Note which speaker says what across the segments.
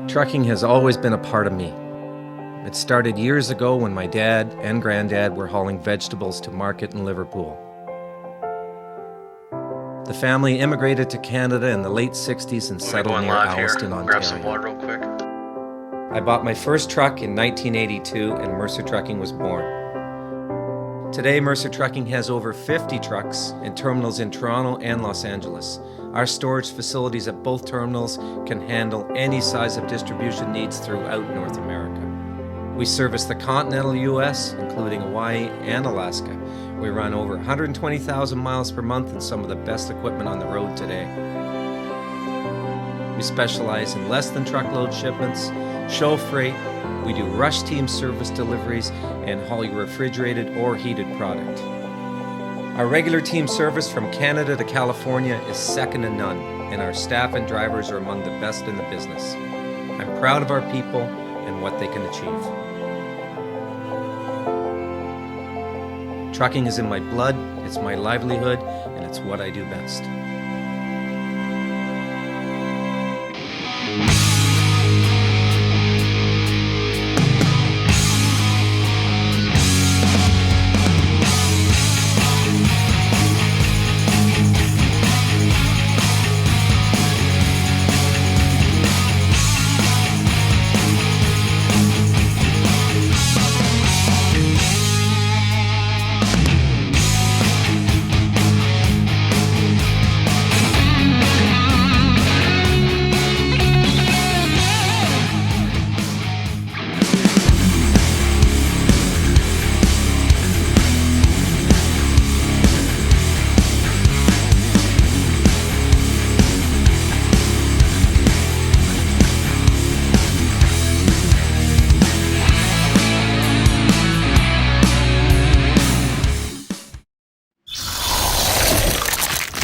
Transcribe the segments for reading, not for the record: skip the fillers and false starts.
Speaker 1: Trucking has always been a part of me. It started years ago when my dad and granddad were hauling vegetables to market in Liverpool. The family immigrated to Canada in the late 60s and settled near Alliston, Ontario.
Speaker 2: Grab some water real quick.
Speaker 1: I bought my first truck in 1982 and Mercer Trucking was born. Today, Mercer Trucking has over 50 trucks in terminals in Toronto and Los Angeles. Our storage facilities at both terminals can handle any size of distribution needs throughout North America. We service the continental U.S., including Hawaii and Alaska. We run over 120,000 miles per month and some of the best equipment on the road today. We specialize in less than truckload shipments, show freight, we do rush team service deliveries, and haul your refrigerated or heated product. Our regular team service from Canada to California is second to none, and our staff and drivers are among the best in the business. I'm proud of our people and what they can achieve. Trucking is in my blood, it's my livelihood, and it's what I do best.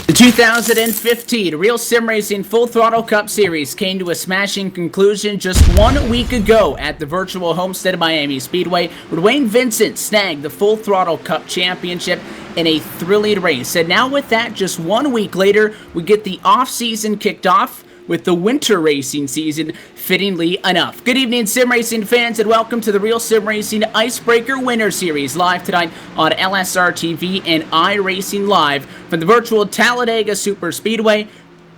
Speaker 3: The 2015 Real Sim Racing Full Throttle Cup Series came to a smashing conclusion just 1 week ago at the virtual Homestead Miami Speedway, where Wayne Vincent snagged the Full Throttle Cup Championship in a thrilling race. And now with that, just 1 week later, we get the off-season kicked off with the winter racing season, fittingly enough. Good evening, sim racing fans, and welcome to the Real Sim Racing Icebreaker Winter Series, live tonight on LSRTV and iRacing Live from the virtual Talladega Super Speedway.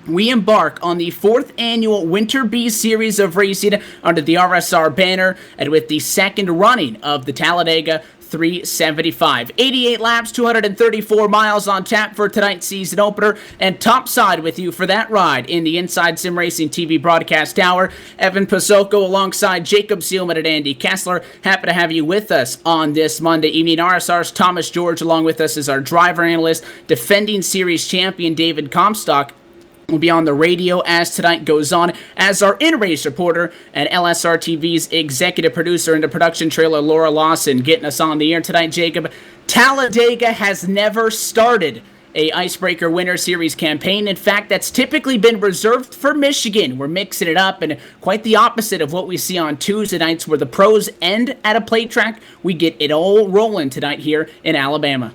Speaker 3: We embark on the 4th annual Winter B Series of racing under the RSR banner, and with the second running of the Talladega 375. 88 laps, 234 miles on tap for tonight's season opener, and topside with you for that ride in the Inside Sim Racing TV broadcast tower. Evan Pasoko alongside Jacob Seelman and Andy Kessler. Happy to have you with us on this Monday evening. RSR's Thomas George along with us is our driver analyst. Defending series champion David Comstock will be on the radio as tonight goes on, as our in-race reporter and LSRTV's executive producer in the production trailer, Laura Lawson, getting us on the air tonight. Jacob, Talladega has never started a Icebreaker Winter Series campaign. In fact, that's typically been reserved for Michigan. We're mixing it up, and quite the opposite of what we see on Tuesday nights where the pros end at a plate track. We get it all rolling tonight here in Alabama.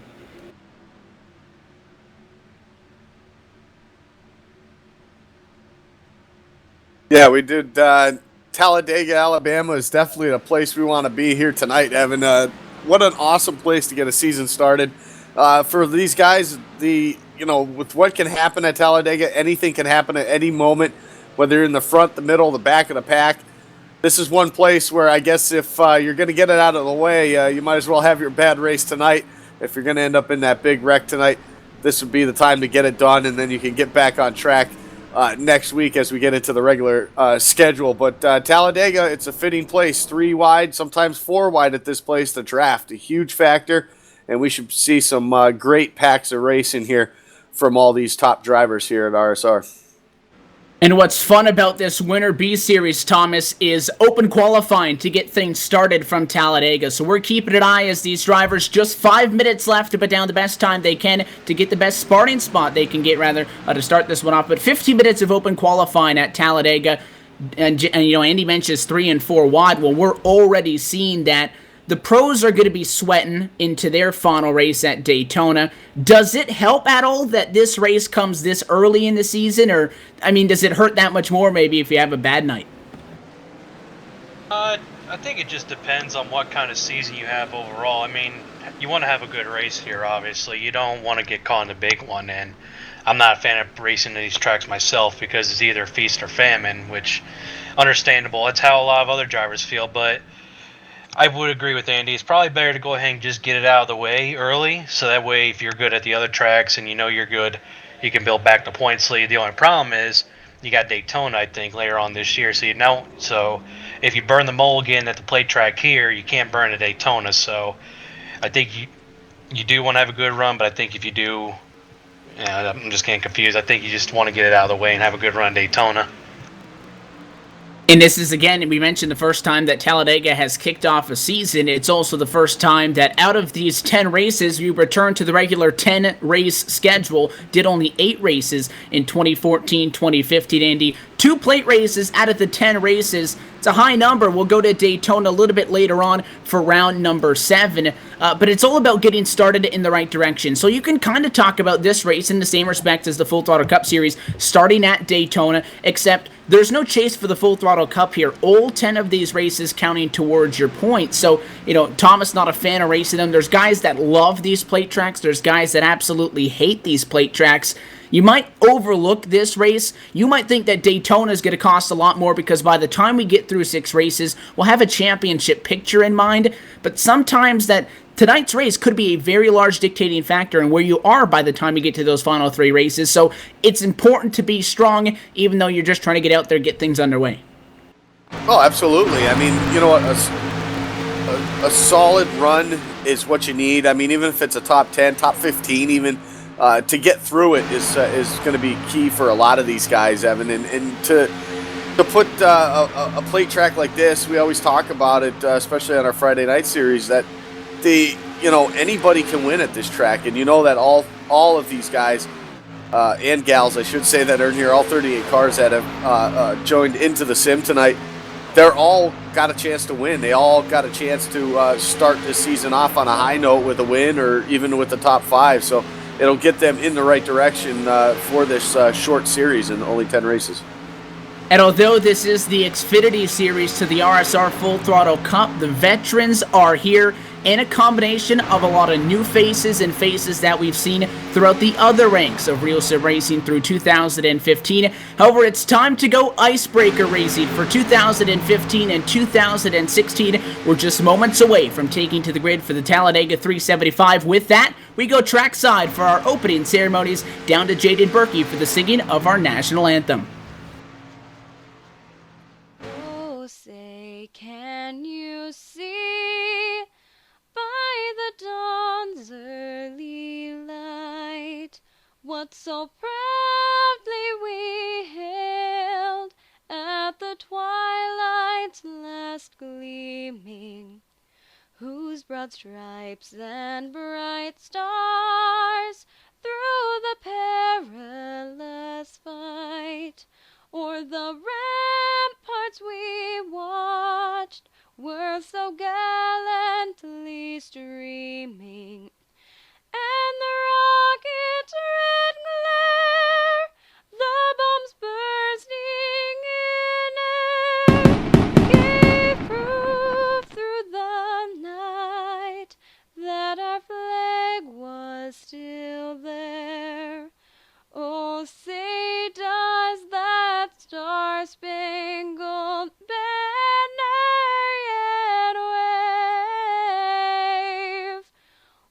Speaker 4: Yeah, we did. Talladega, Alabama is definitely a place we want to be here tonight, Evan. What an awesome place to get a season started. For these guys, with what can happen at Talladega, anything can happen at any moment, whether you're in the front, the middle, the back of the pack. This is one place where I guess if you're going to get it out of the way, you might as well have your bad race tonight. If you're going to end up in that big wreck tonight, this would be the time to get it done, and then you can get back on track next week as we get into the regular schedule. But Talladega, it's a fitting place, 3 wide, sometimes 4 wide at this place. The draft, a huge factor, and we should see some great packs of racing here from all these top drivers here at RSR.
Speaker 3: And what's fun about this Winter B Series, Thomas, is open qualifying to get things started from Talladega. So we're keeping an eye as these drivers, just 5 minutes left to put down the best time they can to get the best starting spot they can get, to start this one off. But 15 minutes of open qualifying at Talladega. And Andy mentions 3 and 4 wide. Well, we're already seeing that the pros are going to be sweating into their final race at Daytona. Does it help at all that this race comes this early in the season? Or, does it hurt that much more maybe if you have a bad night?
Speaker 2: I think it just depends on what kind of season you have overall. I mean, you want to have a good race here, obviously. You don't want to get caught in the big one, and I'm not a fan of racing these tracks myself because it's either feast or famine, which, understandable. That's how a lot of other drivers feel, but I would agree with Andy. It's probably better to go ahead and just get it out of the way early, so that way if you're good at the other tracks and you know you're good, you can build back the points lead. The only problem is you got Daytona, I think, later on this year, so you know. So if you burn the mulligan at the plate track here, you can't burn at Daytona. So I think you do want to have a good run, but I think if you do, I'm just getting confused. I think you just want to get it out of the way and have a good run at Daytona.
Speaker 3: And this is, again, we mentioned the first time that Talladega has kicked off a season. It's also the first time that out of these 10 races, we returned to the regular 10-race schedule. Did only 8 races in 2014, 2015, Andy. 2 plate races out of the 10 races. It's a high number. We'll go to Daytona a little bit later on for round number 7. But it's all about getting started in the right direction. So you can kind of talk about this race in the same respect as the Full Throttle Cup Series, starting at Daytona, except there's no chase for the Full Throttle Cup here. All 10 of these races counting towards your points. So, Thomas not a fan of racing them. There's guys that love these plate tracks. There's guys that absolutely hate these plate tracks. You might overlook this race. You might think that Daytona is going to cost a lot more because by the time we get through 6 races, we'll have a championship picture in mind. But sometimes that tonight's race could be a very large dictating factor in where you are by the time you get to those final 3 races. So it's important to be strong, even though you're just trying to get out there and get things underway.
Speaker 4: Oh, absolutely. I mean, you know what? A solid run is what you need. I mean, even if it's a top 10, top 15 even, to get through it is going to be key for a lot of these guys, Evan. And to put a plate track like this, we always talk about it, especially on our Friday night series, that anybody can win at this track. And you know that all of these guys and gals, I should say, that are in here, all 38 cars that have joined into the sim tonight, they're all got a chance to win. They all got a chance to start this season off on a high note with a win or even with the top 5. So it'll get them in the right direction for this short series and only 10 races.
Speaker 3: And although this is the Xfinity Series to the RSR Full Throttle Cup, the veterans are here in a combination of a lot of new faces and faces that we've seen throughout the other ranks of Real Sim Racing through 2015. However, it's time to go icebreaker racing for 2015 and 2016. We're just moments away from taking to the grid for the Talladega 375. With that, we go trackside for our opening ceremonies down to Jaden Berkey for the singing of our national anthem.
Speaker 5: Oh, say, can you see by the dawn's early light what so proudly we hailed at the twilight's last gleaming, whose broad stripes and bright stars through the perilous fight o'er the ramparts we watched were so gallantly streaming, and the rocket's red glare, the bombs bursting in air, gave proof through the night that our flag was still there. Oh, say does that star-spangled banner yet wave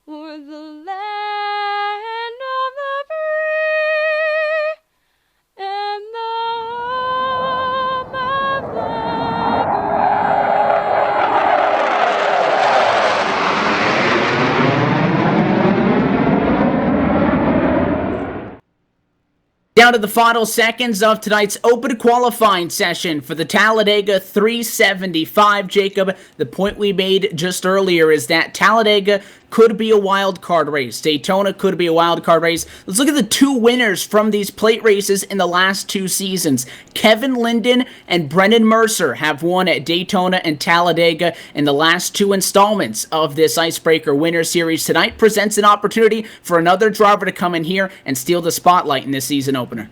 Speaker 5: o'er the land of the free and the home of the brave?
Speaker 3: Down to the final seconds of tonight's open qualifying session for the Talladega 375. Jacob, the point we made just earlier is that Talladega could be a wild card race. Daytona could be a wild card race. Let's look at the 2 winners from these plate races in the last 2 seasons. Kevin Linden and Brendan Mercer have won at Daytona and Talladega in the last 2 installments of this Icebreaker Winter Series. Tonight presents an opportunity for another driver to come in here and steal the spotlight in this season opener.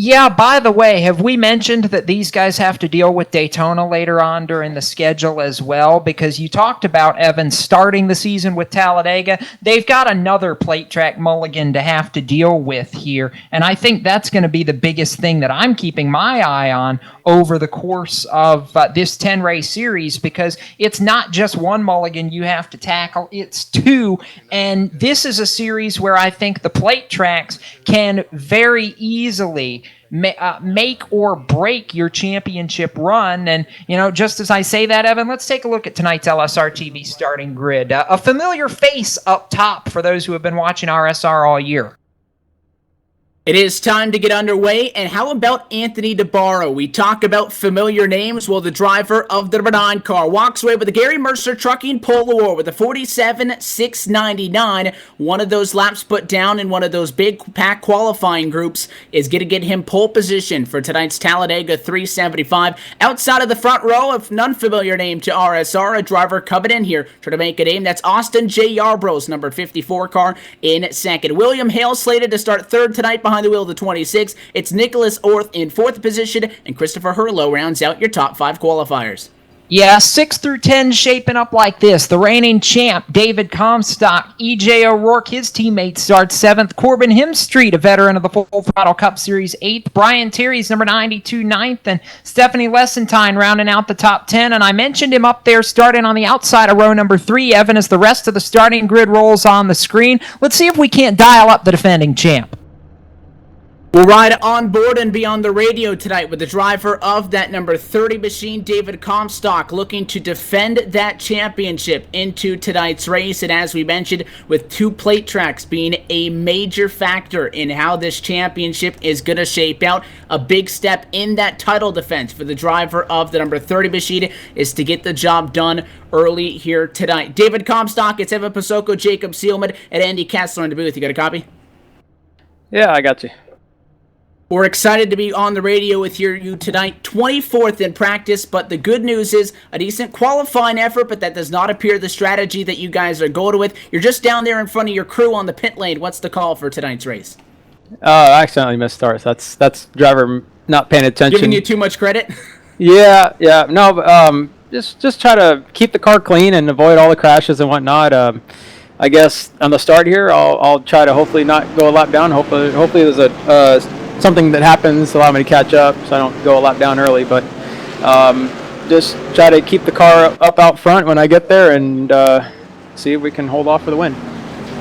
Speaker 6: Yeah, by the way, have we mentioned that these guys have to deal with Daytona later on during the schedule as well? Because you talked about, Evan, starting the season with Talladega. They've got another plate track mulligan to have to deal with here, and I think that's going to be the biggest thing that I'm keeping my eye on over the course of this 10-race series, because it's not just one mulligan you have to tackle, it's two, and this is a series where I think the plate tracks can very easily make or break your championship run. And, just as I say that, Evan, let's take a look at tonight's LSRTV starting grid. A familiar face up top for those who have been watching RSR all year.
Speaker 3: It is time to get underway, and how about Anthony DeBarro? We talk about familiar names. Well, the driver of the number 9 car walks away with the Gary Mercer Trucking Polo War with a 47.699. One of those laps put down in one of those big pack qualifying groups is going to get him pole position for tonight's Talladega 375. Outside of the front row, of an unfamiliar name to RSR, a driver coming in here trying to make a name. That's Austin J. Yarbrough's number 54 car in second. William Hale slated to start third tonight behind the wheel of the 26. It's Nicholas Orth in fourth position, and Christopher Hurlow rounds out your top 5 qualifiers.
Speaker 6: Yeah, 6 through 10 shaping up like this. The reigning champ, David Comstock. E.J. O'Rourke, his teammate, starts 7th. Corbin Hemstreet, a veteran of the Full Throttle Cup Series, 8th. Brian Terry's number 92, 9th. And Stephanie Lessentine rounding out the top 10. And I mentioned him up there starting on the outside of row number 3, Evan, as the rest of the starting grid rolls on the screen. Let's see if we can't dial up the defending champ.
Speaker 3: We'll ride on board and be on the radio tonight with the driver of that number 30 machine, David Comstock, looking to defend that championship into tonight's race. And as we mentioned, with 2 plate tracks being a major factor in how this championship is going to shape out, a big step in that title defense for the driver of the number 30 machine is to get the job done early here tonight. David Comstock, it's Evan Pasoko, Jacob Seelman, and Andy Kessler in the booth. You got a copy?
Speaker 7: Yeah, I got you.
Speaker 3: We're excited to be on the radio with you tonight. 24th in practice, but the good news is a decent qualifying effort, but that does not appear the strategy that you guys are going with. You're just down there in front of your crew on the pit lane. What's the call for tonight's race?
Speaker 7: I accidentally missed starts. That's driver not paying attention.
Speaker 3: Giving you too much credit?
Speaker 7: Yeah. No, but, just try to keep the car clean and avoid all the crashes and whatnot. I guess on the start here, I'll try to hopefully not go a lap down. Hopefully there's a something that happens to allow me to catch up so I don't go a lap down early, but just try to keep the car up out front when I get there and see if we can hold off for the win.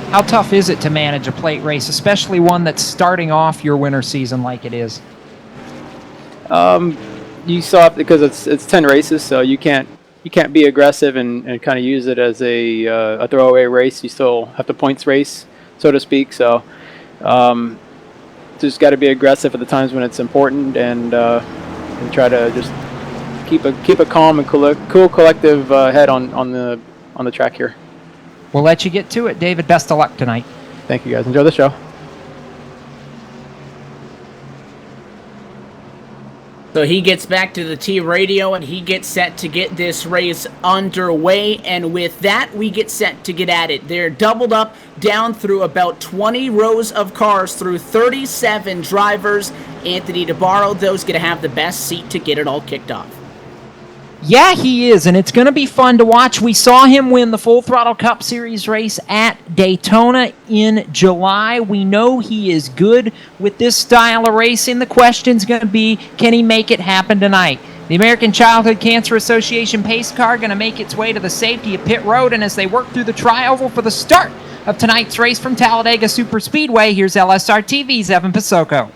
Speaker 6: How tough is it to manage a plate race, especially one that's starting off your winter season like it is?
Speaker 7: You saw it because it's 10 races, so you can't be aggressive and kind of use it as a throwaway race. You still have to points race, so to speak, so just got to be aggressive at the times when it's important and try to just keep a calm and cool collective head on the track here.
Speaker 6: We'll let you get to it, David. Best of luck tonight.
Speaker 7: Thank you, guys. Enjoy the show.
Speaker 3: So he gets back to the T radio and he gets set to get this race underway. And with that, we get set to get at it. They're doubled up down through about 20 rows of cars through 37 drivers. Anthony DeBarro, though, is going to have the best seat to get it all kicked off.
Speaker 6: Yeah, he is, and it's going to be fun to watch. We saw him win the Full Throttle Cup Series race at Daytona in July. We know he is good with this style of racing. The question's going to be, can he make it happen tonight? The American Childhood Cancer Association pace car going to make its way to the safety of pit road, and as they work through the tri-oval for the start of tonight's race from Talladega Superspeedway, here's LSRTV's Evan Pasoko.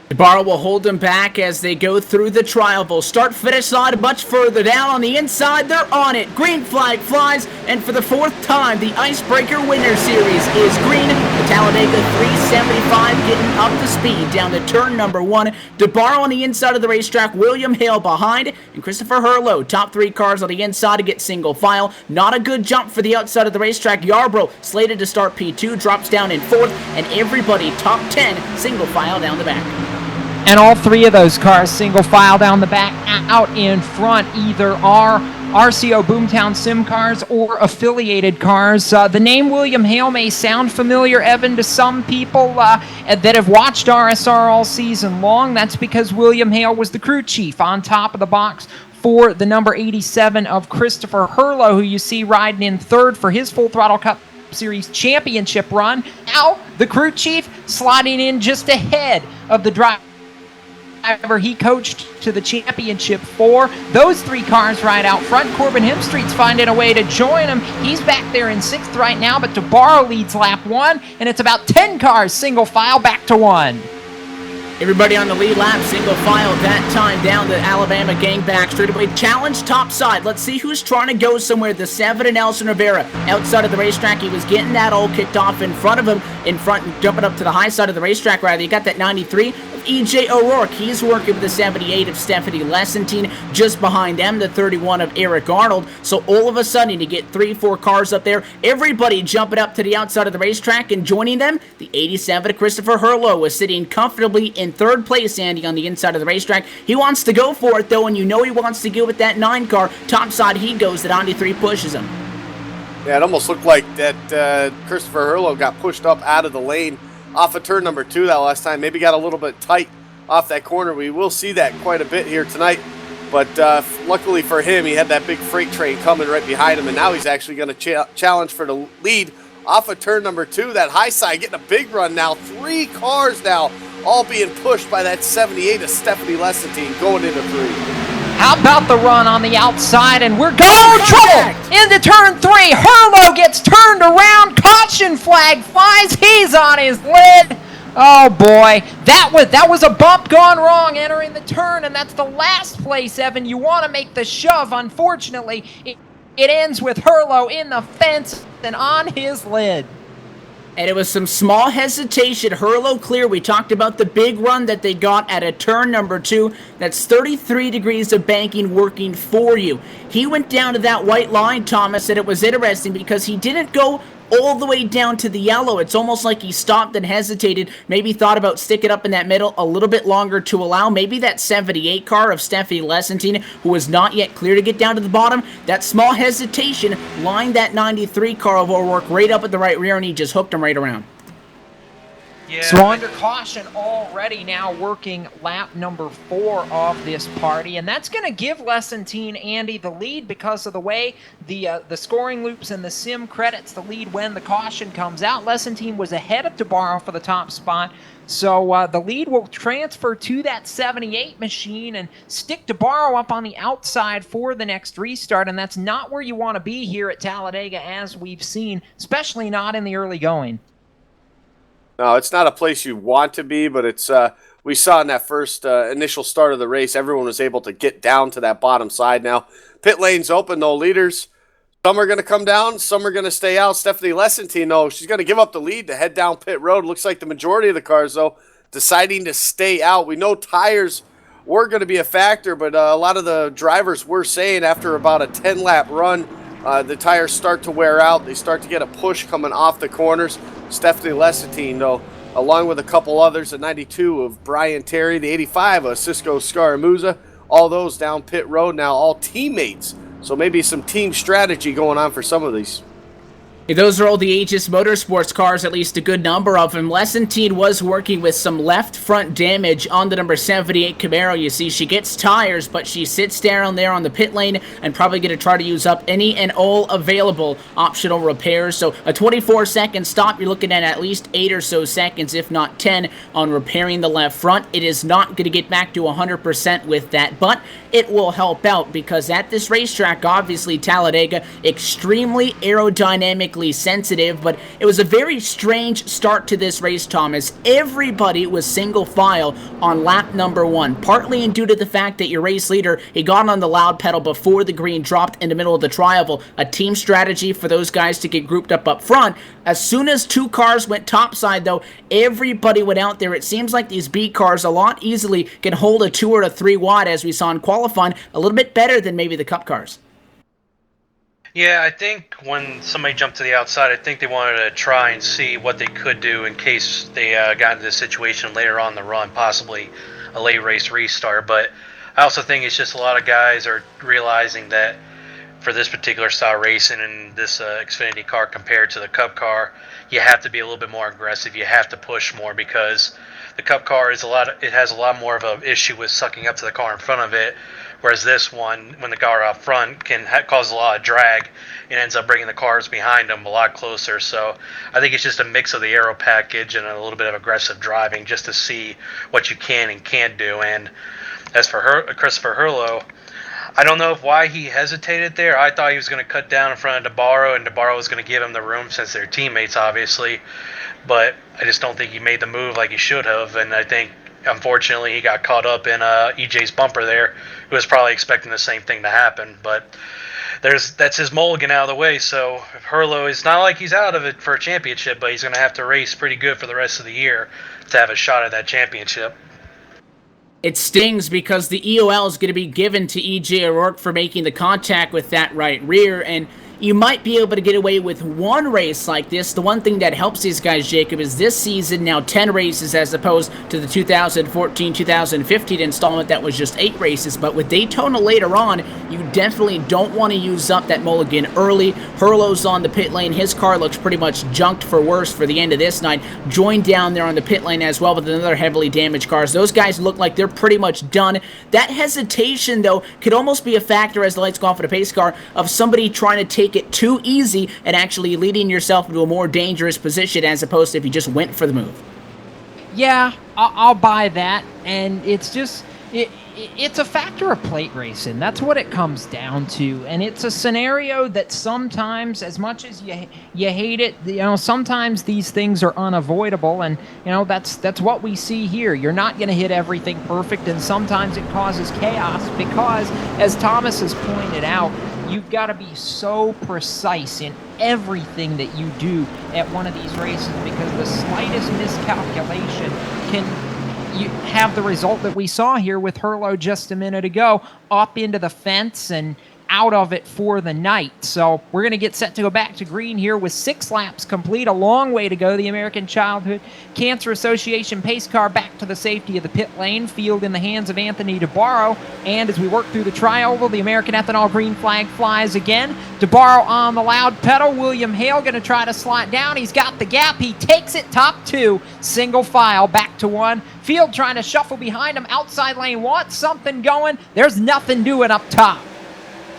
Speaker 3: DeBarro will hold them back as they go through the tri-oval. Start-finish line much further down on the inside. They're on it. Green flag flies, and for the 4th time, the Icebreaker Winner Series is green. The Talladega 375 getting up to speed down to turn number 1. DeBarro on the inside of the racetrack. William Hale behind, and Christopher Hurlow. Top 3 cars on the inside to get single file. Not a good jump for the outside of the racetrack. Yarbrough slated to start P2, drops down in 4th, and everybody top 10 single file down the back.
Speaker 6: And all 3 of those cars single file down the back. Out in front either are RCO Boomtown Sim cars or affiliated cars. The name William Hale may sound familiar, Evan, to some people that have watched RSR all season long. That's because William Hale was the crew chief on top of the box for the number 87 of Christopher Herlow, who you see riding in third for his Full Throttle Cup Series championship run. Now, the crew chief sliding in just ahead of the driver he coached to the championship for. Those three cars right out front. Corbin Hemstreet's finding a way to join him. He's back there in sixth right now, but DeBarro leads lap one, and it's about 10 cars single file back to one.
Speaker 3: Everybody on the lead lap, single file that time down the Alabama gang back straightaway. Challenge top side. Let's see who's trying to go somewhere. The 7 and Nelson Rivera outside of the racetrack. He was getting that all kicked off in front of him, jumping up to the high side of the racetrack rather. You got that 93 of EJ O'Rourke. He's working with the 78 of Stephanie Lessentine. Just behind them, the 31 of Eric Arnold. So all of a sudden, you get 3-4 cars up there. Everybody jumping up to the outside of the racetrack and joining them. The 87 of Christopher Herlow was sitting comfortably in third place, Andy, on the inside of the racetrack. He wants to go for it, though, and you know he wants to go with that 9 car. Top side he goes, that 93 pushes him.
Speaker 4: Yeah, it almost looked like that Christopher Herlow got pushed up out of the lane off of turn number 2 that last time. Maybe got a little bit tight off that corner. We will see that quite a bit here tonight. But luckily for him, he had that big freight train coming right behind him, and now he's actually going to challenge for the lead off of turn number 2. That high side getting a big run now. 3 cars now, all being pushed by that 78 of Stephanie Lessentine going into 3.
Speaker 6: How about the run on the outside? And we're going trouble into turn 3. Herlow gets turned around. Caution flag flies. He's on his lid. Oh boy, that was a bump gone wrong entering the turn, and that's the last place, Evan. You want to make the shove. Unfortunately, it ends with Herlow in the fence and on his lid.
Speaker 3: And it was some small hesitation. Herlow clear. We talked about the big run that they got at a turn number 2. That's 33 degrees of banking working for you. He went down to that white line, Thomas, said it was interesting because he didn't go all the way down to the yellow. It's almost like he stopped and hesitated, maybe thought about sticking up in that middle a little bit longer to allow maybe that 78 car of Stephanie Lessentine, who was not yet clear to get down to the bottom. That small hesitation lined that 93 car of O'Rourke right up at the right rear, and he just hooked him right around.
Speaker 6: Yeah. So under caution already now working lap number 4 of this party, and that's going to give Lessentine, Andy, the lead because of the way the scoring loops and the sim credits the lead when the caution comes out. Lessentine was ahead of DeBarro for the top spot, so the lead will transfer to that 78 machine and stick DeBarro up on the outside for the next restart, and that's not where you want to be here at Talladega, as we've seen, especially not in the early going.
Speaker 4: No, it's not a place you want to be, but it's we saw in that first initial start of the race, everyone was able to get down to that bottom side now. Pit lane's open, no leaders. Some are going to come down, some are going to stay out. Stephanie Lessentine, though, she's going to give up the lead to head down pit road. Looks like the majority of the cars, though, deciding to stay out. We know tires were going to be a factor, but a lot of the drivers were saying after about a 10-lap run, the tires start to wear out. They start to get a push coming off the corners. Stephanie Lessentine, though, along with a couple others, the 92 of Brian Terry, the 85 of Cisco Scaramuza, all those down pit road now, all teammates. So maybe some team strategy going on for some of these.
Speaker 3: Those are all the Aegis Motorsports cars, at least a good number of them. Lessentine was working with some left front damage on the number 78 Camaro. You see, she gets tires, but she sits down there on the pit lane and probably going to try to use up any and all available optional repairs. So a 24-second stop, you're looking at least 8 or so seconds, if not 10, on repairing the left front. It is not going to get back to 100% with that, but it will help out because at this racetrack, obviously Talladega, extremely aerodynamically sensitive, but it was a very strange start to this race, Thomas. Everybody was single file on lap number 1, partly due to the fact that your race leader, he got on the loud pedal before the green dropped in the middle of the tri-oval, a team strategy for those guys to get grouped up front. As soon as 2 cars went topside, though, everybody went out there. It seems like these B cars a lot easily can hold a 2 or a 3 wide, as we saw in qualifying, a little bit better than maybe the Cup cars.
Speaker 2: Yeah, I think when somebody jumped to the outside, I think they wanted to try and see what they could do in case they got into this situation later on in the run, possibly a late race restart. But I also think it's just a lot of guys are realizing that for this particular style racing and this Xfinity car compared to the Cup car, you have to be a little bit more aggressive. You have to push more because the Cup car has a lot more of an issue with sucking up to the car in front of it, whereas this one, when the car up front, can cause a lot of drag and ends up bringing the cars behind them a lot closer. So I think it's just a mix of the aero package and a little bit of aggressive driving just to see what you can and can't do. And as for Christopher Hurlow, I don't know why he hesitated there. I thought he was going to cut down in front of DeBarro, and DeBarro was going to give him the room since they're teammates, obviously. But I just don't think he made the move like he should have, and I think, unfortunately, he got caught up in EJ's bumper there, who was probably expecting the same thing to happen. But that's his mulligan out of the way, so Hurlow, it's not like he's out of it for a championship, but he's going to have to race pretty good for the rest of the year to have a shot at that championship.
Speaker 3: It stings because the EOL is going to be given to EJ O'Rourke for making the contact with that right rear, and you might be able to get away with one race like this. The one thing that helps these guys, Jacob, is this season now 10 races as opposed to the 2014-2015 installment that was just 8 races. But with Daytona later on, you definitely don't want to use up that mulligan early. Hurlow's on the pit lane. His car looks pretty much junked for worse for the end of this night. Joined down there on the pit lane as well with another heavily damaged cars. Those guys look like they're pretty much done. That hesitation, though, could almost be a factor as the lights go off for the pace car of somebody trying to take it too easy and actually leading yourself into a more dangerous position as opposed to if you just went for the move.
Speaker 6: Yeah, I'll buy that, and it's just it's a factor of plate racing. That's what it comes down to, and it's a scenario that sometimes, as much as you hate it, sometimes these things are unavoidable, and that's what we see here. You're not going to hit everything perfect, and sometimes it causes chaos because, as Thomas has pointed out, you've got to be so precise in everything that you do at one of these races because the slightest miscalculation can have the result that we saw here with Hurlow just a minute ago, up into the fence and out of it for the night. So we're going to get set to go back to green here with 6 laps complete. A long way to go. The American Childhood Cancer Association pace car back to the safety of the pit lane. Field in the hands of Anthony DeBarro. And as we work through the trioval, the American Ethanol green flag flies again. DeBarro on the loud pedal. William Hale going to try to slot down. He's got the gap. He takes it top 2. Single file back to 1. Field trying to shuffle behind him. Outside lane wants something going. There's nothing doing up top.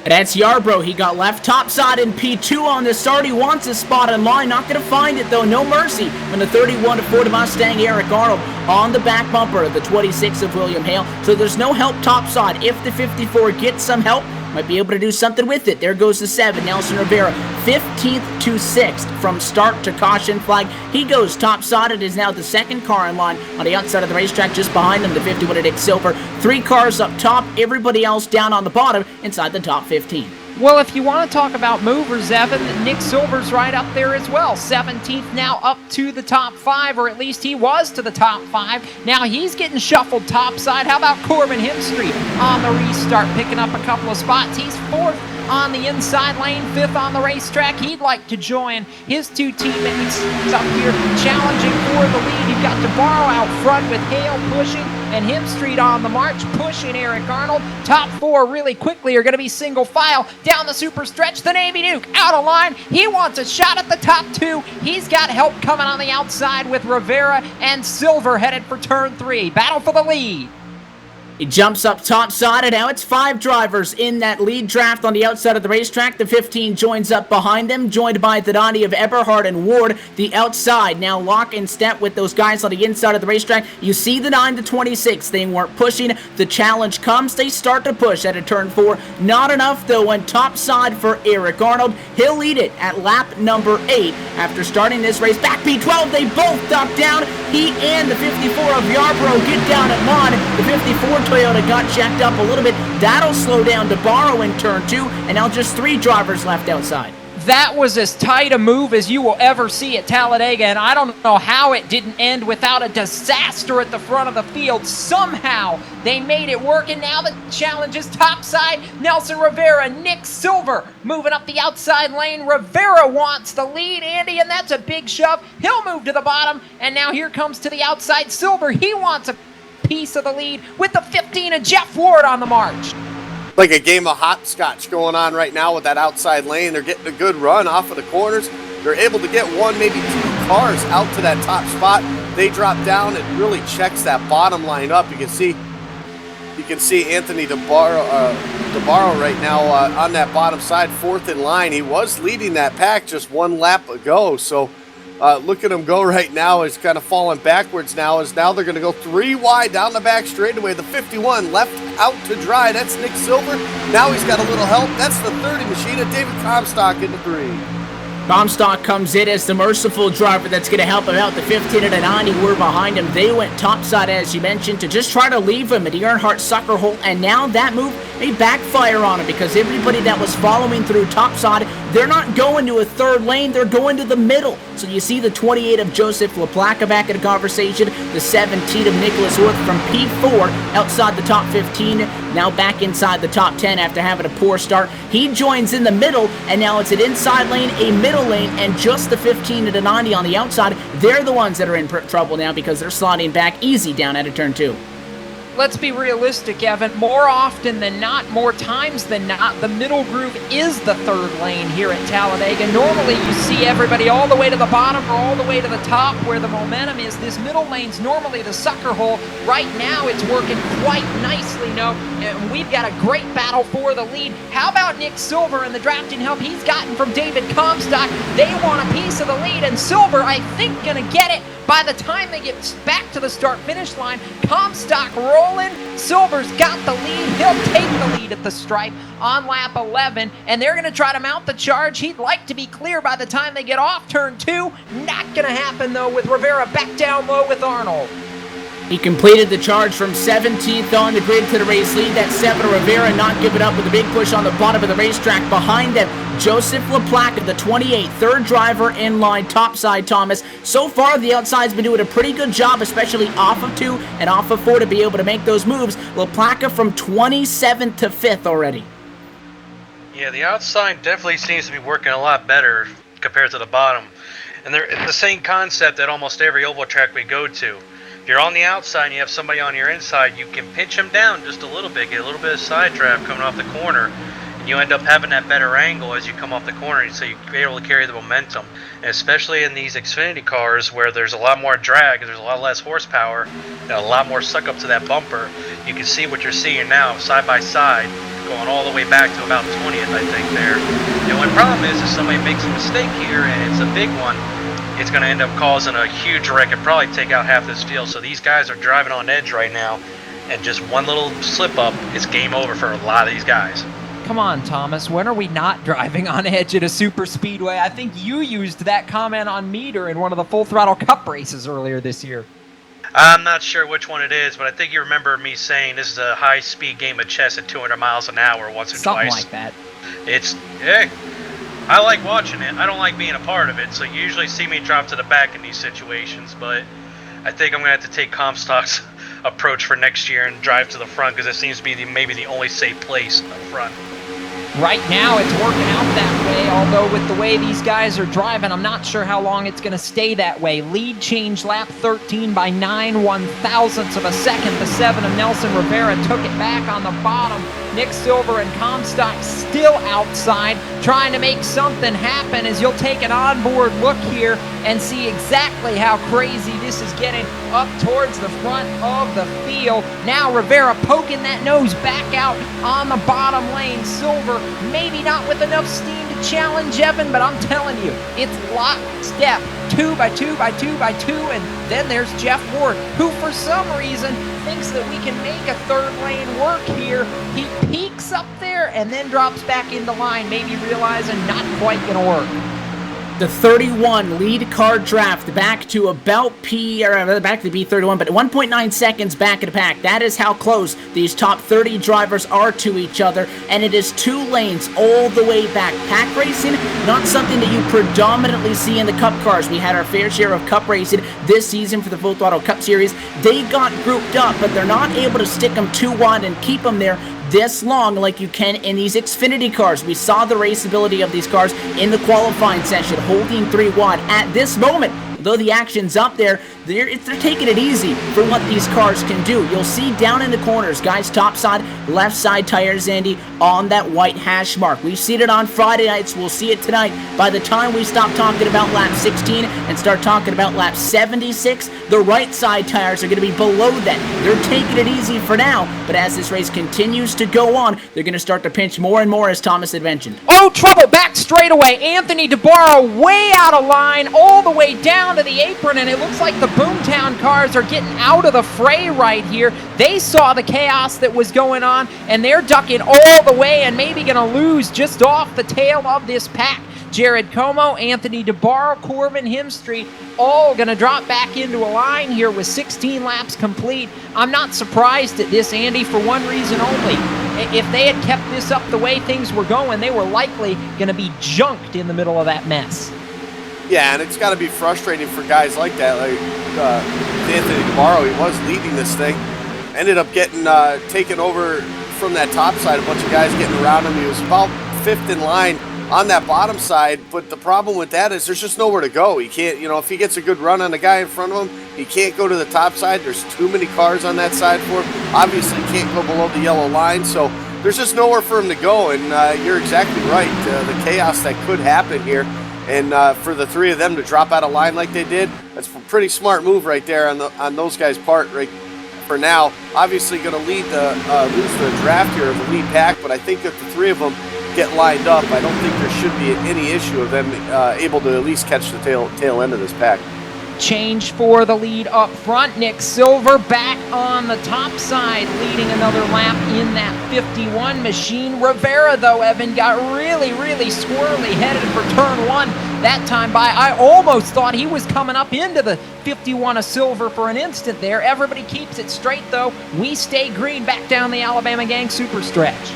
Speaker 3: That's Yarbrough. He got left topside in P2 on the start. He wants a spot in line. Not going to find it, though. No mercy when the 31 Ford Mustang Eric Arnold on the back bumper of the 26 of William Hale. So there's no help topside. If the 54 gets some help, might be able to do something with it. There goes the 7, Nelson Rivera, 15th to 6th from start to caution flag. He goes topside. It is now the second car in line on the outside of the racetrack, just behind him, the 51 of Nick Silver. 3 cars up top, everybody else down on the bottom inside the top 15.
Speaker 6: Well, if you want to talk about movers, Evan, Nick Silver's right up there as well. 17th now up to the top 5, or at least he was to the top 5. Now he's getting shuffled topside. How about Corbin Hemstreet on the restart, picking up a couple of spots? He's 4th on the inside lane, 5th on the racetrack. He'd like to join his 2 teammates up here challenging for the lead. You've got DeBarro out front with Hale pushing, and Hemstreet on the march, pushing Eric Arnold. Top 4 really quickly are going to be single file down the super stretch. The Navy Duke out of line. He wants a shot at the top 2. He's got help coming on the outside with Rivera and Silver headed for turn 3. Battle for the lead.
Speaker 3: He jumps up topside, and now it's 5 drivers in that lead draft on the outside of the racetrack. The 15 joins up behind them, joined by the Donnie of Eberhard and Ward. The outside now lock in step with those guys on the inside of the racetrack. You see the 9 to 26. They weren't pushing. The challenge comes. They start to push at a turn 4. Not enough, though, and topside for Eric Arnold. He'll lead it at lap number 8 after starting this race. Back P12, they both duck down. He and the 54 of Yarbrough get down at line. The 54 Toyota got checked up a little bit. That'll slow down DeBarro in turn 2, and now just 3 drivers left outside.
Speaker 6: That was as tight a move as you will ever see at Talladega, and I don't know how it didn't end without a disaster at the front of the field. Somehow they made it work, and now the challenge is topside. Nelson Rivera, Nick Silver moving up the outside lane. Rivera wants the lead, Andy, and that's a big shove. He'll move to the bottom, and now here comes to the outside Silver. He wants a piece of the lead with the 15 of Jeff Ward on the march.
Speaker 4: like a game of hopscotch going on right now with that outside lane. They're getting a good run off of the corners. They're able to get one, maybe two cars out to that top spot. They drop down. It really checks that bottom line up. You can see Anthony DeBarro right now on that bottom side, fourth in line. He was leading that pack just one lap ago. So look at him go right now. He's kind of falling backwards now. Now they're going to go 3 wide down the back straightaway. The 51 left out to dry. That's Nick Silver. Now he's got a little help. That's the 30 machine of David Comstock into 3.
Speaker 3: Comstock comes in as the merciful driver that's going to help him out. The 15 and a 90 were behind him. They went topside, as you mentioned, to just try to leave him at the Earnhardt sucker hole, and now that move may backfire on him because everybody that was following through topside, they're not going to a third lane, they're going to the middle. So you see the 28 of Joseph LaPlaca back in the conversation, the 17 of Nicholas Worth from P4 outside the top 15, now back inside the top 10 after having a poor start. He joins in the middle, and now it's an inside lane, a middle lane, and just the 15 and the 90 on the outside. They're the ones that are in trouble now because they're sliding back easy down out of turn 2.
Speaker 6: Let's be realistic, Evan. More often than not, more times than not, the middle groove is the third lane here at Talladega. Normally, you see everybody all the way to the bottom or all the way to the top where the momentum is. This middle lane's normally the sucker hole. Right now, it's working quite nicely, and we've got a great battle for the lead. How about Nick Silver and the drafting help he's gotten from David Comstock? They want a piece of the lead, and Silver, I think, going to get it. By the time they get back to the start-finish line, Comstock rolling. Silver's got the lead. He'll take the lead at the stripe on lap 11, and they're going to try to mount the charge. He'd like to be clear by the time they get off turn 2. Not going to happen, though, with Rivera back down low with Arnold.
Speaker 3: He completed the charge from 17th on the grid to the race lead. That 7 Rivera not giving up with a big push on the bottom of the racetrack. Behind them, Joseph LaPlaca, the 28, third driver in line, topside Thomas. So far, the outside's been doing a pretty good job, especially off of 2 and off of 4 to be able to make those moves. LaPlaca from 27th to 5th already.
Speaker 2: Yeah, the outside definitely seems to be working a lot better compared to the bottom. And they're the same concept at almost every oval track we go to. If you're on the outside and you have somebody on your inside, you can pinch them down just a little bit, get a little bit of side draft coming off the corner, and you end up having that better angle as you come off the corner, so you're able to carry the momentum. And especially in these Xfinity cars where there's a lot more drag, there's a lot less horsepower, and a lot more suck up to that bumper, you can see what you're seeing now side by side, going all the way back to about 20th, I think, there. And one problem is if somebody makes a mistake here, and it's a big one, it's going to end up causing a huge wreck and probably take out half this field. So these guys are driving on edge right now, and just one little slip up, it's game over for a lot of these guys.
Speaker 6: Come on, Thomas. When are we not driving on edge at a super speedway? I think you used that comment on Meter in one of the Full Throttle Cup races earlier this year.
Speaker 2: I'm not sure which one it is, but I think you remember me saying this is a high-speed game of chess at 200 miles an hour once or
Speaker 6: Something
Speaker 2: twice.
Speaker 6: like that.
Speaker 2: I like watching it. I don't like being a part of it, so you usually see me drop to the back in these situations, but I think I'm going to have to take Comstock's approach for next year and drive to the front because it seems to be maybe the only safe place up front.
Speaker 6: Right now, it's working out that way, although with the way these guys are driving, I'm not sure how long it's going to stay that way. Lead change lap 13 by 9 one-thousandths of a second. The 7 of Nelson Rivera took it back on the bottom. Nick Silver and Comstock still outside, trying to make something happen as you'll take an onboard look here and see exactly how crazy this is getting up towards the front of the field. Now Rivera poking that nose back out on the bottom lane. Silver maybe not with enough steam to challenge Evan, but I'm telling you, it's lockstep. 2 by 2 by 2 by 2, and then there's Jeff Ward, who for some reason thinks that we can make a third lane work here. He peaks up there and then drops back into line, maybe realizing not quite gonna work.
Speaker 3: The 31 lead car draft back to about back to B31, but 1.9 seconds back in the pack. That is how close these top 30 drivers are to each other, and it is 2 lanes all the way back. Pack racing, not something that you predominantly see in the Cup cars. We had our fair share of Cup racing this season for the Full Throttle Cup Series. They got grouped up, but they're not able to stick them too wide and keep them there this long like you can in these Xfinity cars. We saw the raceability of these cars in the qualifying session, holding 3 wide. At this moment, although the action's up there, they're taking it easy for what these cars can do. You'll see down in the corners, guys, top side, left side tires, Andy, on that white hash mark. We've seen it on Friday nights. We'll see it tonight. By the time we stop talking about lap 16 and start talking about lap 76, the right side tires are going to be below that. They're taking it easy for now, but as this race continues to go on, they're going to start to pinch more and more, as Thomas had mentioned.
Speaker 6: Oh, trouble back straightaway. Anthony DeBarro way out of line, all the way down to the apron, and it looks like the Boomtown cars are getting out of the fray right here. They saw the chaos that was going on, and they're ducking all the way and maybe going to lose just off the tail of this pack. Jared Como, Anthony DeBarro, Corbin Hemstreet, all going to drop back into a line here with 16 laps complete. I'm not surprised at this, Andy, for one reason only. If they had kept this up the way things were going, they were likely going to be junked in the middle of that mess.
Speaker 4: Yeah, and it's got to be frustrating for guys like that. Like Anthony DeBarro, he was leading this thing. Ended up getting taken over from that top side. A bunch of guys getting around him. He was about 5th in line on that bottom side, but the problem with that is there's just nowhere to go. He can't, if he gets a good run on the guy in front of him, he can't go to the top side. There's too many cars on that side for him. Obviously, he can't go below the yellow line, so there's just nowhere for him to go, and you're exactly right. The chaos that could happen here, and for the three of them to drop out of line like they did, that's a pretty smart move right there on those guys' part right for now. Obviously going to lose the draft here of the lead pack, but I think that the three of them get lined up, I don't think there should be any issue of them able to at least catch the tail end of this pack.
Speaker 6: Change for the lead up front. Nick Silver back on the top side, leading another lap in that 51 machine. Rivera, though, Evan, got really, really squirrely, headed for turn 1 that time by. I almost thought he was coming up into the 51 of Silver for an instant there. Everybody keeps it straight, though. We stay green back down the Alabama Gang super stretch.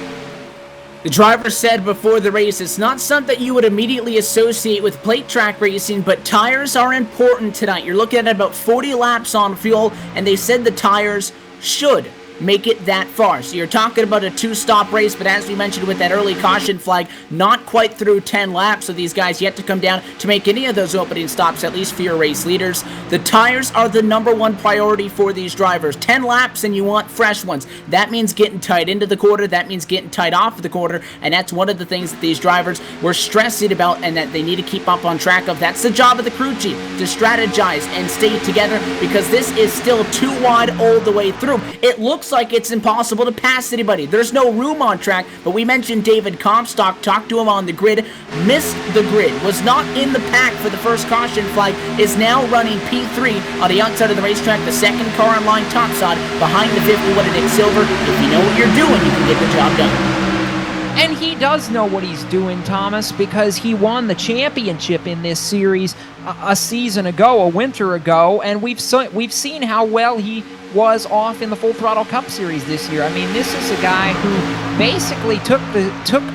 Speaker 3: The driver said before the race, it's not something you would immediately associate with plate track racing, but tires are important tonight. You're looking at about 40 laps on fuel, and they said the tires should make it that far. So you're talking about a 2-stop race, but as we mentioned with that early caution flag, not quite through 10 laps, so these guys yet to come down to make any of those opening stops, at least for your race leaders. The tires are the #1 priority for these drivers. 10 laps and you want fresh ones. That means getting tight into the quarter, that means getting tight off of the quarter, and that's one of the things that these drivers were stressing about and that they need to keep up on track of. That's the job of the crew chief, to strategize and stay together, because this is still too wide all the way through. It looks like it's impossible to pass anybody. There's no room on track, but we mentioned David Comstock, talked to him on the grid, missed the grid, was not in the pack for the first caution flag, is now running P3 on the outside of the racetrack, the second car on line topside, behind the 51 of Nick Silver. If you know what you're doing, you can get the job done.
Speaker 6: And he does know what he's doing, Thomas, because he won the championship in this series a season ago, a winter ago, and we've seen how well he was off in the Full Throttle Cup Series this year. I mean, this is a guy who basically took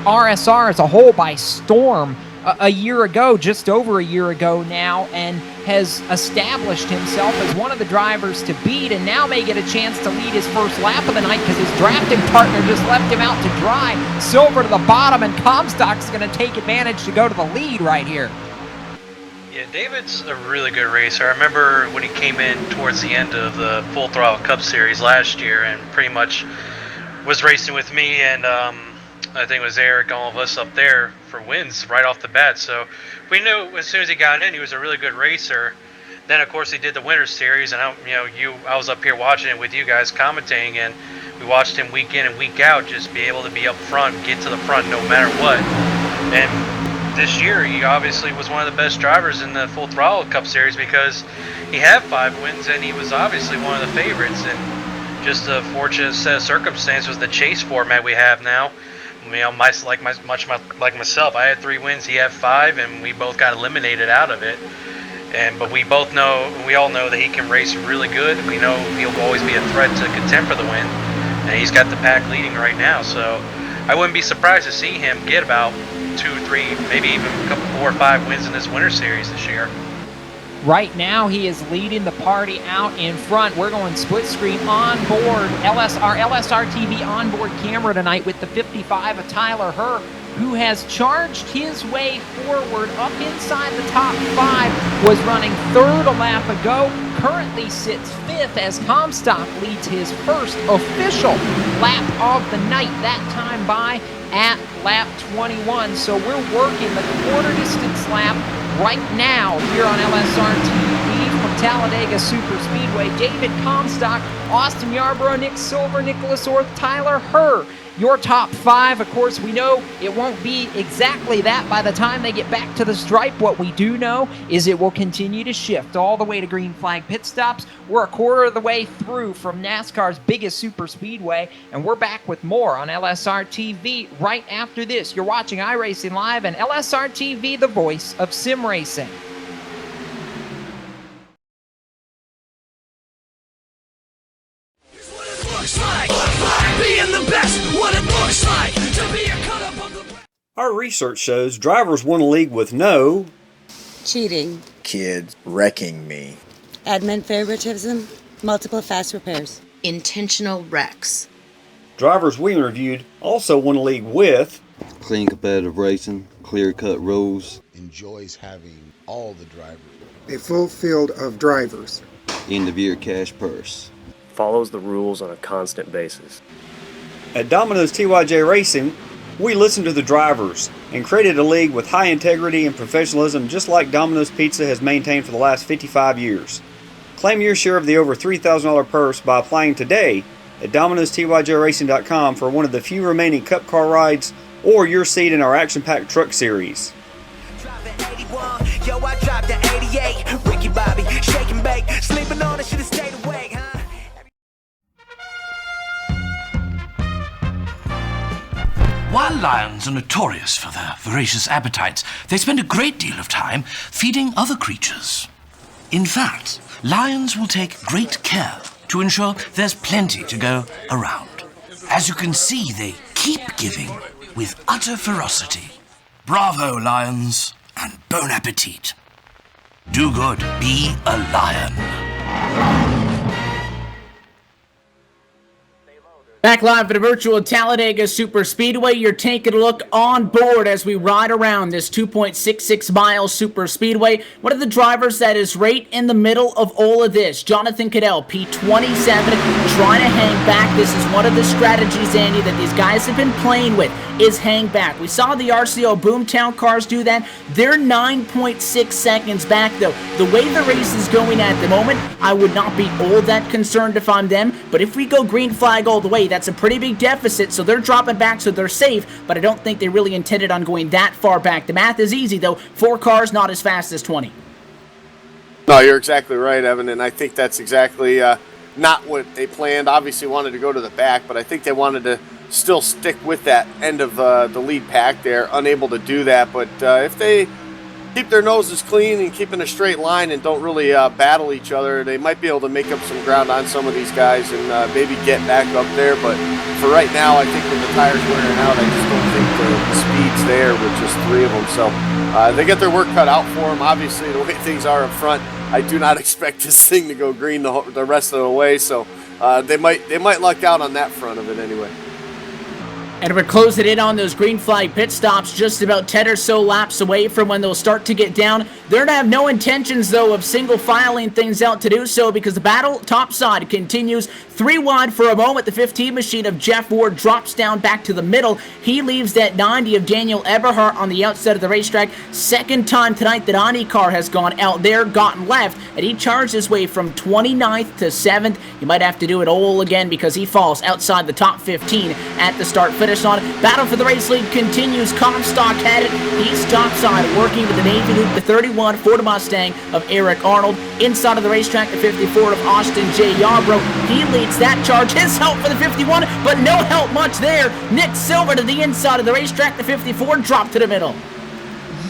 Speaker 6: RSR as a whole by storm a year ago, just over a year ago now, and has established himself as one of the drivers to beat, and now may get a chance to lead his first lap of the night because his drafting partner just left him out to dry. Silver to the bottom, and Comstock's going to take advantage to go to the lead right here.
Speaker 2: Yeah, David's a really good racer. I remember when he came in towards the end of the Full Throttle Cup Series last year and pretty much was racing with me and I think it was Eric, all of us up there for wins right off the bat. So we knew as soon as he got in, he was a really good racer. Then, of course, he did the Winter Series, and I was up here watching it with you guys commentating, and we watched him week in and week out just be able to be up front, get to the front no matter what. And this year, he obviously was one of the best drivers in the Full Throttle Cup Series because he had 5 wins, and he was obviously one of the favorites. And just a fortunate set of circumstances with the chase format we have now. Much like myself, I had 3 wins, he had 5, and we both got eliminated out of it. But we all know that he can race really good. We know he'll always be a threat to contend for the win, and he's got the pack leading right now. So I wouldn't be surprised to see him get about 2, 3, maybe even a couple 4 or 5 wins in this Winter Series this year.
Speaker 6: Right now, he is leading the party out in front. We're going split screen on board LSRTV onboard camera tonight with the 55 of Tyler Herr who has charged his way forward up inside the top 5, was running third a lap ago, currently sits 5th as Comstock leads his first official lap of the night, that time by at lap 21. So we're working the quarter distance lap right now here on LSRTV from Talladega Super Speedway. David Comstock, Austin Yarborough, Nick Silver, Nicholas Orth, Tyler Herr. Your top 5, of course, we know it won't be exactly that by the time they get back to the stripe. What we do know is it will continue to shift all the way to green flag pit stops. We're a quarter of the way through from NASCAR's biggest super speedway, and we're back with more on LSR TV right after this. You're watching iRacing Live and LSR TV, the voice of sim racing.
Speaker 8: Our research shows drivers won a league with no
Speaker 9: cheating,
Speaker 10: kids wrecking me,
Speaker 9: admin favoritism, multiple fast repairs,
Speaker 11: intentional wrecks.
Speaker 8: Drivers we interviewed also won a league with
Speaker 12: clean competitive racing, clear-cut rules,
Speaker 13: enjoys having all the drivers,
Speaker 14: a full field of drivers,
Speaker 12: end-of-year cash purse,
Speaker 15: follows the rules on a constant basis.
Speaker 8: At Domino's TYJ Racing, we listened to the drivers and created a league with high integrity and professionalism just like Domino's Pizza has maintained for the last 55 years. Claim your share of the over $3,000 purse by applying today at Domino'sTYJRacing.com for one of the few remaining Cup car rides or your seat in our action-packed truck series.
Speaker 16: Yo, I dropped the 88. Ricky Bobby, shake and bake. Sleeping on it, should have stayed awake, huh?
Speaker 17: While lions are notorious for their voracious appetites, they spend a great deal of time feeding other creatures. In fact, lions will take great care to ensure there's plenty to go around. As you can see, they keep giving with utter ferocity. Bravo, lions, and bon appetit. Do good, be a lion.
Speaker 3: Back live at a virtual Talladega Super Speedway, you're taking a look on board as we ride around this 2.66 mile Super Speedway. One of the drivers that is right in the middle of all of this, Jonathan Cadell, P27, trying to hang back. This is one of the strategies, Andy, that these guys have been playing with, is hang back. We saw the RCO Boomtown cars do that. They're 9.6 seconds back, though. The way the race is going at the moment, I would not be all that concerned if I'm them, but if we go green flag all the way, that's a pretty big deficit, so they're dropping back so they're safe, but I don't think they really intended on going that far back. The math is easy, though. 4 cars, not as fast as 20.
Speaker 4: No, you're exactly right, Evan, and I think that's exactly not what they planned. Obviously wanted to go to the back, but I think they wanted to still stick with that end of the lead pack there, unable to do that. But if they keep their noses clean and keep in a straight line and don't really battle each other, they might be able to make up some ground on some of these guys and maybe get back up there. But for right now, I think with the tires wearing out, I just don't think the speed's there with just 3 of them. So they get their work cut out for them. Obviously, the way things are up front, I do not expect this thing to go green the rest of the way. So they might luck out on that front of it anyway.
Speaker 3: And we're closing in on those green flag pit stops, just about 10 or so laps away from when they'll start to get down. They're going to have no intentions, though, of single filing things out to do so, because the battle topside continues 3 wide for a moment. The 15 machine of Jeff Ward drops down back to the middle. He leaves that 90 of Daniel Eberhardt on the outside of the racetrack. Second time tonight that IndyCar has gone out there, gotten left, and he charged his way from 29th to 7th. You might have to do it all again because he falls outside the top 15 at the start finish on. Battle for the race lead continues. Comstock had it. He's topside, working with the Navy Duke, the 31 Ford Mustang of Eric Arnold. Inside of the racetrack, the 54 of Austin J. Yarbrough. He leads that charge. His help for the 51, but no help much there. Nick Silver to the inside of the racetrack. The 54 dropped to the middle.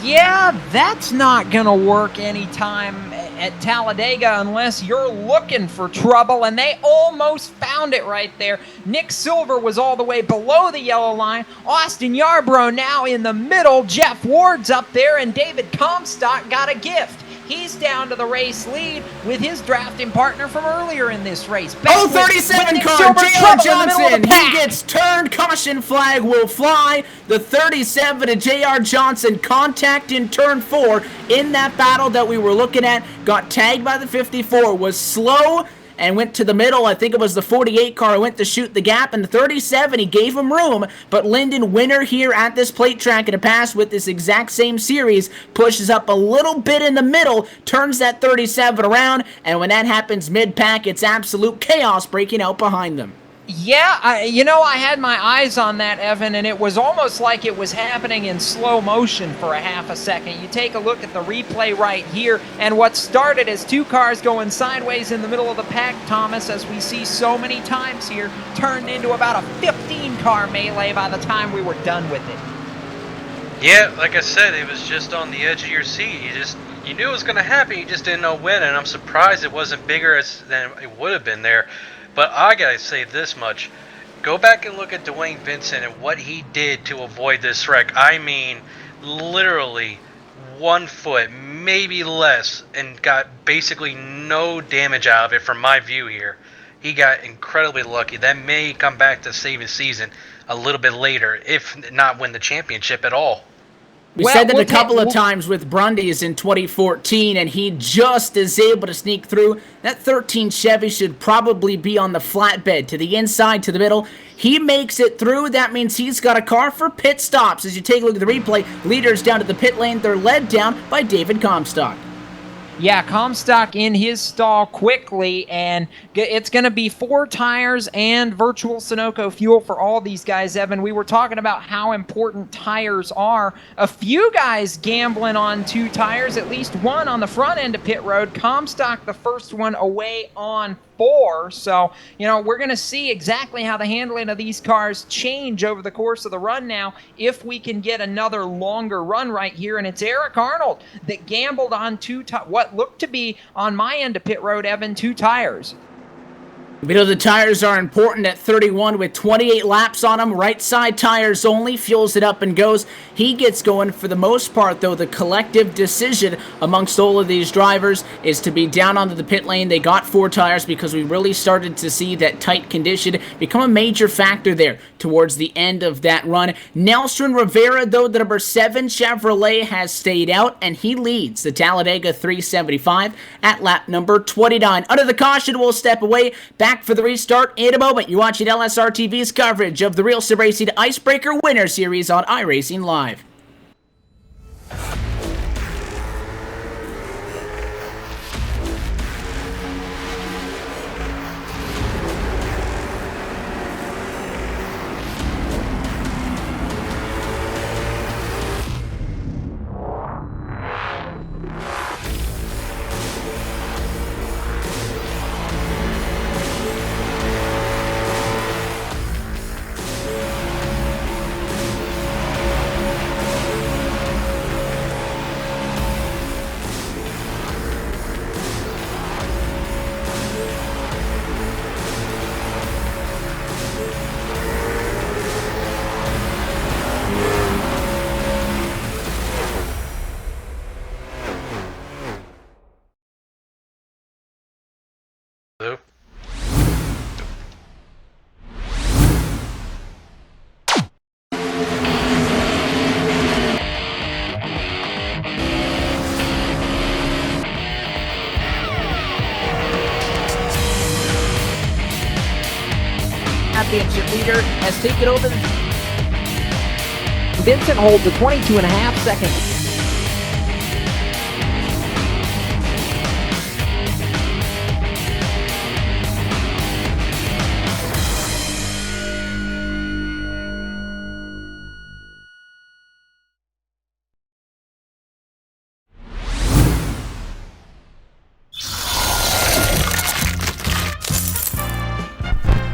Speaker 6: Yeah, that's not going to work anytime at Talladega unless you're looking for trouble, and they almost found it right there. Nick Silver was all the way below the yellow line. Austin Yarbrough now in the middle. Jeff Ward's up there, and David Comstock got a gift. He's down to the race lead with his drafting partner from earlier in this race.
Speaker 3: 37 car, J.R. Johnson. He gets turned. Caution flag will fly. The 37 to J.R. Johnson, contact in turn 4 in that battle that we were looking at. Got tagged by the 54, was slow and went to the middle. I think it was the 48 car went to shoot the gap, and the 37, he gave him room, but Lyndon, winner here at this plate track in a pass with this exact same series, pushes up a little bit in the middle, turns that 37 around, and when that happens mid-pack, it's absolute chaos breaking out behind them.
Speaker 6: Yeah, I had my eyes on that, Evan, and it was almost like it was happening in slow motion for a half a second. You take a look at the replay right here, and what started as 2 cars going sideways in the middle of the pack, Thomas, as we see so many times here, turned into about a 15-car melee by the time we were done with it.
Speaker 2: Yeah, like I said, it was just on the edge of your seat. You knew it was going to happen, you just didn't know when, and I'm surprised it wasn't bigger than it would have been there. But I gotta say this much. Go back and look at Dwayne Vincent and what he did to avoid this wreck. I mean, literally 1 foot, maybe less, and got basically no damage out of it from my view here. He got incredibly lucky. That may come back to save his season a little bit later, if not win the championship at all.
Speaker 3: We said that a couple of times with Brundy's in 2014, and he just is able to sneak through. That 13 Chevy should probably be on the flatbed, to the inside, to the middle. He makes it through. That means he's got a car for pit stops. As you take a look at the replay, leaders down to the pit lane. They're led down by David Comstock.
Speaker 6: Yeah, Comstock in his stall quickly, and it's going to be 4 tires and virtual Sunoco fuel for all these guys, Evan. We were talking about how important tires are. A few guys gambling on 2 tires, at least one on the front end of pit road. Comstock, the first one away on 4. So, we're going to see exactly how the handling of these cars change over the course of the run now if we can get another longer run right here. And it's Eric Arnold that gambled on what looked to be, on my end of pit road, Evan, 2 tires.
Speaker 3: The tires are important at 31 with 28 laps on them. Right side tires only, fuels it up and goes. He gets going. For the most part, though, the collective decision amongst all of these drivers is to be down onto the pit lane. They got 4 tires because we really started to see that tight condition become a major factor there towards the end of that run. Nelson Rivera, though, the number 7 Chevrolet, has stayed out, and he leads the Talladega 375 at lap number 29. Under the caution, we'll step away. Back for the restart in a moment. You're watching LSRTV's coverage of the Real Sim Racing Icebreaker Winter Series on iRacing Live. Championship leader has taken over.
Speaker 6: Vincent holds a 22.5-second.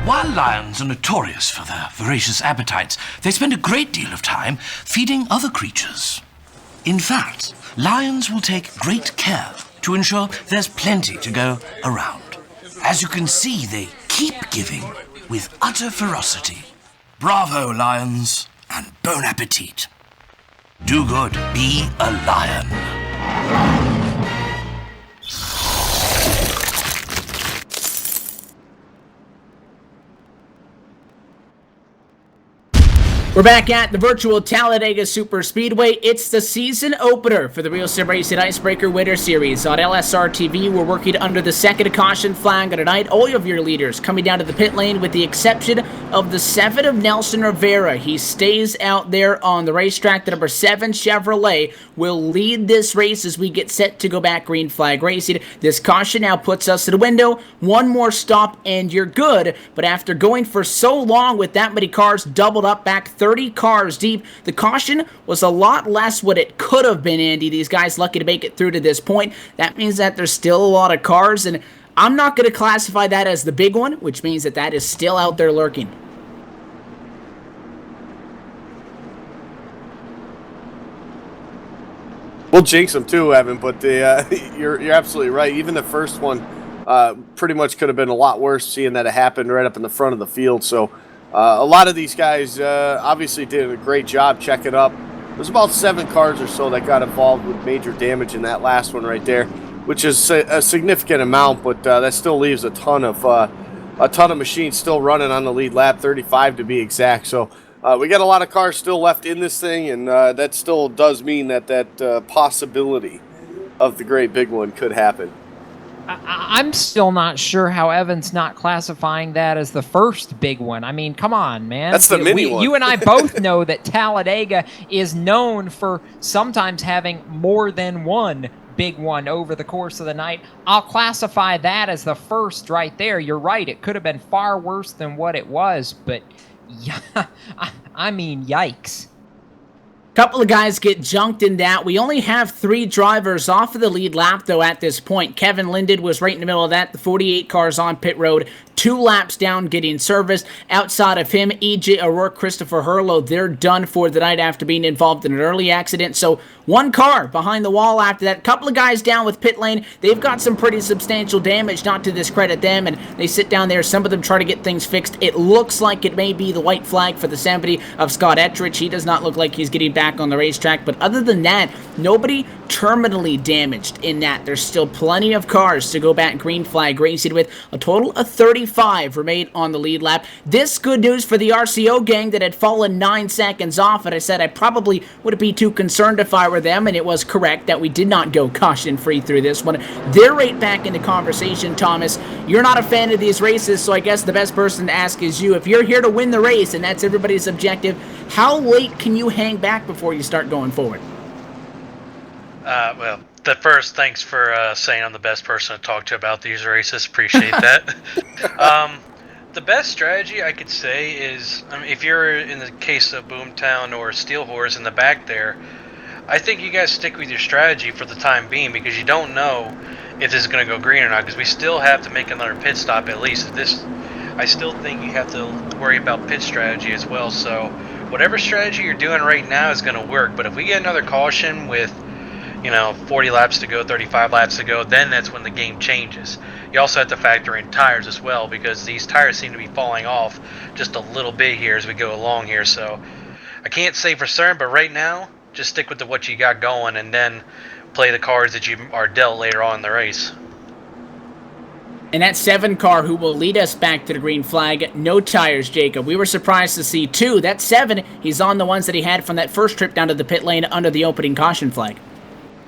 Speaker 17: While lions are notorious for their voracious appetites, they spend a great deal of time feeding other creatures. In fact, lions will take great care to ensure there's plenty to go around. As you can see, they keep giving with utter ferocity. Bravo, lions, and bon appetit. Do good, be a lion.
Speaker 3: We're back at the virtual Talladega Super Speedway. It's the season opener for the Real Sim Racing Icebreaker Winter Series. On LSRTV, we're working under the second caution flag tonight. All of your leaders coming down to the pit lane with the exception of the 7 of Nelson Rivera. He stays out there on the racetrack. The number 7 Chevrolet will lead this race as we get set to go back green flag racing. This caution now puts us to the window. One more stop and you're good. But after going for so long with that many cars doubled up back 30 cars deep, the caution was a lot less what it could have been, Andy. These guys lucky to make it through to this point. That means that there's still a lot of cars, and I'm not going to classify that as the big one, which means that that is still out there lurking.
Speaker 4: We'll jinx them too, Evan, but you're absolutely right. Even the first one pretty much could have been a lot worse, seeing that it happened right up in the front of the field. So a lot of these guys obviously did a great job checking up. There's about 7 cars or so that got involved with major damage in that last one right there, which is a significant amount, but that still leaves a ton of machines still running on the lead lap, 35 to be exact. So we got a lot of cars still left in this thing, and that still does mean that possibility of the great big one could happen.
Speaker 6: I'm still not sure how Evan's not classifying that as the first big one. I mean, come on, man.
Speaker 4: That's the mini one.
Speaker 6: You and I both know that Talladega is known for sometimes having more than one big one over the course of the night. I'll classify that as the first right there. You're right. It could have been far worse than what it was, but yeah, I mean, yikes.
Speaker 3: Couple of guys get junked in that. We only have 3 drivers off of the lead lap, though, at this point. Kevin Linden was right in the middle of that. The 48 cars on pit road. 2 laps down getting service. Outside of him, E.J. O'Rourke, Christopher Hurlow, they're done for the night after being involved in an early accident. So 1 car behind the wall after that. Couple of guys down with pit lane. They've got some pretty substantial damage, not to discredit them, and they sit down there. Some of them try to get things fixed. It looks like it may be the white flag for the sanity of Scott Ettrich. He does not look like he's getting back on the racetrack, but other than that, nobody terminally damaged in that. There's still plenty of cars to go back green flag racing with. A total of 35 remain on the lead lap. This good news for the RCO gang that had fallen 9 seconds off, and I said I probably wouldn't be too concerned if I were them, and it was correct that we did not go caution free through this one. They're right back in the conversation, Thomas. You're not a fan of these races, so I guess the best person to ask is you. If you're here to win the race, and that's everybody's objective, how late can you hang back before you start going forward?
Speaker 2: Well, thanks for saying I'm the best person to talk to about these races. Appreciate that. The best strategy I could say is, I mean, if you're in the case of Boomtown or Steel Horse in the back there, I think you guys stick with your strategy for the time being, because you don't know if this is going to go green or not, because we still have to make another pit stop at least. I still think you have to worry about pit strategy as well. So whatever strategy you're doing right now is going to work. But if we get another caution with 40 laps to go, 35 laps to go, then that's when the game changes. You also have to factor in tires as well, because these tires seem to be falling off just a little bit here as we go along here. So I can't say for certain, but right now, just stick with what you got going and then play the cards that you are dealt later on in the race.
Speaker 3: And that 7 car who will lead us back to the green flag, no tires, Jacob. We were surprised to see 2. That 7, he's on the ones that he had from that first trip down to the pit lane under the opening caution flag.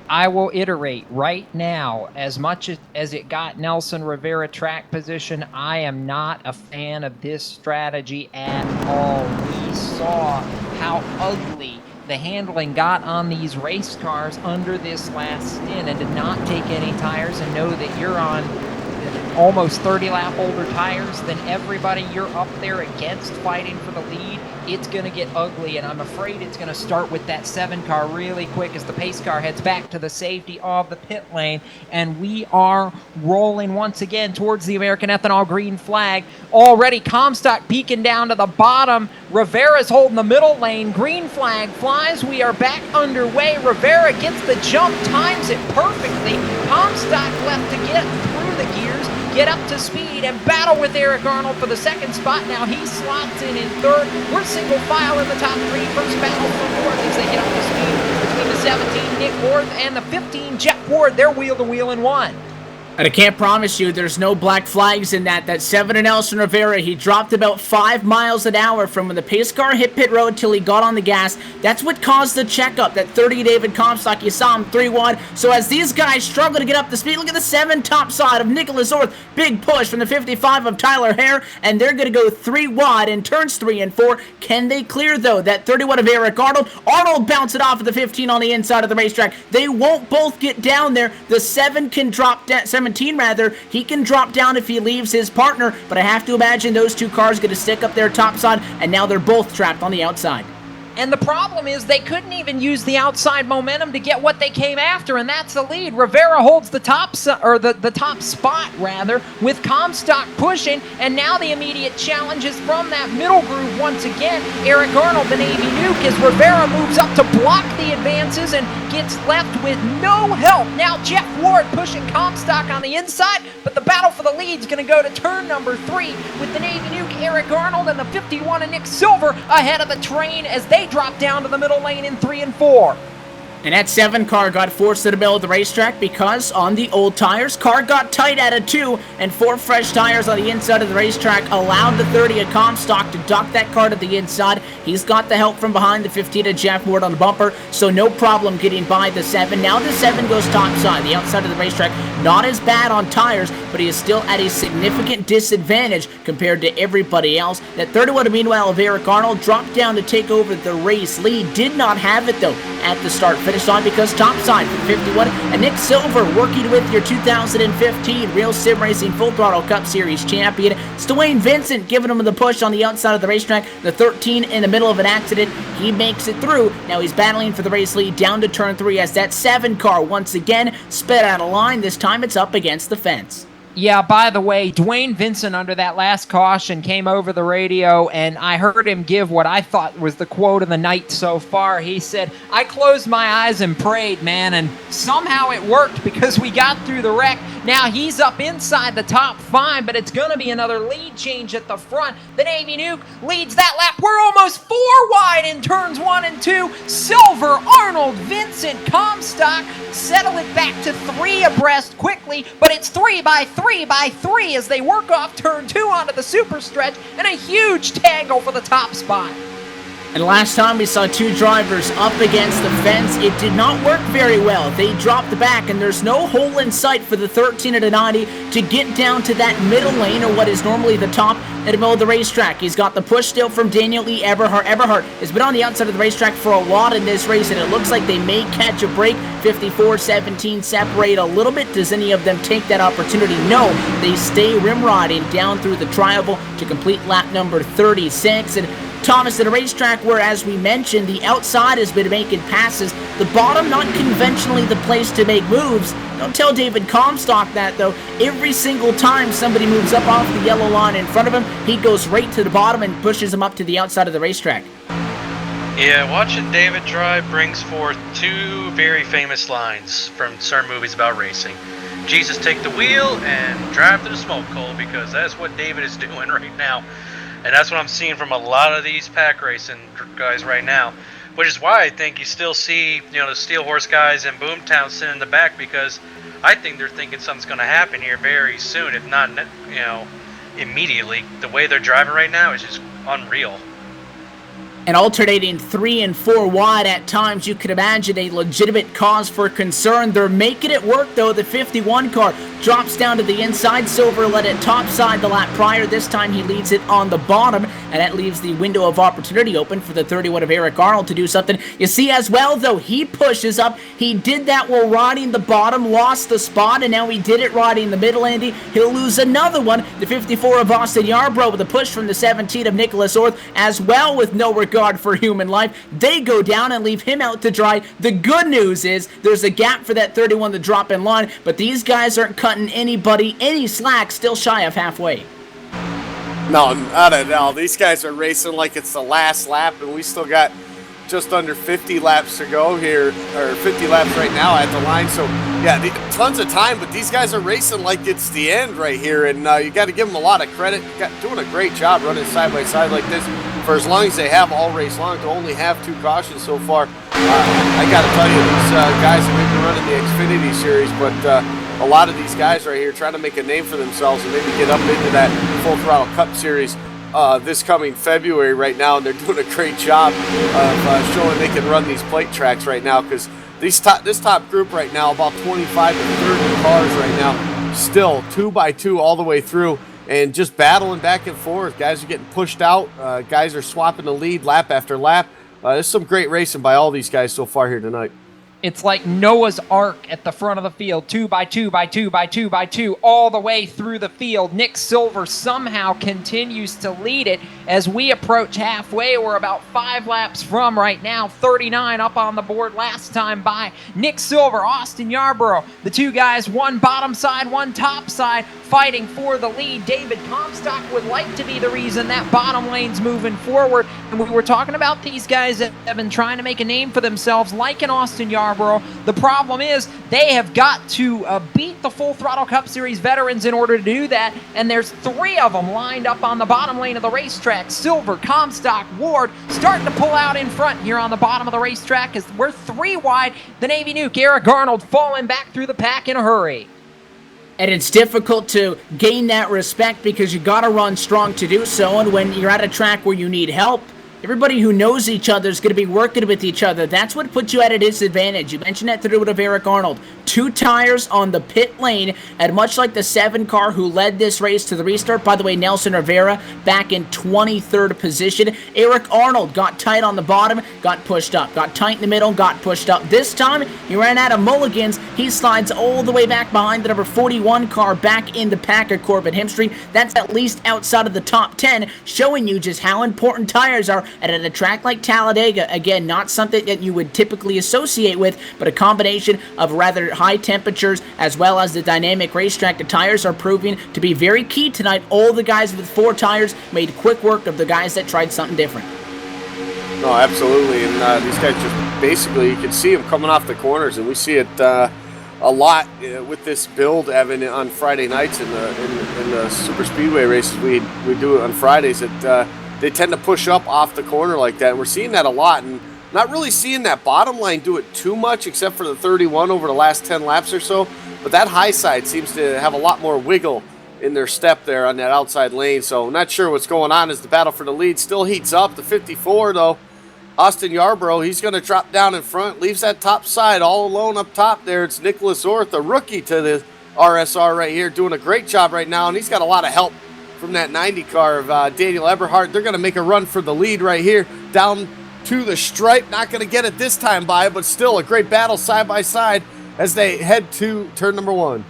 Speaker 6: I will iterate right now. As much as it got Nelson Rivera track position, I am not a fan of this strategy at all. We saw how ugly the handling got on these race cars under this last stint, and to not take any tires and know that you're on almost 30 lap older tires than everybody you're up there against fighting for the lead, it's going to get ugly, and I'm afraid it's going to start with that 7 car really quick as the pace car heads back to the safety of the pit lane, and we are rolling once again towards the American Ethanol green flag. Already Comstock peeking down to the bottom. Rivera's holding the middle lane. Green flag flies. We are back underway. Rivera gets the jump, times it perfectly. Comstock left to get through the gears, get up to speed, and battle with Eric Arnold for the second spot. Now he slots in third. We're single file in the top 3. First battle for North as they get up to speed between the 17, Nick Worth, and the 15, Jeff Ward. They're wheel to wheel in 1.
Speaker 3: And I can't promise you there's no black flags in that. That 7 to Nelson Rivera, he dropped about 5 miles an hour from when the pace car hit pit road till he got on the gas. That's what caused the checkup. That 30 David Comstock, you saw him 3 wide. So as these guys struggle to get up to speed, look at the 7 top side of Nicholas Orth. Big push from the 55 of Tyler Hare, and they're going to go 3 wide in turns 3 and 4. Can they clear, though? That 31 of Eric Arnold. Arnold bounced it off of the 15 on the inside of the racetrack. They won't both get down there. The 7 can drop down. 17 rather, he can drop down if he leaves his partner, but I have to imagine those 2 cars going to stick up their top side, and now they're both trapped on the outside.
Speaker 6: And the problem is they couldn't even use the outside momentum to get what they came after, and that's the lead. Rivera holds the top the top spot rather, with Comstock pushing, and now the immediate challenge is from that middle groove once again. Eric Arnold, the Navy Nuke, as Rivera moves up to block the advances and gets left with no help. Now Jeff Ward pushing Comstock on the inside, but the battle for the lead is going to go to turn number 3 with the Navy Nuke, Eric Arnold, and the 51 of Nick Silver ahead of the train as they drop down to the middle lane in 3 and 4.
Speaker 3: And that 7 car got forced to the middle of the racetrack because on the old tires, car got tight at a 2, and 4 fresh tires on the inside of the racetrack allowed the 30 of Comstock to duck that car to the inside. He's got the help from behind the 15 of Jeff Ward on the bumper, so no problem getting by the 7. Now the 7 goes topside, the outside of the racetrack. Not as bad on tires, but he is still at a significant disadvantage compared to everybody else. That 31, meanwhile, of Eric Arnold dropped down to take over the race lead. Did not have it, though, at the start. Finished on because topside for 51. And Nick Silver working with your 2015 Real Sim Racing Full Throttle Cup Series champion. It's Dwayne Vincent giving him the push on the outside of the racetrack. The 13 in the middle of an accident. He makes it through. Now he's battling for the race lead down to turn 3 as that 7 car once again sped out of line. This time it's up against the fence.
Speaker 6: Yeah, by the way, Dwayne Vincent under that last caution came over the radio, and I heard him give what I thought was the quote of the night so far. He said, "I closed my eyes and prayed, man, and somehow it worked because we got through the wreck." Now he's up inside the top 5, but it's going to be another lead change at the front. The Navy Nuke leads that lap. We're almost 4 wide in turns 1 and 2. Silver, Arnold, Vincent, Comstock settle it back to 3 abreast quickly, but it's 3 by 3 as they work off turn 2 onto the super stretch, and a huge tangle for the top spot.
Speaker 3: And last time we saw 2 drivers up against the fence, it did not work very well. They dropped the back, and there's no hole in sight for the 13 at a 90 to get down to that middle lane, or what is normally the top at the middle of the racetrack. He's got the push still from Daniel E. Eberhardt. Eberhardt has been on the outside of the racetrack for a lot in this race, and it looks like they may catch a break. 54-17 separate a little bit. Does any of them take that opportunity? No. They stay rim riding down through the tri-oval to complete lap number 36. And Thomas, at a racetrack where, as we mentioned, the outside has been making passes, the bottom not conventionally the place to make moves. Don't tell David Comstock that, though. Every single time somebody moves up off the yellow line in front of him, he goes right to the bottom and pushes him up to the outside of the racetrack.
Speaker 2: Yeah, watching David drive brings forth 2 very famous lines from certain movies about racing. Jesus, take the wheel and drive to the smoke hole, because that's what David is doing right now. And that's what I'm seeing from a lot of these pack racing guys right now, which is why I think you still see, the Steel Horse guys and Boomtown sitting in the back, because I think they're thinking something's going to happen here very soon, if not, immediately. The way they're driving right now is just unreal.
Speaker 3: And alternating 3 and 4 wide at times, you could imagine a legitimate cause for concern. They're making it work, though. The 51 car drops down to the inside. Silver led it topside the lap prior. This time he leads it on the bottom, and that leaves the window of opportunity open for the 31 of Eric Arnold to do something. You see as well, though, he pushes up. He did that while riding the bottom, lost the spot, and now he did it riding the middle, Andy. He'll lose another one. The 54 of Austin Yarbrough with a push from the 17 of Nicholas Orth as well, with no regard for human life. They go down and leave him out to dry. The good news is there's a gap for that 31 to drop in line, but these guys aren't cutting anybody any slack, still shy of halfway.
Speaker 4: No, not at all. These guys are racing like it's the last lap, and we still got just under 50 laps to go here, or 50 laps right now at the line. So, yeah, tons of time, but these guys are racing like it's the end right here, and you got to give them a lot of credit. Doing a great job running side by side like this for as long as they have all race long, to only have 2 cautions so far. I got to tell you, these guys have been running the Xfinity Series, but a lot of these guys right here trying to make a name for themselves and maybe get up into that Full Throttle Cup Series this coming February right now, and they're doing a great job of showing they can run these plate tracks right now, because this top group right now, about 25 to 30 cars right now, still 2x2 all the way through, and just battling back and forth. Guys are getting pushed out. Guys are swapping the lead lap after lap. There's some great racing by all these guys so far here tonight.
Speaker 6: It's like Noah's Ark at the front of the field, 2x2x2x2x2, all the way through the field. Nick Silver somehow continues to lead it as we approach halfway. We're about 5 laps from right now, 39 up on the board last time by. Nick Silver, Austin Yarborough, the two guys, one bottom side, one top side, fighting for the lead. David Comstock would like to be the reason that bottom lane's moving forward. And we were talking about these guys that have been trying to make a name for themselves, like an Austin Yarborough. The problem is they have got to beat the Full Throttle Cup Series veterans in order to do that, and there's 3 of them lined up on the bottom lane of the racetrack. Silver, Comstock, Ward starting to pull out in front here on the bottom of the racetrack as we're 3 wide. The Navy Nuke, Eric Arnold, falling back through the pack in a hurry.
Speaker 3: And it's difficult to gain that respect because you got to run strong to do so, and when you're at a track where you need help, everybody who knows each other is going to be working with each other. That's what puts you at a disadvantage. You mentioned that through of Eric Arnold. 2 tires on the pit lane, and much like the 7 car who led this race to the restart, by the way, Nelson Rivera back in 23rd position. Eric Arnold got tight on the bottom, got pushed up. Got tight in the middle, got pushed up. This time, he ran out of mulligans. He slides all the way back behind the number 41 car back in the pack of Corbin Hemstreet. That's at least outside of the top 10, showing you just how important tires are. And at a track like Talladega, again, not something that you would typically associate with, but a combination of rather high temperatures as well as the dynamic racetrack. The tires are proving to be very key tonight. All the guys with 4 tires made quick work of the guys that tried something different.
Speaker 4: No, absolutely. And these guys just basically, you can see them coming off the corners, and we see it a lot with this build, Evan, on Friday nights in the super speedway races we do on Fridays. They tend to push up off the corner like that, and we're seeing that a lot, and not really seeing that bottom line do it too much except for the 31 over the last 10 laps or so, but that high side seems to have a lot more wiggle in their step there on that outside lane, so not sure what's going on as the battle for the lead still heats up. The 54, though, Austin Yarborough, he's going to drop down in front, leaves that top side all alone up top there. It's Nicholas Orth, a rookie to the RSR right here, doing a great job right now, and he's got a lot of help from that 90 car of Daniel Eberhardt. They're going to make a run for the lead right here, down to the stripe. Not going to get it this time by, but still a great battle side by side as they head to turn number 1.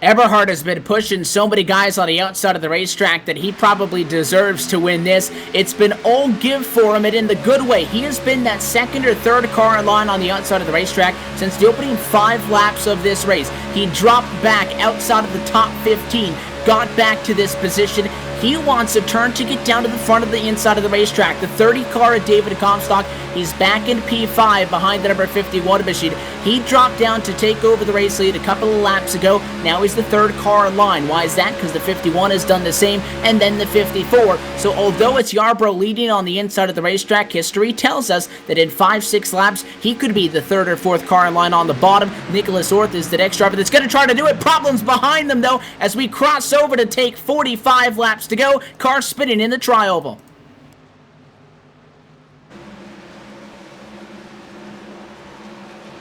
Speaker 3: Eberhardt has been pushing so many guys on the outside of the racetrack that he probably deserves to win this. It's been all give for him, and in the good way. He has been that 2nd or 3rd car in line on the outside of the racetrack since the opening 5 laps of this race. He dropped back outside of the top 15, got back to this position. He wants a turn to get down to the front of the inside of the racetrack. The 30 car of David Comstock, he's back in P5 behind the number 51 machine. He dropped down to take over the race lead a couple of laps ago. Now he's the 3rd car in line. Why is that? Because the 51 has done the same, and then the 54. So although it's Yarborough leading on the inside of the racetrack, history tells us that in 5-6 laps, he could be the 3rd or 4th car in line on the bottom. Nicholas Orth is the next driver that's going to try to do it. Problems behind them, though, as we cross over to take 45 laps to go. Car spinning in the tri-oval.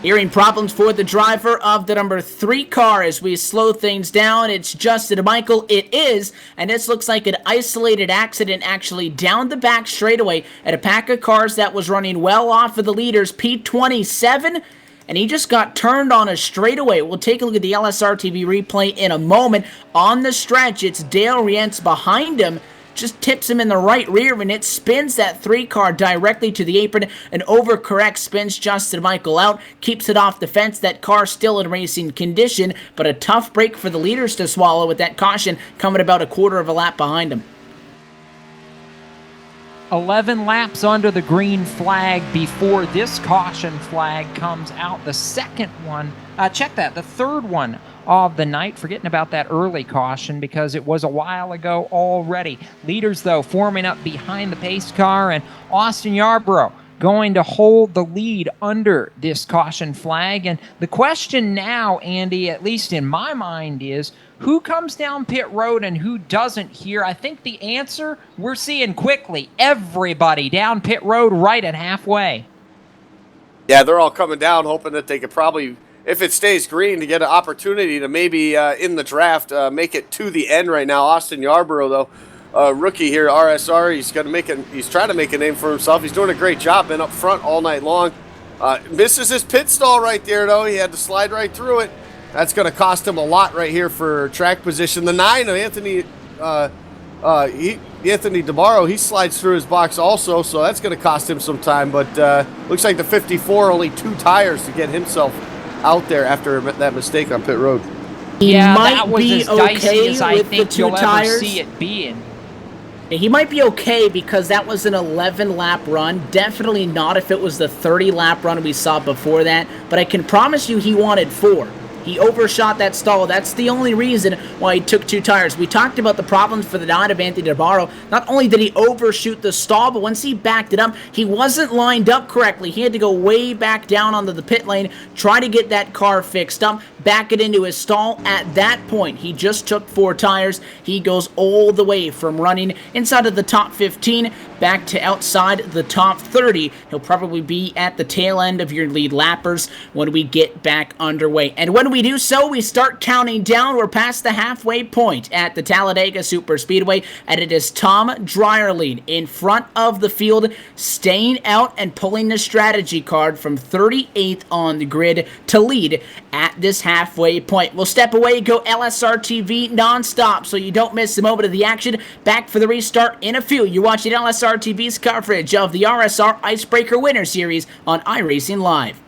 Speaker 3: Hearing problems for the driver of the number 3 car as we slow things down. It's Justin Michael. It is, and this looks like an isolated accident actually down the back straightaway at a pack of cars that was running well off of the leaders, P27. And he just got turned on a straightaway. We'll take a look at the LSRTV replay in a moment. On the stretch, it's Dale Rientz behind him. Just tips him in the right rear, and it spins that 3 car directly to the apron. And overcorrects, spins Justin Michael out, keeps it off the fence. That car still in racing condition, but a tough break for the leaders to swallow with that caution coming about a quarter of a lap behind him.
Speaker 6: 11 laps under the green flag before this caution flag comes out. The second one, check that, the 3rd one of the night. Forgetting about that early caution because it was a while ago already. Leaders, though, forming up behind the pace car, and Austin Yarborough going to hold the lead under this caution flag. And the question now, Andy, at least in my mind, is who comes down pit road and who doesn't here? I think the answer we're seeing quickly. Everybody down pit road right at halfway.
Speaker 4: Yeah, they're all coming down hoping that they could probably, if it stays green, to get an opportunity to maybe in the draft make it to the end right now. Austin Yarborough, though, rookie here, RSR, he's trying to make a name for himself. He's doing a great job, been up front all night long. Misses his pit stall right there, though. He had to slide right through it. That's going to cost him a lot right here for track position. The 9 of Anthony DeBarro, he slides through his box also, so that's going to cost him some time. But looks like the 54, only 2 tires to get himself out there after that mistake on pit road.
Speaker 6: Yeah,
Speaker 3: might
Speaker 6: that was
Speaker 3: be
Speaker 6: as dicey
Speaker 3: okay
Speaker 6: as I
Speaker 3: with
Speaker 6: think
Speaker 3: the 2
Speaker 6: you'll
Speaker 3: tires.
Speaker 6: ever see it being.
Speaker 3: He might be okay because that was an 11-lap run. Definitely not if it was the 30-lap run we saw before that. But I can promise you he wanted 4. He overshot that stall. That's the only reason why he took 2 tires. We talked about the problems for the 9 of Anthony DeBarro. Not only did he overshoot the stall, but once he backed it up, he wasn't lined up correctly. He had to go way back down onto the pit lane, try to get that car fixed up, back it into his stall. At that point, he just took 4 tires. He goes all the way from running inside of the top 15 back to outside the top 30. He'll probably be at the tail end of your lead lappers when we get back underway. And when we do so, we start counting down. We're past the halfway point at the Talladega Superspeedway, and it is Tom Dryerlein in front of the field, staying out and pulling the strategy card from 38th on the grid to lead at this halfway point. We'll step away, go LSRTV nonstop so you don't miss a moment of the action. Back for the restart in a few. You're watching LSRTV's coverage of the RSR Icebreaker Winter Series on iRacing Live.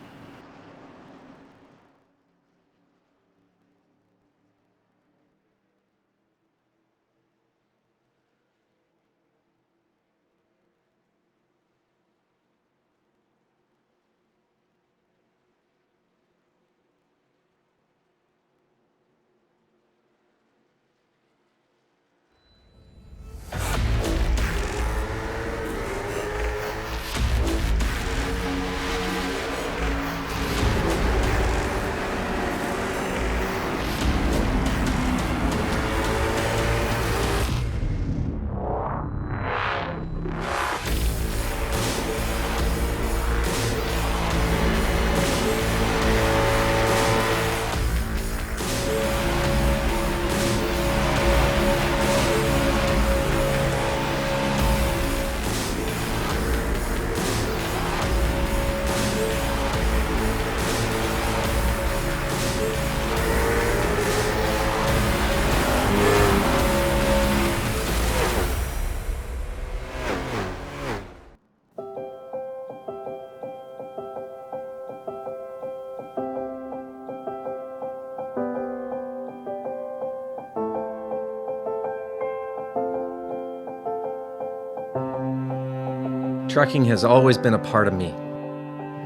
Speaker 1: Trucking has always been a part of me.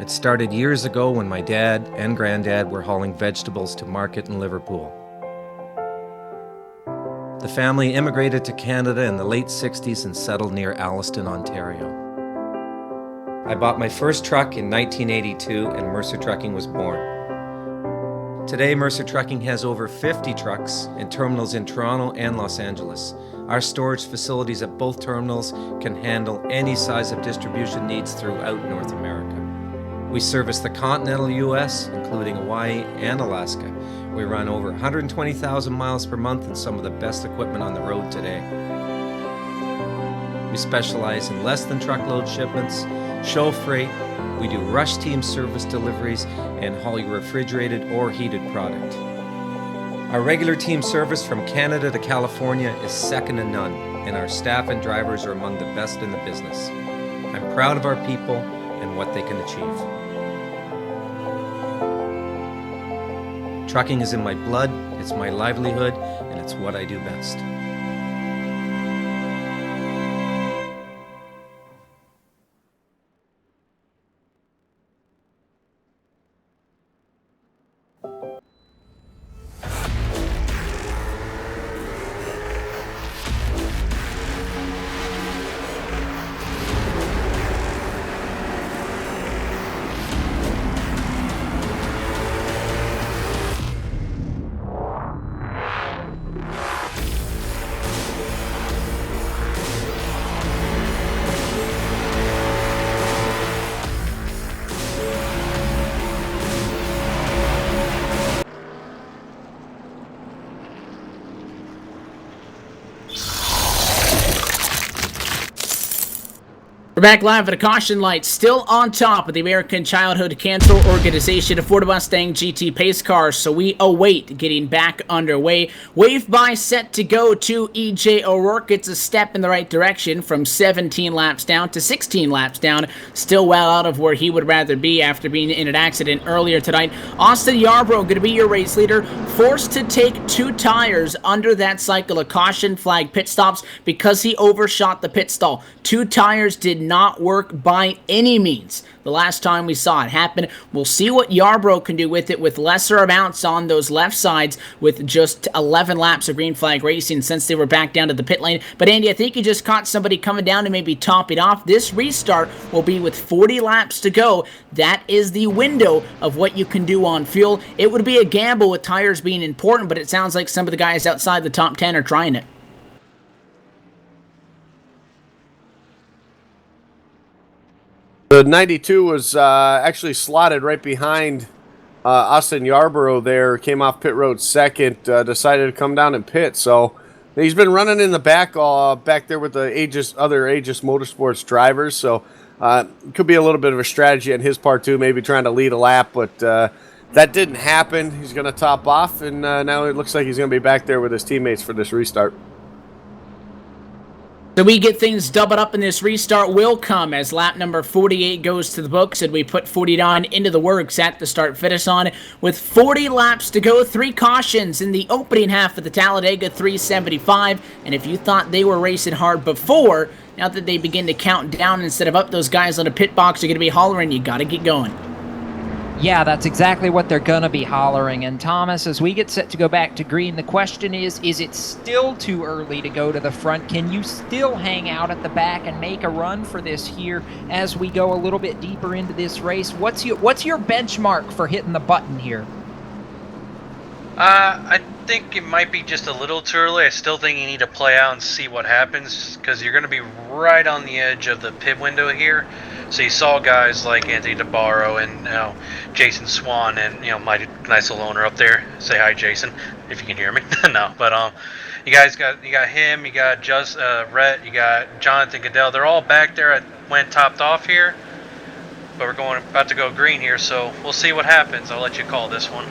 Speaker 1: It started years ago when my dad and granddad were hauling vegetables to market in Liverpool. The family immigrated to Canada in the late 60s and settled near Alliston, Ontario. I bought my first truck in 1982 and Mercer Trucking was born. Today, Mercer Trucking has over 50 trucks in terminals in Toronto and Los Angeles. Our storage facilities at both terminals can handle any size of distribution needs throughout North America. We service the continental U.S., including Hawaii and Alaska. We run over 120,000 miles per month and some of the best equipment on the road today. We specialize in less than truckload shipments, show freight, we do rush team service deliveries, and haul your refrigerated or heated product. Our regular team service from Canada to California is second to none, and our staff and drivers are among the best in the business. I'm proud of our people and what they can achieve. Trucking is in my blood, it's my livelihood, and it's what I do best.
Speaker 3: We're back live at a caution light, still on top of the American Childhood Cancer Organization Ford Mustang GT pace cars, so we await getting back underway. Wave by set to go to EJ O'Rourke. It's a step in the right direction from 17 laps down to 16 laps down, still well out of where he would rather be after being in an accident earlier tonight. Austin Yarbrough going to be your race leader, forced to take 2 tires under that cycle of caution flag pit stops because he overshot the pit stall. 2 tires did not work by any means the last time we saw it happen. We'll see what Yarbrough can do with it with lesser amounts on those left sides with just 11 laps of green flag racing since they were back down to the pit lane. But Andy, I think you just caught somebody coming down to maybe top it off. This restart will be with 40 laps to go. That is the window of what you can do on fuel. It would be a gamble with tires being important, but it sounds like some of the guys outside the top 10 are trying it.
Speaker 4: The 92 was actually slotted right behind Austin Yarbrough there, came off pit road second, decided to come down and pit. So he's been running in the back there with the other Aegis Motorsports drivers. So it could be a little bit of a strategy on his part too, maybe trying to lead a lap, but that didn't happen. He's going to top off, and now it looks like he's going to be back there with his teammates for this restart.
Speaker 3: So we get things doubled up, and this restart will come as lap number 48 goes to the books, and we put 49 into the works at the start-finish on. With 40 laps to go, 3 cautions in the opening half of the Talladega 375, and if you thought they were racing hard before, now that they begin to count down instead of up, those guys on the pit box are going to be hollering, you got to get going.
Speaker 6: Yeah, that's exactly what they're going to be hollering. And Thomas, as we get set to go back to green, the question is it still too early to go to the front? Can you still hang out at the back and make a run for this here as we go a little bit deeper into this race? What's your benchmark for hitting the button here?
Speaker 2: I think it might be just a little too early. I still think you need to play out and see what happens, because you're going to be right on the edge of the pit window here. So you saw guys like Anthony DeBarro and Jason Swan and my nice little owner up there. Say hi, Jason, if you can hear me. No, but you got him, you got Rhett, you got Jonathan Goodell. They're all back there when topped off here. But we're about to go green here, so we'll see what happens. I'll let you call this one.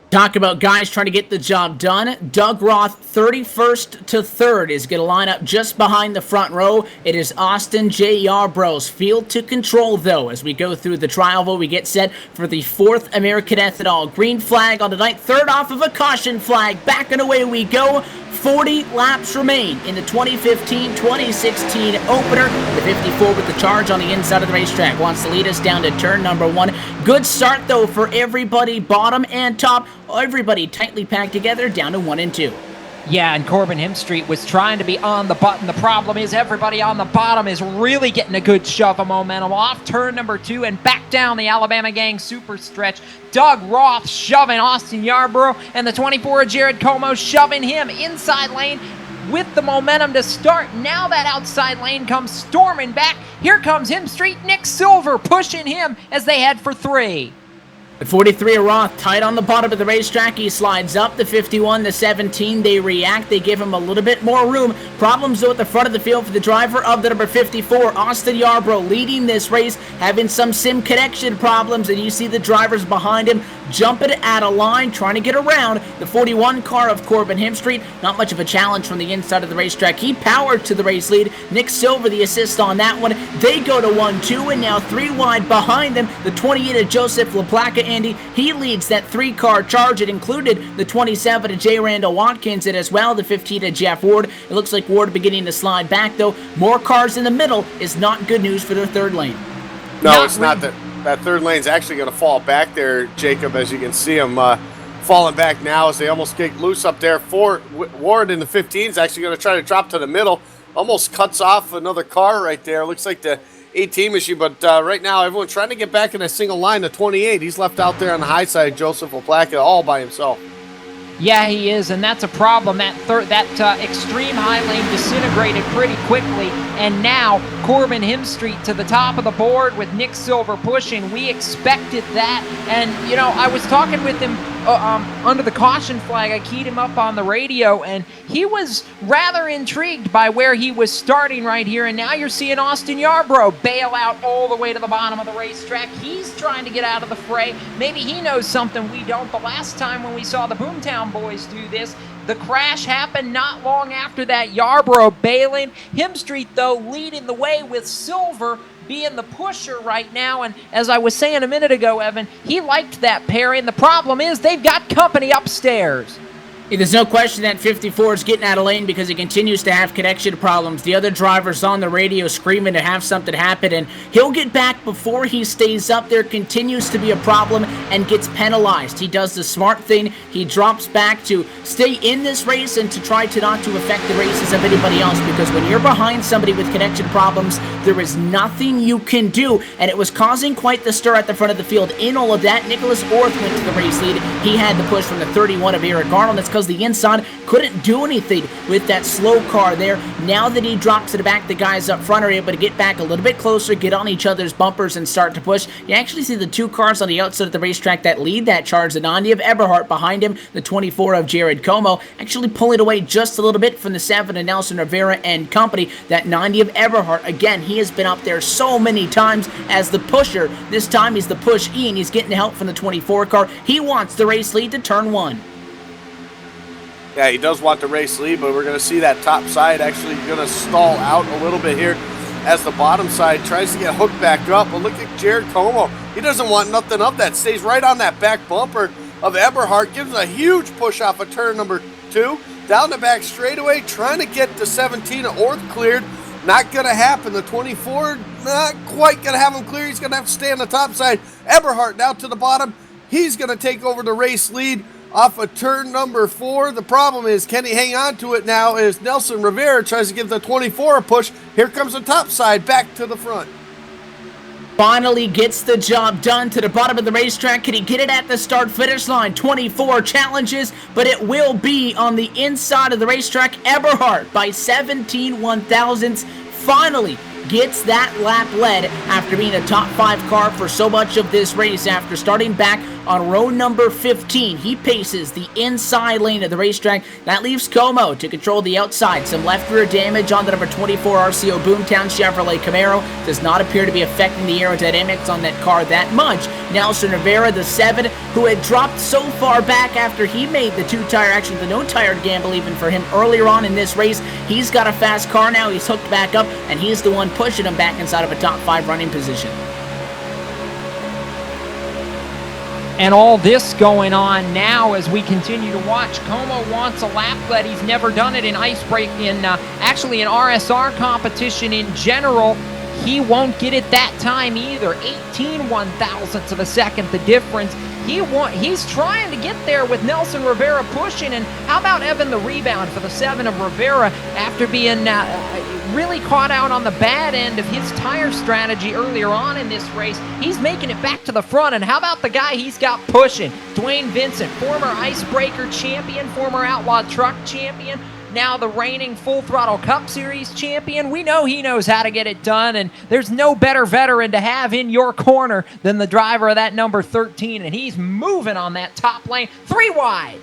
Speaker 3: Talk about guys trying to get the job done. Doug Roth, 31st to 3rd, is going to line up just behind the front row. It is Austin J. Yarbrough's field to control, though. As we go through the trial vote, we get set for the 4th American Ethanol. Green flag on the night, 3rd off of a caution flag. Back and away we go. 40 laps remain in the 2015-2016 opener. The 54 with the charge on the inside of the racetrack wants to lead us down to turn number 1. Good start, though, for everybody, bottom and top. Everybody tightly packed together down to 1 and 2.
Speaker 6: Yeah, and Corbin Hemstreet was trying to be on the button. The problem is everybody on the bottom is really getting a good shove of momentum off turn number 2 and back down the Alabama Gang super stretch. Doug Roth shoving Austin Yarbrough, and the 24 of Jared Como shoving him inside lane with the momentum to start. Now that outside lane comes storming back. Here comes Hemstreet, Nick Silver pushing him as they head for 3.
Speaker 3: The 43 of Roth tight on the bottom of the racetrack. He slides up. The 51, the 17, they react. They give him a little bit more room. Problems though at the front of the field for the driver of the number 54, Austin Yarbrough, leading this race, having some sim connection problems, and you see the drivers behind him jumping at a line, trying to get around the 41 car of Corbin Hemstreet. Not much of a challenge from the inside of the racetrack. He powered to the race lead. Nick Silver, the assist on that one. They go to 1-2, and now 3 wide behind them. The 28 of Joseph LaPlaca, Andy, he leads that 3-car charge. It included the 27 of J. Randall Watkins and as well the 15 of Jeff Ward. It looks like Ward beginning to slide back, though. More cars in the middle is not good news for the 3rd lane.
Speaker 4: No, it's not. That 3rd lane's actually going to fall back there, Jacob, as you can see him falling back now as they almost get loose up there. Ward in the 15 is actually going to try to drop to the middle. Almost cuts off another car right there. Looks like the 18 machine, but right now everyone's trying to get back in a single line. The 28, he's left out there on the high side, Joseph LaPlaca, all by himself.
Speaker 6: Yeah, he is, and that's a problem. That extreme high lane disintegrated pretty quickly, and now Corbin Hemstreet to the top of the board with Nick Silver pushing. We expected that, and I was talking with him under the caution flag. I keyed him up on the radio, and he was rather intrigued by where he was starting right here. And now you're seeing Austin Yarbrough bail out all the way to the bottom of the racetrack. He's trying to get out of the fray. Maybe he knows something we don't. The last time when we saw the Boomtown boys do this, the crash happened not long after that. Yarbrough bailing. Hemstreet, though, leading the way with Silver being the pusher right now. And as I was saying a minute ago, Evan, he liked that pairing. The problem is they've got company upstairs.
Speaker 3: There's no question that 54 is getting out of lane because he continues to have connection problems. The other driver's on the radio screaming to have something happen, and he'll get back before he stays up there. Continues to be a problem and gets penalized. He does the smart thing. He drops back to stay in this race and to try to not to affect the races of anybody else, because when you're behind somebody with connection problems, there is nothing you can do, and it was causing quite the stir at the front of the field. In all of that, Nicholas Orth went to the race lead. He had the push from the 31 of Eric Arnold. That's because the inside couldn't do anything with that slow car there. Now that he drops to the back, the guys up front are able to get back a little bit closer, get on each other's bumpers, and start to push. You actually see the two cars on the outside of the racetrack that lead that charge, the 90 of Eberhardt behind him, the 24 of Jared Como, actually pulling away just a little bit from the 7 of Nelson Rivera and company. That 90 of Eberhardt, again, he has been up there so many times as the pusher. This time he's the push-E, and he's getting the help from the 24 car. He wants the race lead to turn 1.
Speaker 4: Yeah, he does want the race lead, but we're going to see that top side actually going to stall out a little bit here as the bottom side tries to get hooked back up. But look at Jared Como. He doesn't want nothing of that. Stays right on that back bumper of Eberhardt. Gives a huge push off of turn number 2. Down the back straightaway, trying to get the 17 of Orth cleared. Not going to happen. The 24, not quite going to have him clear. He's going to have to stay on the top side. Eberhardt down to the bottom. He's going to take over the race lead off of turn number 4. The problem is, can he hang on to it now as Nelson Rivera tries to give the 24 a push? Here comes the top side back to the front.
Speaker 3: Finally gets the job done to the bottom of the racetrack. Can he get it at the start-finish line? 24 challenges, but it will be on the inside of the racetrack. Eberhardt by 17 one-thousandths finally gets that lap led after being a top 5 car for so much of this race. After starting back on row number 15, he paces the inside lane of the racetrack. That leaves Como to control the outside. Some left rear damage on the number 24 RCO Boomtown Chevrolet Camaro. Does not appear to be affecting the aerodynamics on that car that much. Nelson Rivera, the 7, who had dropped so far back after he made the the no-tire gamble even for him earlier on in this race. He's got a fast car now. He's hooked back up, and he's the one pushing him back inside of a top 5 running position.
Speaker 6: And all this going on now as we continue to watch. Como wants a lap lead. He's never done it in ice break, actually in RSR competition in general. He won't get it that time either. 18 one-thousandths of a second the difference. He's trying to get there with Nelson Rivera pushing. And how about Evan, the rebound for the 7 of Rivera after being really caught out on the bad end of his tire strategy earlier on in this race. He's making it back to the front. And how about the guy he's got pushing? Dwayne Vincent, former Icebreaker champion, former Outlaw Truck champion, now the reigning Full Throttle Cup Series champion. We know he knows how to get it done, and there's no better veteran to have in your corner than the driver of that number 13, and he's moving on that top lane. 3 wide.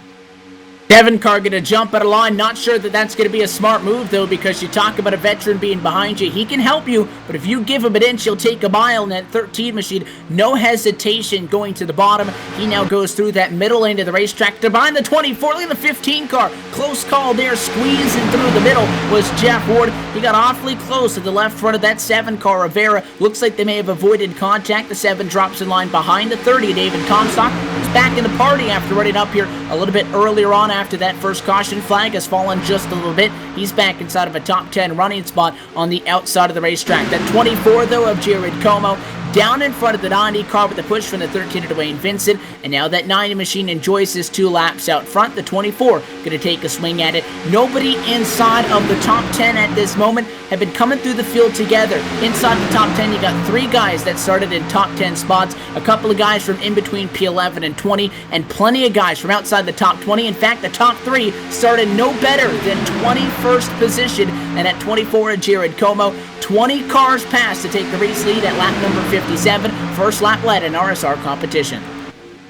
Speaker 3: Devin Carr going to jump at a line. Not sure that that's going to be a smart move, though, because you talk about a veteran being behind you. He can help you, but if you give him an inch, he'll take a mile. And that 13 machine, no hesitation going to the bottom. He now goes through that middle lane of the racetrack to behind the 24. Look at the 15 car. Close call there. Squeezing through the middle was Jeff Ward. He got awfully close to the left front of that 7 car. Rivera looks like they may have avoided contact. The 7 drops in line behind the 30. David Comstock is back in the party after running up here a little bit earlier on. After that first caution flag has fallen just a little bit, he's back inside of a top 10 running spot on the outside of the racetrack. That 24, though, of Jared Como down in front of the 90 car with the push from the 13 of Dwayne Vincent, and now that 90 machine enjoys his 2 laps out front. The 24 going to take a swing at it. Nobody inside of the top 10 at this moment have been coming through the field together. Inside the top 10, you got 3 guys that started in top 10 spots, a couple of guys from in between P11 and 20, and plenty of guys from outside the top 20. In fact, the top 3 started no better than 21st position, and at 24 of Jared Como, 20 cars passed to take the race lead at lap number 57. First lap led in RSR competition.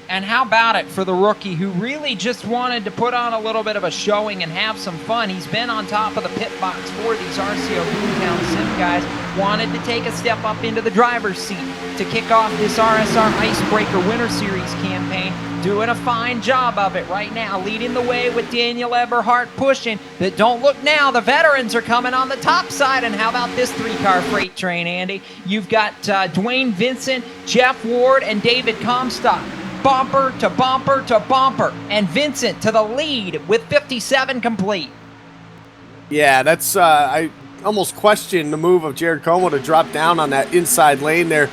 Speaker 6: And how about it for the rookie who really just wanted to put on a little bit of a showing and have some fun? He's been on top of the pit box for these RCO Boomtown Sim guys. Wanted to take a step up into the driver's seat to kick off this RSR Icebreaker Winter Series campaign. Doing a fine job of it right now, leading the way with Daniel Eberhardt pushing. But don't look now, the veterans are coming on the top side. And how about this three-car freight train, Andy? You've got Dwayne Vincent, Jeff Ward, and David Comstock. Bumper to bumper to bumper. And Vincent to the lead with 57 complete.
Speaker 4: Yeah, that's I almost questioned the move of Jared Como to drop down on that inside lane there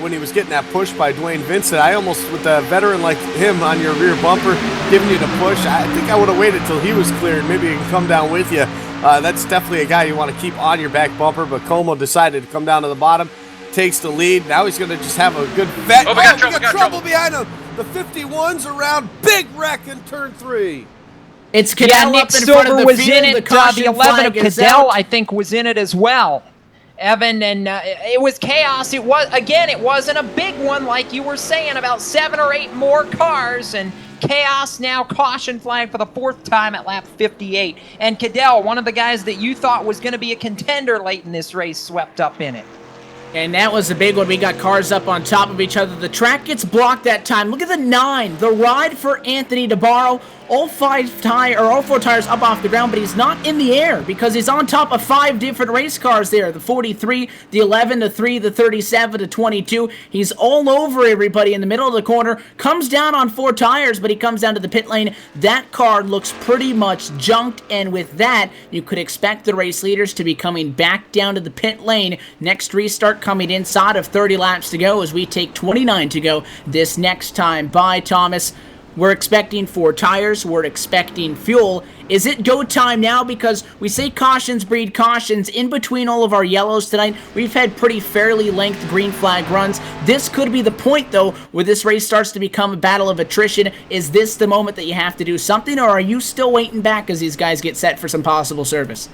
Speaker 4: when he was getting that push by Dwayne Vincent. I almost, with a veteran like him on your rear bumper, giving you the push, I think I would have waited till he was cleared. Maybe he can come down with you. That's definitely a guy you want to keep on your back bumper, but Como decided to come down to the bottom, takes the lead. Now he's going to just have a good vet.
Speaker 2: Oh, we got trouble
Speaker 4: behind him. The 51's around. Big wreck in turn 3.
Speaker 3: It's Cadell
Speaker 6: Nick
Speaker 3: up in front of
Speaker 6: Silver
Speaker 3: the
Speaker 6: was
Speaker 3: field.
Speaker 6: in it.
Speaker 3: The
Speaker 6: The 11 of
Speaker 3: is
Speaker 6: Cadell,
Speaker 3: out.
Speaker 6: I think, was in it as well. Evan, and it was chaos. It wasn't a big one like you were saying, about 7 or 8 more cars, and chaos now, caution flag for the 4th time at lap 58. And Cadell, one of the guys that you thought was going to be a contender late in this race, swept up in it.
Speaker 3: And that was a big one. We got cars up on top of each other. The track gets blocked that time. Look at the 9. The ride for Anthony DeBarro. All 4 tires up off the ground, but he's not in the air because he's on top of 5 different race cars there. The 43, the 11, the 3, the 37, the 22. He's all over everybody in the middle of the corner. Comes down on 4 tires, but he comes down to the pit lane. That car looks pretty much junked, and with that, you could expect the race leaders to be coming back down to the pit lane. Next restart coming inside of 30 laps to go as we take 29 to go this next time. Bye, Thomas. We're expecting 4 tires. We're expecting fuel. Is it go time now? Because we say cautions breed cautions. In between all of our yellows tonight, we've had pretty fairly length green flag runs. This could be the point, though, where this race starts to become a battle of attrition. Is this the moment that you have to do something, or are you still waiting back as these guys get set for some possible service?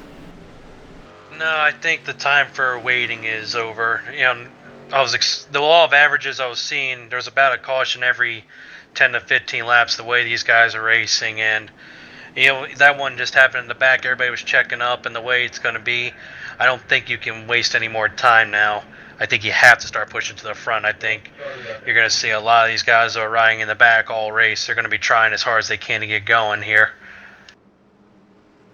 Speaker 2: No, I think the time for waiting is over. You know, the law of averages I was seeing, there's about a caution every 10 to 15 laps the way these guys are racing, and you know that one just happened in the back. Everybody was checking up, and the way it's going to be, I don't think you can waste any more time now. I think you have to start pushing to the front. I think you're going to see a lot of these guys that are riding in the back all race. They're going to be trying as hard as they can to get going here.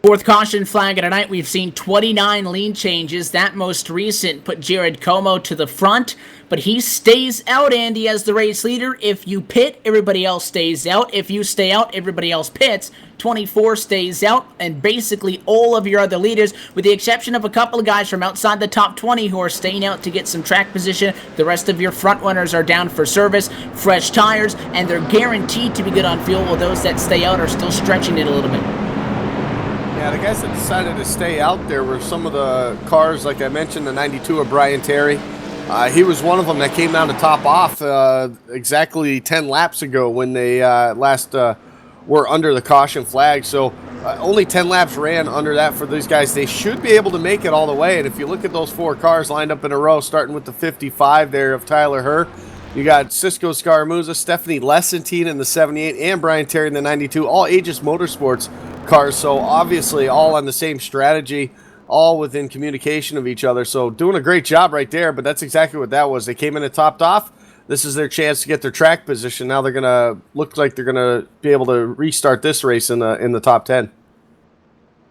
Speaker 3: 4th caution flag of the night. We've seen 29 lean changes. That most recent put Jared Como to the front, but he stays out, Andy, as the race leader. If you pit, everybody else stays out. If you stay out, everybody else pits. 24 stays out, and basically all of your other leaders, with the exception of a couple of guys from outside the top 20 who are staying out to get some track position. The rest of your front runners are down for service, fresh tires, and they're guaranteed to be good on fuel, while those that stay out are still stretching it a little bit.
Speaker 4: Yeah, the guys that decided to stay out there were some of the cars, like I mentioned, the 92 of Brian Terry. He was one of them that came down to top off exactly 10 laps ago when they last were under the caution flag. So only 10 laps ran under that for these guys. They should be able to make it all the way. And if you look at those 4 cars lined up in a row, starting with the 55 there of Tyler Herr, you got Cisco Scaramuza, Stephanie Lessentine in the 78, and Brian Terry in the 92, all Aegis Motorsports cars. So obviously all on the same strategy, all within communication of each other. So doing a great job right there, but that's exactly what that was. They came in and topped off. This is their chance to get their track position. Now they're going to look like they're going to be able to restart this race in the top 10.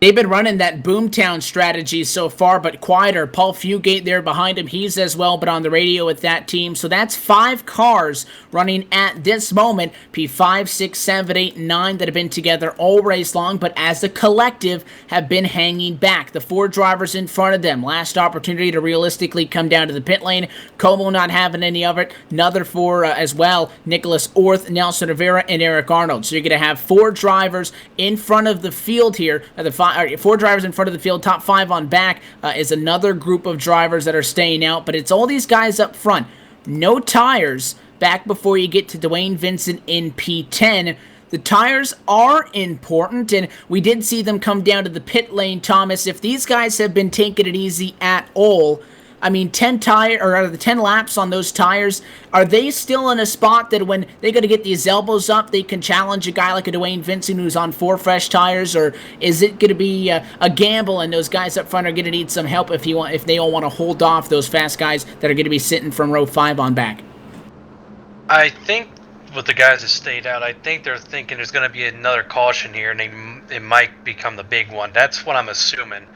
Speaker 3: They've been running that Boomtown strategy so far, but quieter. Paul Fugate there behind him. He's as well, but on the radio with that team. So that's 5 cars running at this moment. P5, 6, 7, 8, 9 that have been together all race long, but as a collective have been hanging back. The 4 drivers in front of them. Last opportunity to realistically come down to the pit lane. Como not having any of it. Another 4 as well. Nicholas Orth, Nelson Rivera, and Eric Arnold. So you're going to have 4 drivers in front of the field here. 4 drivers in front of the field, top 5 on back is another group of drivers that are staying out, but it's all these guys up front. No tires back before you get to Dwayne Vincent in P10. The tires are important, and we did see them come down to the pit lane, Thomas. If these guys have been taking it easy at all, I mean, 10 laps on those tires, are they still in a spot that when they got to get these elbows up, they can challenge a guy like a Dwayne Vincent who's on 4 fresh tires, or is it going to be a gamble and those guys up front are going to need some help if they all want to hold off those fast guys that are going to be sitting from row 5 on back?
Speaker 2: I think with the guys that stayed out, I think they're thinking there's going to be another caution here, and it might become the big one. That's what I'm assuming.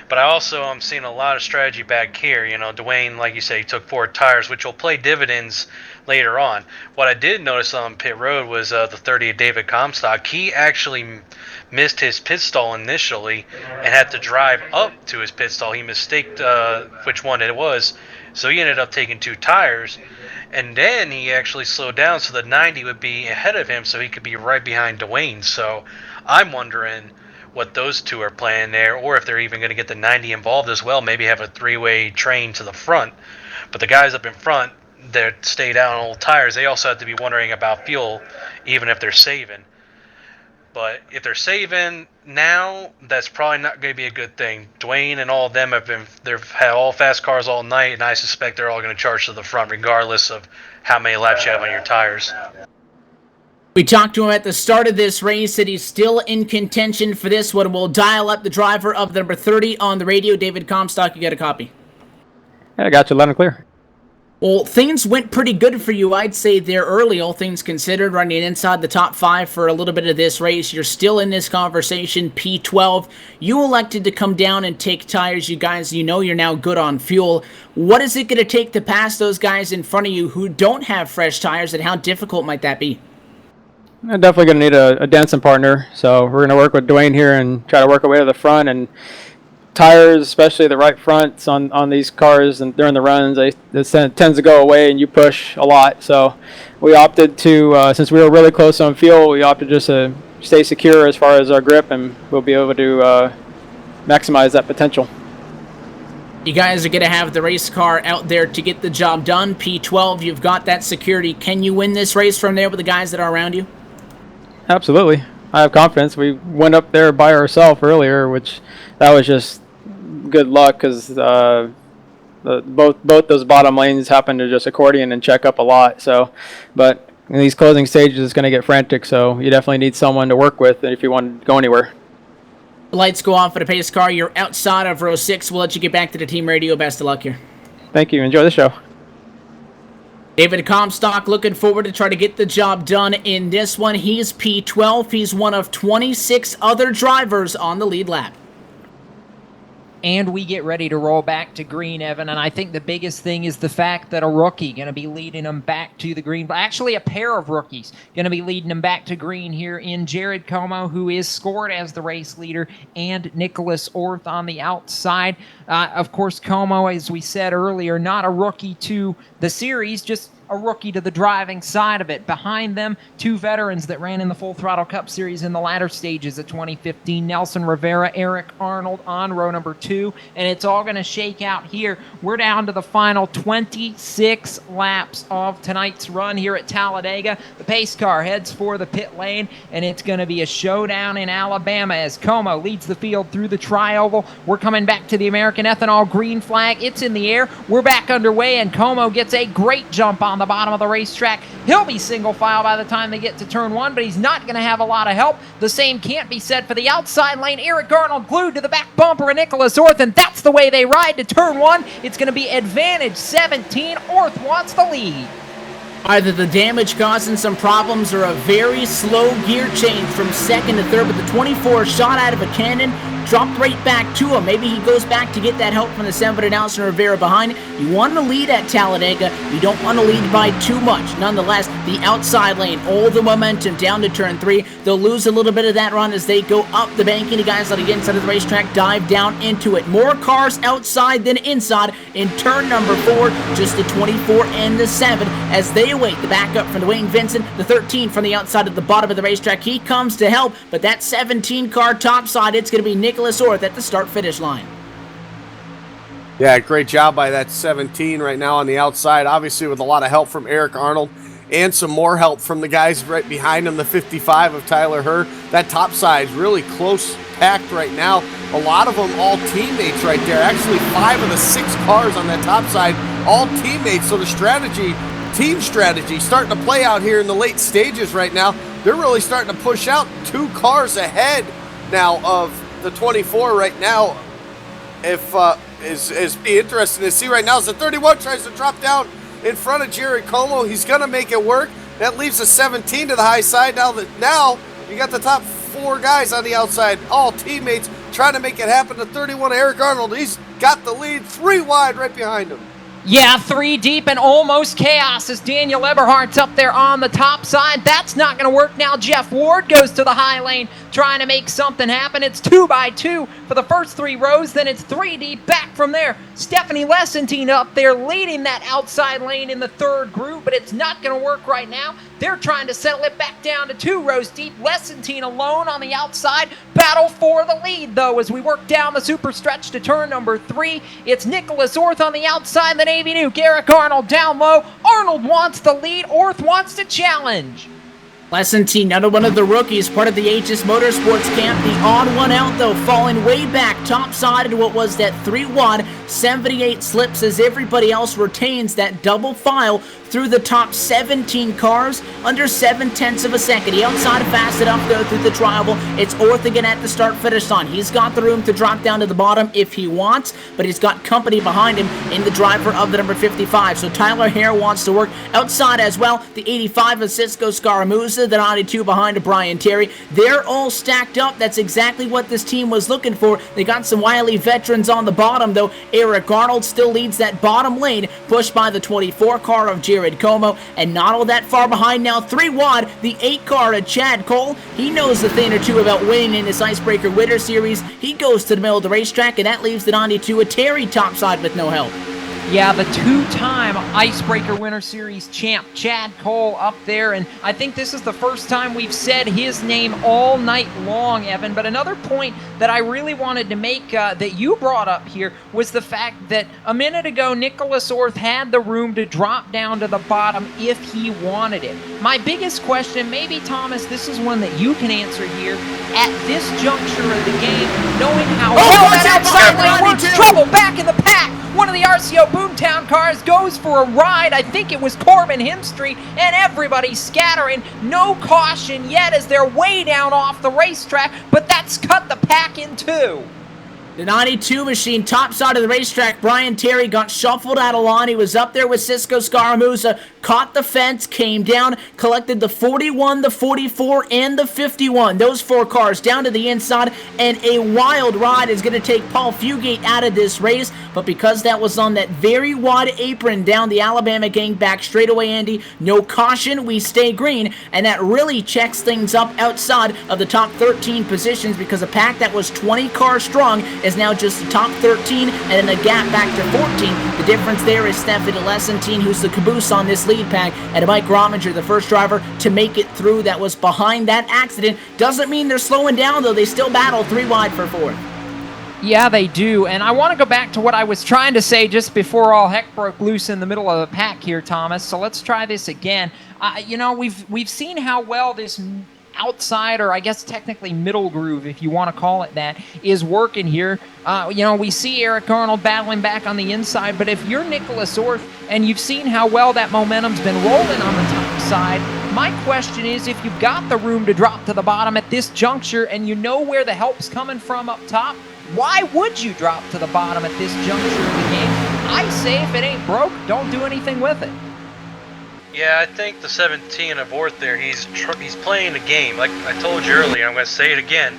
Speaker 2: But I also am seeing a lot of strategy back here. You know, Dwayne, like you say, he took 4 tires, which will play dividends later on. What I did notice on pit road was the 30 of David Comstock. He actually missed his pit stall initially and had to drive up to his pit stall. He mistaked which one it was, so he ended up taking 2 tires. And then he actually slowed down so the 90 would be ahead of him so he could be right behind Dwayne. So I'm wondering what those two are playing there, or if they're even going to get the 90 involved as well, maybe have a 3-way train to the front. But the guys up in front that stayed out on old tires, they also have to be wondering about fuel, even if they're saving. But if they're saving now, that's probably not going to be a good thing. Dwayne and all of them they've had all fast cars all night, and I suspect they're all going to charge to the front regardless of how many laps you have on your tires.
Speaker 3: We talked to him at the start of this race that he's still in contention for this one. We'll dial up the driver of the number 30 on the radio. David Comstock, you got a copy?
Speaker 7: Yeah, I got you loud and clear.
Speaker 3: Well, things went pretty good for you, I'd say, there early, all things considered, running inside the top 5 for a little bit of this race. You're still in this conversation, P12. You elected to come down and take tires. You guys, you know you're now good on fuel. What is it going to take to pass those guys in front of you who don't have fresh tires, and how difficult might that be?
Speaker 7: I'm definitely going to need a dancing partner, so we're going to work with Dwayne here and try to work our way to the front. And tires, especially the right fronts on these cars and during the runs, it tends to go away and you push a lot. So we opted to, since we were really close on fuel, we opted just to stay secure as far as our grip, and we'll be able to maximize that potential.
Speaker 3: You guys are going to have the race car out there to get the job done. P12, you've got that security. Can you win this race from there with the guys that are around you?
Speaker 7: Absolutely. I have confidence. We went up there by ourselves earlier, which that was just good luck because both those bottom lanes happened to just accordion and check up a lot. So, but in these closing stages, it's going to get frantic. So you definitely need someone to work with if you want to go anywhere.
Speaker 3: The lights go off for the pace car. You're outside of row 6. We'll let you get back to the team radio. Best of luck here.
Speaker 7: Thank you. Enjoy the show.
Speaker 3: David Comstock looking forward to try to get the job done in this one. He's P12. He's one of 26 other drivers on the lead lap.
Speaker 6: And we get ready to roll back to green, Evan, and I think the biggest thing is the fact that a rookie going to be leading them back to the green. Actually, a pair of rookies going to be leading them back to green here in Jared Como, who is scored as the race leader, and Nicholas Orth on the outside. Of course, Como, as we said earlier, not a rookie to the series, just a rookie to the driving side of it. Behind them, 2 veterans that ran in the Full Throttle Cup Series in the latter stages of 2015, Nelson Rivera, Eric Arnold on row number 2, and it's all going to shake out here. We're down to the final 26 laps of tonight's run here at Talladega. The pace car heads for the pit lane, and it's going to be a showdown in Alabama as Como leads the field through the tri-oval. We're coming back to the American Ethanol green flag. It's in the air. We're back underway, and Como gets a great jump on the bottom of the racetrack. He'll be single file by the time they get to turn 1, but he's not going to have a lot of help. The same can't be said for the outside lane. Eric Arnold glued to the back bumper of Nicholas Orth, and that's the way they ride to turn 1. It's going to be advantage 17. Orth wants the lead.
Speaker 3: Either the damage causing some problems or a very slow gear change from second to third, but the 24 shot out of a cannon, dropped right back to him. Maybe he goes back to get that help from the 7 Nelson Rivera behind. You want to lead at Talladega. You don't want to lead by too much. Nonetheless, the outside lane, all the momentum down to turn 3. They'll lose a little bit of that run as they go up the bank. Any guys on the inside of the racetrack dive down into it. More cars outside than inside in turn number 4. Just the 24 and the 7 as they await the backup from Dwayne Vincent. The 13 from the outside at the bottom of the racetrack. He comes to help, but that 17 car topside, it's going to be Nicholas Orth at the start-finish line.
Speaker 4: Yeah, great job by that 17 right now on the outside, obviously with a lot of help from Eric Arnold and some more help from the guys right behind him, the 55 of Tyler Herr. That top side is really close packed right now. A lot of them all teammates right there. Actually, 5 of the 6 cars on that top side, all teammates. So the team strategy, starting to play out here in the late stages right now. They're really starting to push out 2 cars ahead now of the 24 right now. If is be interesting to see right now as the 31 tries to drop down in front of Jared Como. He's going to make it work. That leaves the 17 to the high side. Now you got the top 4 guys on the outside, all teammates trying to make it happen. The 31, Eric Arnold, he's got the lead, 3 wide right behind him.
Speaker 6: Yeah, 3 deep and almost chaos as Daniel Eberhardt's up there on the top side. That's not going to work now. Jeff Ward goes to the high lane trying to make something happen. It's 2 by 2 for the first 3 rows. Then it's 3 deep back from there. Stephanie Lessentine up there leading that outside lane in the 3rd group, but it's not going to work right now. They're trying to settle it back down to 2 rows deep. Lessentine alone on the outside. Battle for the lead, though, as we work down the super stretch to turn number 3. It's Nicholas Orth on the outside, the Navy Nuke. Eric Arnold down low. Arnold wants the lead. Orth wants to challenge.
Speaker 3: Lessentine, another one of the rookies, part of the Aegis Motorsports camp. The odd one out, though, falling way back topside into what was that 3-wide 78 slips as everybody else retains that double file through the top 17 cars under 7/10 of a second. He outside fast enough, though, through the trial. It's Orth again at the start-finish line. He's got the room to drop down to the bottom if he wants, but he's got company behind him in the driver of the number 55. So Tyler Hare wants to work outside as well. The 85 of Cisco Scaramuza, the 92 behind Brian Terry. They're all stacked up. That's exactly what this team was looking for. They got some wily veterans on the bottom, though. Eric Arnold still leads that bottom lane, pushed by the 24 car of Jared Como, and not all that far behind now, 3 wide, the 8 car of Chad Cole. He knows a thing or two about winning in this Icebreaker Winter Series. He goes to the middle of the racetrack, and that leaves the 92 of Terry topside with no help.
Speaker 6: Yeah, the 2-time Icebreaker Winter Series champ, Chad Cole, up there, and I think this is the first time we've said his name all night long, Evan. But another point that I really wanted to make that you brought up here was the fact that a minute ago, Nicholas Orth had the room to drop down to the bottom if he wanted it. My biggest question, maybe, Thomas, this is one that you can answer here, at this juncture of the game, knowing how well that outside lane works, trouble back in the pack. One of the RCO Boomtown cars goes for a ride. I think it was Corbin Hemstreet, and everybody's scattering. No caution yet as they're way down off the racetrack, but that's cut the pack in 2.
Speaker 3: The 92 machine, top side of the racetrack. Brian Terry got shuffled out of line. He was up there with Cisco Scaramuza, caught the fence, came down, collected the 41, the 44, and the 51. Those 4 cars down to the inside, and a wild ride is going to take Paul Fugate out of this race. But because that was on that very wide apron down the Alabama gang back straightaway, Andy, no caution, we stay green, and that really checks things up outside of the top 13 positions because a pack that was 20 cars strong is now just the top 13, and then the gap back to 14. The difference there is Stephanie Lessentine, who's the caboose on this lead pack, and Mike Rominger, the first driver to make it through that was behind that accident. Doesn't mean they're slowing down, though. They still battle 3 wide for 4th.
Speaker 6: Yeah, they do, and I want to go back to what I was trying to say just before all heck broke loose in the middle of the pack here, Thomas, so let's try this again. We've seen how well this outside, or I guess technically middle groove, if you want to call it that, is working here. We see Eric Arnold battling back on the inside, but if you're Nicholas Orth and you've seen how well that momentum's been rolling on the top side, my question is, if you've got the room to drop to the bottom at this juncture and you know where the help's coming from up top, why would you drop to the bottom at this juncture of the game? I say if it ain't broke, don't do anything with it.
Speaker 2: Yeah, I think the 17 of Orth there, he's playing the game. Like I told you earlier, I'm going to say it again.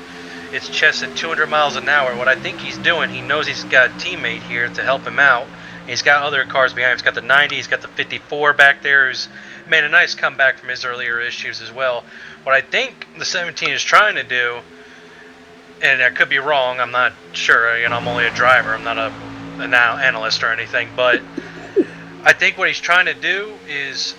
Speaker 2: It's chess at 200 miles an hour. What I think he's doing, he knows he's got a teammate here to help him out. He's got other cars behind him. He's got the 90, he's got the 54 back there, who's made a nice comeback from his earlier issues as well. What I think the 17 is trying to do, and I could be wrong, I'm not sure, I'm only a driver, I'm not an analyst or anything, but I think what he's trying to do is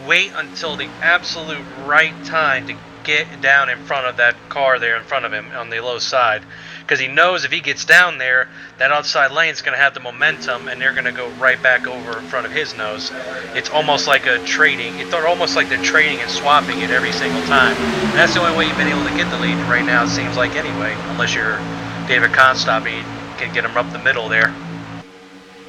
Speaker 2: wait until the absolute right time to get down in front of that car there in front of him on the low side, because he knows if he gets down there, that outside lane's going to have the momentum, and they're going to go right back over in front of his nose. It's almost like a trading. It's almost like they're trading and swapping it every single time. And that's the only way you've been able to get the lead right now, it seems like, anyway, unless you're David Constop, you can get him up the middle there.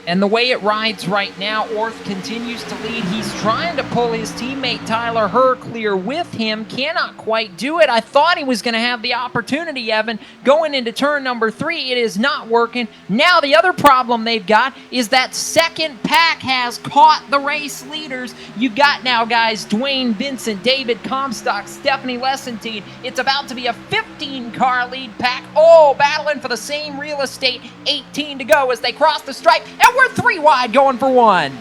Speaker 6: And the way it rides right now, Orth continues to lead. He's trying to pull his teammate Tyler Herr clear with him. Cannot quite do it. I thought he was going to have the opportunity, Evan, going into turn number 3. It is not working. Now the other problem they've got is that second pack has caught the race leaders. You got now, guys, Dwayne Vincent, David Comstock, Stephanie Lessentine. It's about to be a 15-car lead pack, all battling for the same real estate. 18 to go as they cross the stripe, and we're 3 wide going for 1.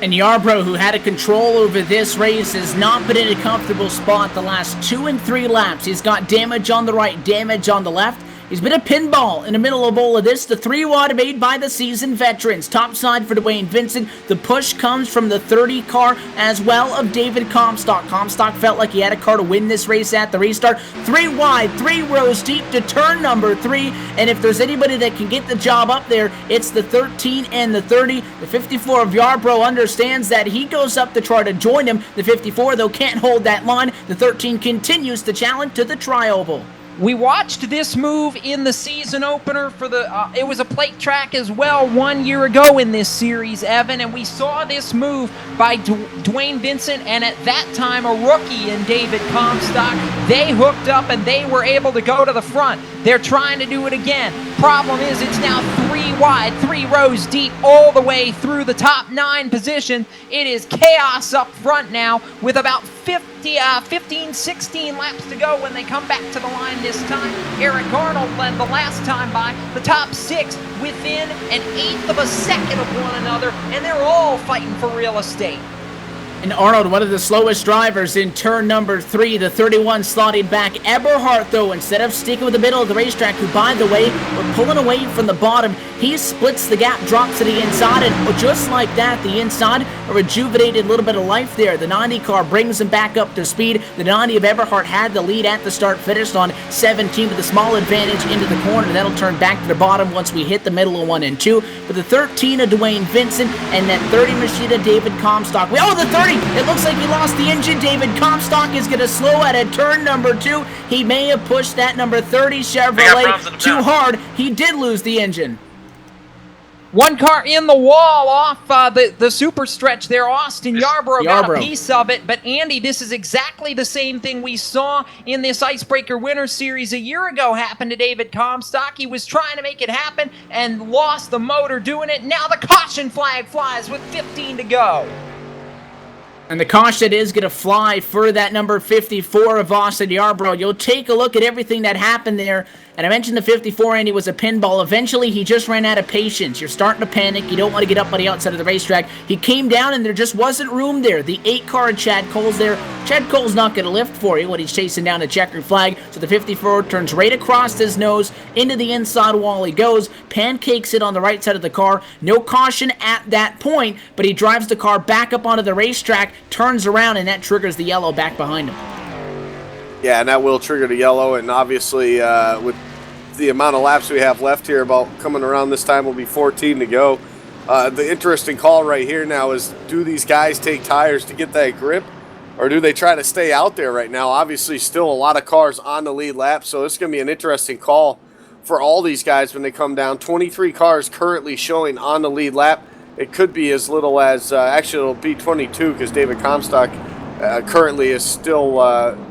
Speaker 3: And Yarbrough, who had a control over this race, has not been in a comfortable spot the last 2 and 3 laps. He's got damage on the right, damage on the left. He's been a pinball in the middle of all of this. The 3 wide made by the seasoned veterans. Top side for Dwayne Vincent. The push comes from the 30 car as well of David Comstock. Comstock felt like he had a car to win this race at the restart. 3 wide, 3 rows deep to turn number 3. And if there's anybody that can get the job up there, it's the 13 and the 30. The 54 of Yarbrough understands that. He goes up to try to join him. The 54, though, can't hold that line. The 13 continues to challenge to the tri-oval.
Speaker 6: We watched this move in the season opener for the, it was a plate track as well 1 year ago in this series, Evan, and we saw this move by Dwayne Vincent and at that time a rookie in David Comstock. They hooked up and they were able to go to the front. They're trying to do it again. Problem is it's now 3 wide, 3 rows deep all the way through the top 9 position. It is chaos up front now with about 15, 16 laps to go when they come back to the line this time. Eric Arnold led the last time by the top 6 within an 1/8 of a second of one another, and they're all fighting for real estate.
Speaker 3: And Arnold, one of the slowest drivers in turn number 3, the 31 slotted back. Eberhardt, though, instead of sticking with the middle of the racetrack, who, by the way, were pulling away from the bottom, he splits the gap, drops to the inside, and just like that, the inside, a rejuvenated little bit of life there. The 90 car brings him back up to speed. The 90 of Eberhardt had the lead at the start, finished on 17 with a small advantage into the corner. That'll turn back to the bottom once we hit the middle of 1 and 2. But the 13 of Dwayne Vincent and that 30 machine of David Comstock. Oh, the 30! It looks like he lost the engine. David Comstock is going to slow at a turn number 2. He may have pushed that number 30 Chevrolet too hard. He did lose the engine.
Speaker 6: 1 car in the wall off the super stretch there. Austin Yarbrough got a piece of it. But, Andy, this is exactly the same thing we saw in this Icebreaker Winter Series a year ago happen to David Comstock. He was trying to make it happen and lost the motor doing it. Now the caution flag flies with 15 to go.
Speaker 3: And the caution is going to fly for that number 54 of Austin Yarbrough. You'll take a look at everything that happened there. And I mentioned the 54, and he was a pinball. Eventually, he just ran out of patience. You're starting to panic. You don't want to get up on the outside of the racetrack. He came down, and there just wasn't room there. The 8 car of Chad Cole's there. Chad Cole's not going to lift for you when he's chasing down a checkered flag. So the 54 turns right across his nose. Into the inside wall he goes. Pancakes it on the right side of the car. No caution at that point, but he drives the car back up onto the racetrack, turns around, and that triggers the yellow back behind him.
Speaker 4: Yeah, and that will trigger the yellow, and obviously with the amount of laps we have left here, about coming around this time will be 14 to go. The interesting call right here now is, do these guys take tires to get that grip, or do they try to stay out there right now? Obviously still a lot of cars on the lead lap, so it's going to be an interesting call for all these guys when they come down. 23 cars currently showing on the lead lap. It could be as little as, actually it'll be 22 because David Comstock currently is still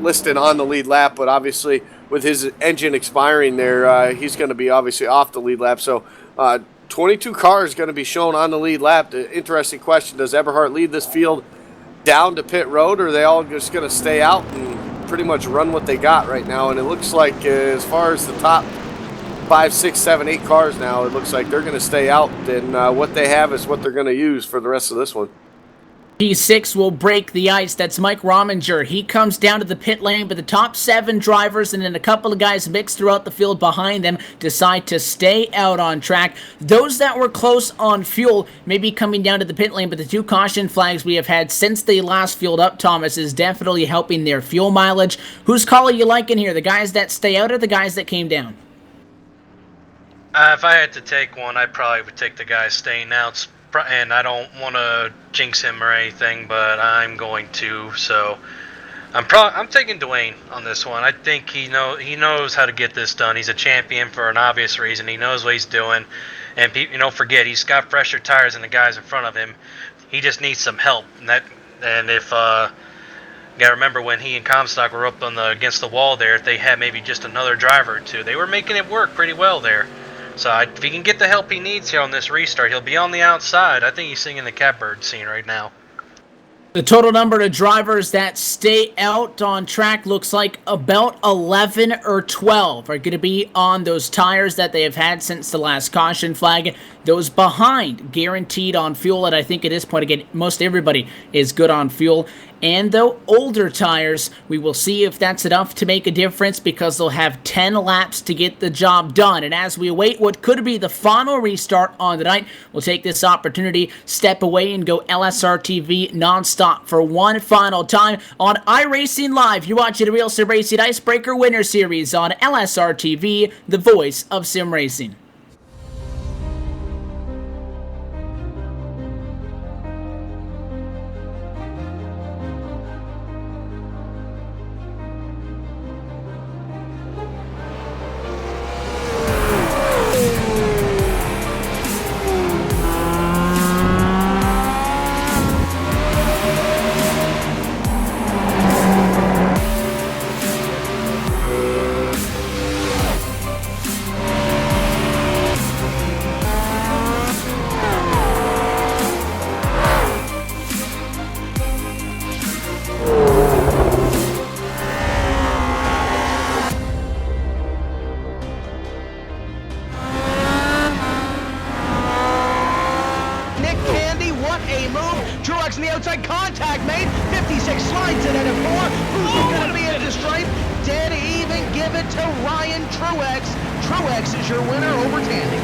Speaker 4: listed on the lead lap, but obviously with his engine expiring there, he's going to be obviously off the lead lap. So 22 cars going to be shown on the lead lap. The interesting question, does Eberhardt lead this field down to pit road, or are they all just going to stay out and pretty much run what they got right now? And it looks like as far as the top 5, 6, 7, 8 cars now, it looks like they're going to stay out, and what they have is what they're going to use for the rest of this one.
Speaker 3: P6 will break the ice. That's Mike Rominger. He comes down to the pit lane, but the top 7 drivers and then a couple of guys mixed throughout the field behind them decide to stay out on track. Those that were close on fuel may be coming down to the pit lane, but the 2 caution flags we have had since they last fueled up, Thomas, is definitely helping their fuel mileage. Whose call are you liking here? The guys that stay out or the guys that came down?
Speaker 2: If I had to take one, I probably would take the guy staying out. And I don't want to jinx him or anything, but I'm going to. So I'm taking Dwayne on this one. I think he knows how to get this done. He's a champion for an obvious reason. He knows what he's doing, and don't forget he's got fresher tires than the guys in front of him. He just needs some help. And if you gotta remember when he and Comstock were up against the wall there, if they had maybe just another driver or two, they were making it work pretty well there. So if he can get the help he needs here on this restart, he'll be on the outside. I think he's singing the catbird scene right now.
Speaker 3: The total number of drivers that stay out on track looks like about 11 or 12 are going to be on those tires that they have had since the last caution flag. Those behind guaranteed on fuel, and I think at this point, again, most everybody is good on fuel. And though older tires, we will see if that's enough to make a difference because they'll have 10 laps to get the job done. And as we await what could be the final restart on the night, we'll take this opportunity, step away and go LSRTV nonstop for one final time on iRacing Live. You're watching the Real Sim Racing Icebreaker Winter Series on LSRTV, the voice of sim racing.
Speaker 16: Truex in the outside, contact made. 56 slides it at a 4. Who's going to be at the stripe? Dead even, give it to Ryan Truex. Truex is your winner over Tandy.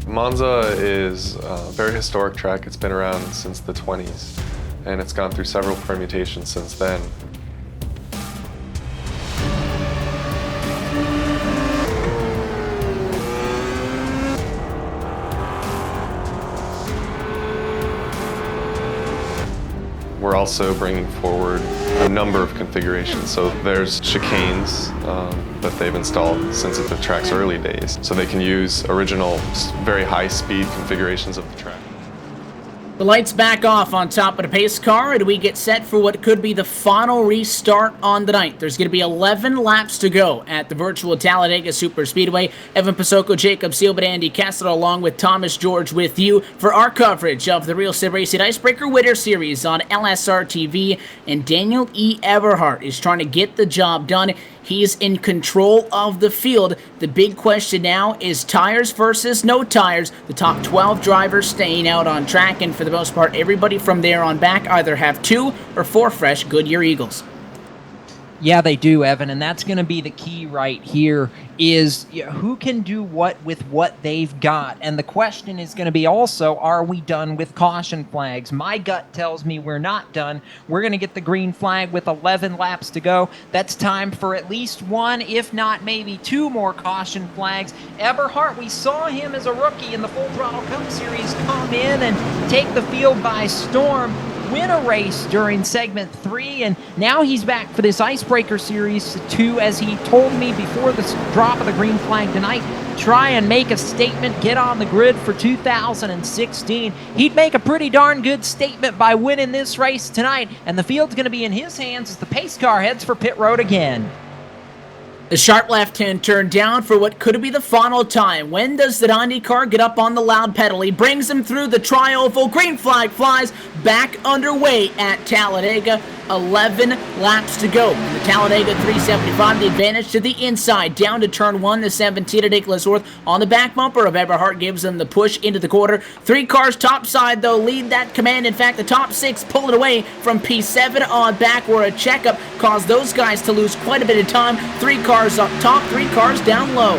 Speaker 18: Monza is a very historic track. It's been around since the 20s, and it's gone through several permutations since then. We're also bringing forward a number of configurations. So there's chicanes that they've installed since the track's early days. So they can use original, very high-speed configurations of the track.
Speaker 3: The lights back off on top of the pace car, and we get set for what could be the final restart on the night. There's going to be 11 laps to go at the virtual Talladega Superspeedway. Evan Pasoko, Jacob Seelman, Andy Kessler, along with Thomas George with you for our coverage of the Real Sim Racing Icebreaker Winter Series on LSR TV. And Daniel E. Everhart is trying to get the job done. He's in control of the field. The big question now is tires versus no tires. The top 12 drivers staying out on track, and for the most part, everybody from there on back either have 2 or 4 fresh Goodyear Eagles.
Speaker 6: Yeah, they do, Evan, and that's going to be the key right here is who can do what with what they've got. And the question is going to be also, are we done with caution flags? My gut tells me we're not done. We're going to get the green flag with 11 laps to go. That's time for at least 1, if not maybe 2 more caution flags. Eberhardt, we saw him as a rookie in the Full Throttle Cup Series come in and take the field by storm, win a race during segment 3, and now he's back for this Icebreaker Series 2, as he told me before the drop of the green flag tonight, try and make a statement, get on the grid for 2016. He'd make a pretty darn good statement by winning this race tonight, and the field's going to be in his hands as the pace car heads for pit road again.
Speaker 3: The sharp left-hand turn down for what could be the final time. When does the 90 car get up on the loud pedal? He brings him through the tri-oval. Green flag flies, back underway at Talladega. 11 laps to go. The Talladega 375, the advantage to the inside. Down to turn 1 to 17 to Nicholas Orth on the back bumper of Eberhardt, gives them the push into the quarter. 3 cars top side, though, lead that command. In fact, the top 6 pull it away from P7 on back, where a checkup caused those guys to lose quite a bit of time. 3 cars up top, 3 cars down low.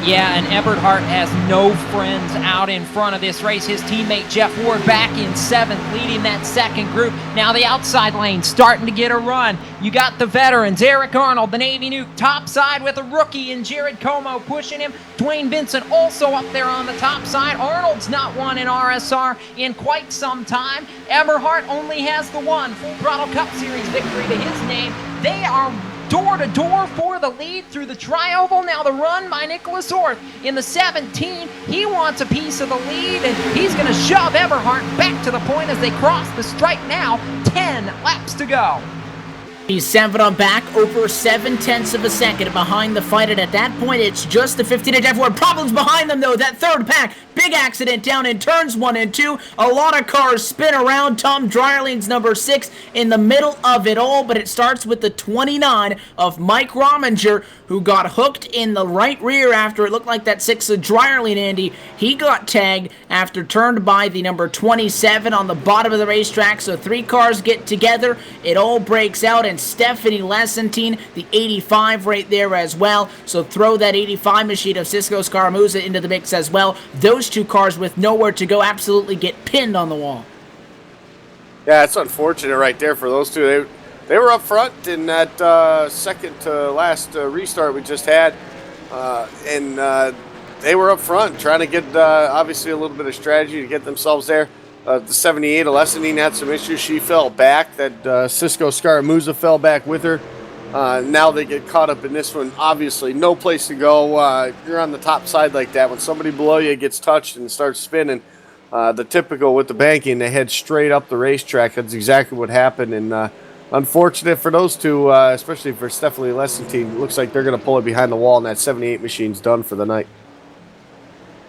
Speaker 6: Yeah, and Eberhardt has no friends out in front of this race. His teammate Jeff Ward back in 7th, leading that second group. Now the outside lane starting to get a run. You got the veterans, Eric Arnold, the Navy Nuke, top side with a rookie in Jared Como pushing him. Dwayne Vincent also up there on the top side. Arnold's not won in RSR in quite some time. Eberhardt only has the one Full Throttle Cup Series victory to his name. They are door-to-door for the lead through the tri-oval. Now the run by Nicholas Orth in the 17. He wants a piece of the lead, and he's going to shove Eberhardt back to the point as they cross the stripe now. 10 laps to go.
Speaker 3: He's 7 on back, over 7/10 of a second behind the fight, and at that point, it's just the 15 of Jeff Ward. Problems behind them, though. That third pack, big accident down in turns 1 and 2. A lot of cars spin around. Tom Dreierling's number 6 in the middle of it all, but it starts with the 29 of Mike Rominger, who got hooked in the right rear after it looked like that 6 of Dreierling, Andy. He got tagged after turned by the number 27 on the bottom of the racetrack, so 3 cars get together. It all breaks out, and Stephanie Lesentine, the 85 right there as well. So throw that 85 machine of Cisco Scaramuza into the mix as well. Those 2 cars with nowhere to go absolutely get pinned on the wall.
Speaker 4: Yeah, it's unfortunate right there for those 2. They were up front in that second to last restart we just had, and they were up front trying to get obviously a little bit of strategy to get themselves there. The 78, Alessanine, had some issues. She fell back. That Cisco Scaramuza fell back with her. Now they get caught up in this one. Obviously, no place to go. You're on the top side like that. When somebody below you gets touched and starts spinning, the typical with the banking, they head straight up the racetrack. That's exactly what happened. And unfortunate for those 2, especially for Stephanie Lesentine. Looks like they're going to pull it behind the wall, and that 78 machine's done for the night.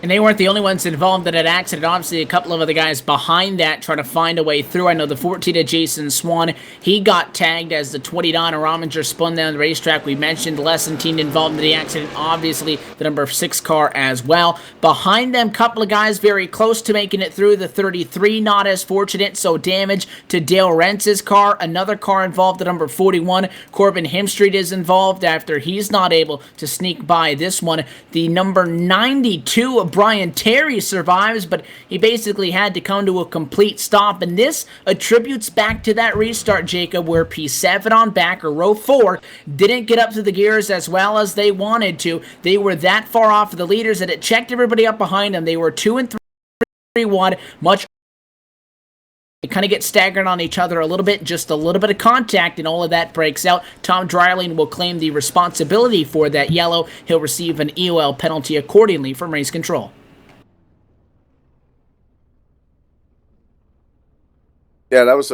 Speaker 3: And they weren't the only ones involved in that accident. Obviously, a couple of other guys behind that trying to find a way through. I know the 14 of Jason Swan, he got tagged as the 29 of Rominger spun down the racetrack. We mentioned Lesentine involved in the accident. Obviously, the number 6 car as well. Behind them, couple of guys very close to making it through. The 33, not as fortunate, so damage to Dale Rentz's car. Another car involved, the number 41. Corbin Hemstreet is involved after he's not able to sneak by this one. The number 92 of Brian Terry survives, but he basically had to come to a complete stop, and this attributes back to that restart, Jacob, where P7 on back, or row 4, didn't get up to the gears as well as they wanted to. They were that far off of the leaders that it checked everybody up behind them. They were 2 and 3 1, much. They kind of get staggered on each other a little bit, just a little bit of contact, and all of that breaks out. Tom Dreierling will claim the responsibility for that yellow. He'll receive an EOL penalty accordingly from race control.
Speaker 4: Yeah, that was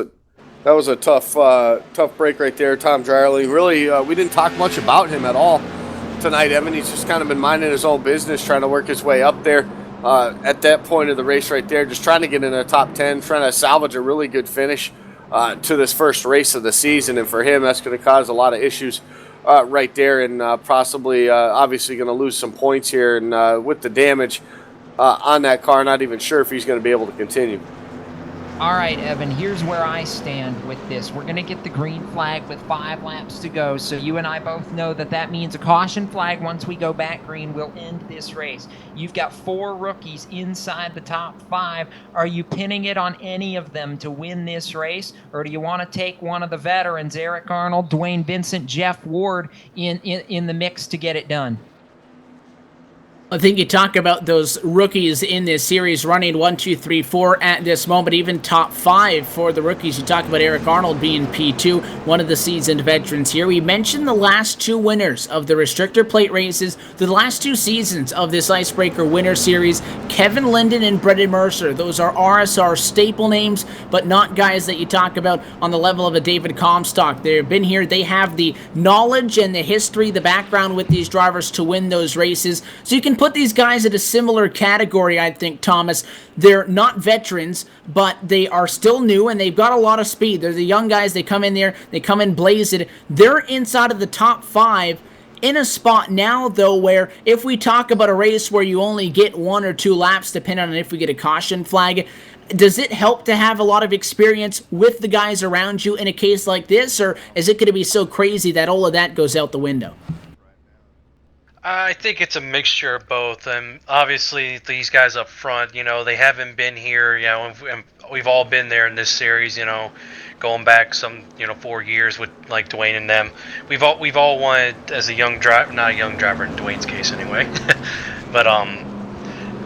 Speaker 4: a tough break right there. Tom Dreierling, really, we didn't talk much about him at all tonight, Evan. He's just kind of been minding his own business, trying to work his way up there. At that point of the race right there, just trying to get in the top 10, trying to salvage a really good finish to this first race of the season. And for him, that's going to cause a lot of issues right there, and possibly obviously going to lose some points here. And with the damage on that car, not even sure if he's going to be able to continue.
Speaker 6: All right, Evan, here's where I stand with this. We're going to get the green flag with 5 laps to go, so you and I both know that that means a caution flag once we go back green will end this race. You've got 4 rookies inside the top 5. Are you pinning it on any of them to win this race, or do you want to take one of the veterans, Eric Arnold, Dwayne Vincent, Jeff Ward, in the mix to get it done?
Speaker 3: I think you talk about those rookies in this series running 1, 2, 3, 4 at this moment, even top 5 for the rookies. You talk about Eric Arnold being P2, one of the seasoned veterans here. We mentioned the last 2 winners of the restrictor plate races, the last 2 seasons of this Icebreaker Winter Series, Kevin Linden and Brendan Mercer. Those are RSR staple names, but not guys that you talk about on the level of a David Comstock. They've been here. They have the knowledge and the history, the background with these drivers to win those races. So you can put these guys in a similar category, I think, Thomas. They're not veterans, but they are still new, and they've got a lot of speed. They're the young guys. They come in there. They come in blazing. They're inside of the top 5 in a spot now, though, where if we talk about a race where you only get 1 or 2 laps, depending on if we get a caution flag, does it help to have a lot of experience with the guys around you in a case like this, or is it going to be so crazy that all of that goes out the window?
Speaker 2: I think it's a mixture of both. And obviously, these guys up front, they haven't been here, and we've all been there in this series, going back some, 4 years with like Dwayne and them. We've all wanted as a young driver, not a young driver in Dwayne's case anyway, but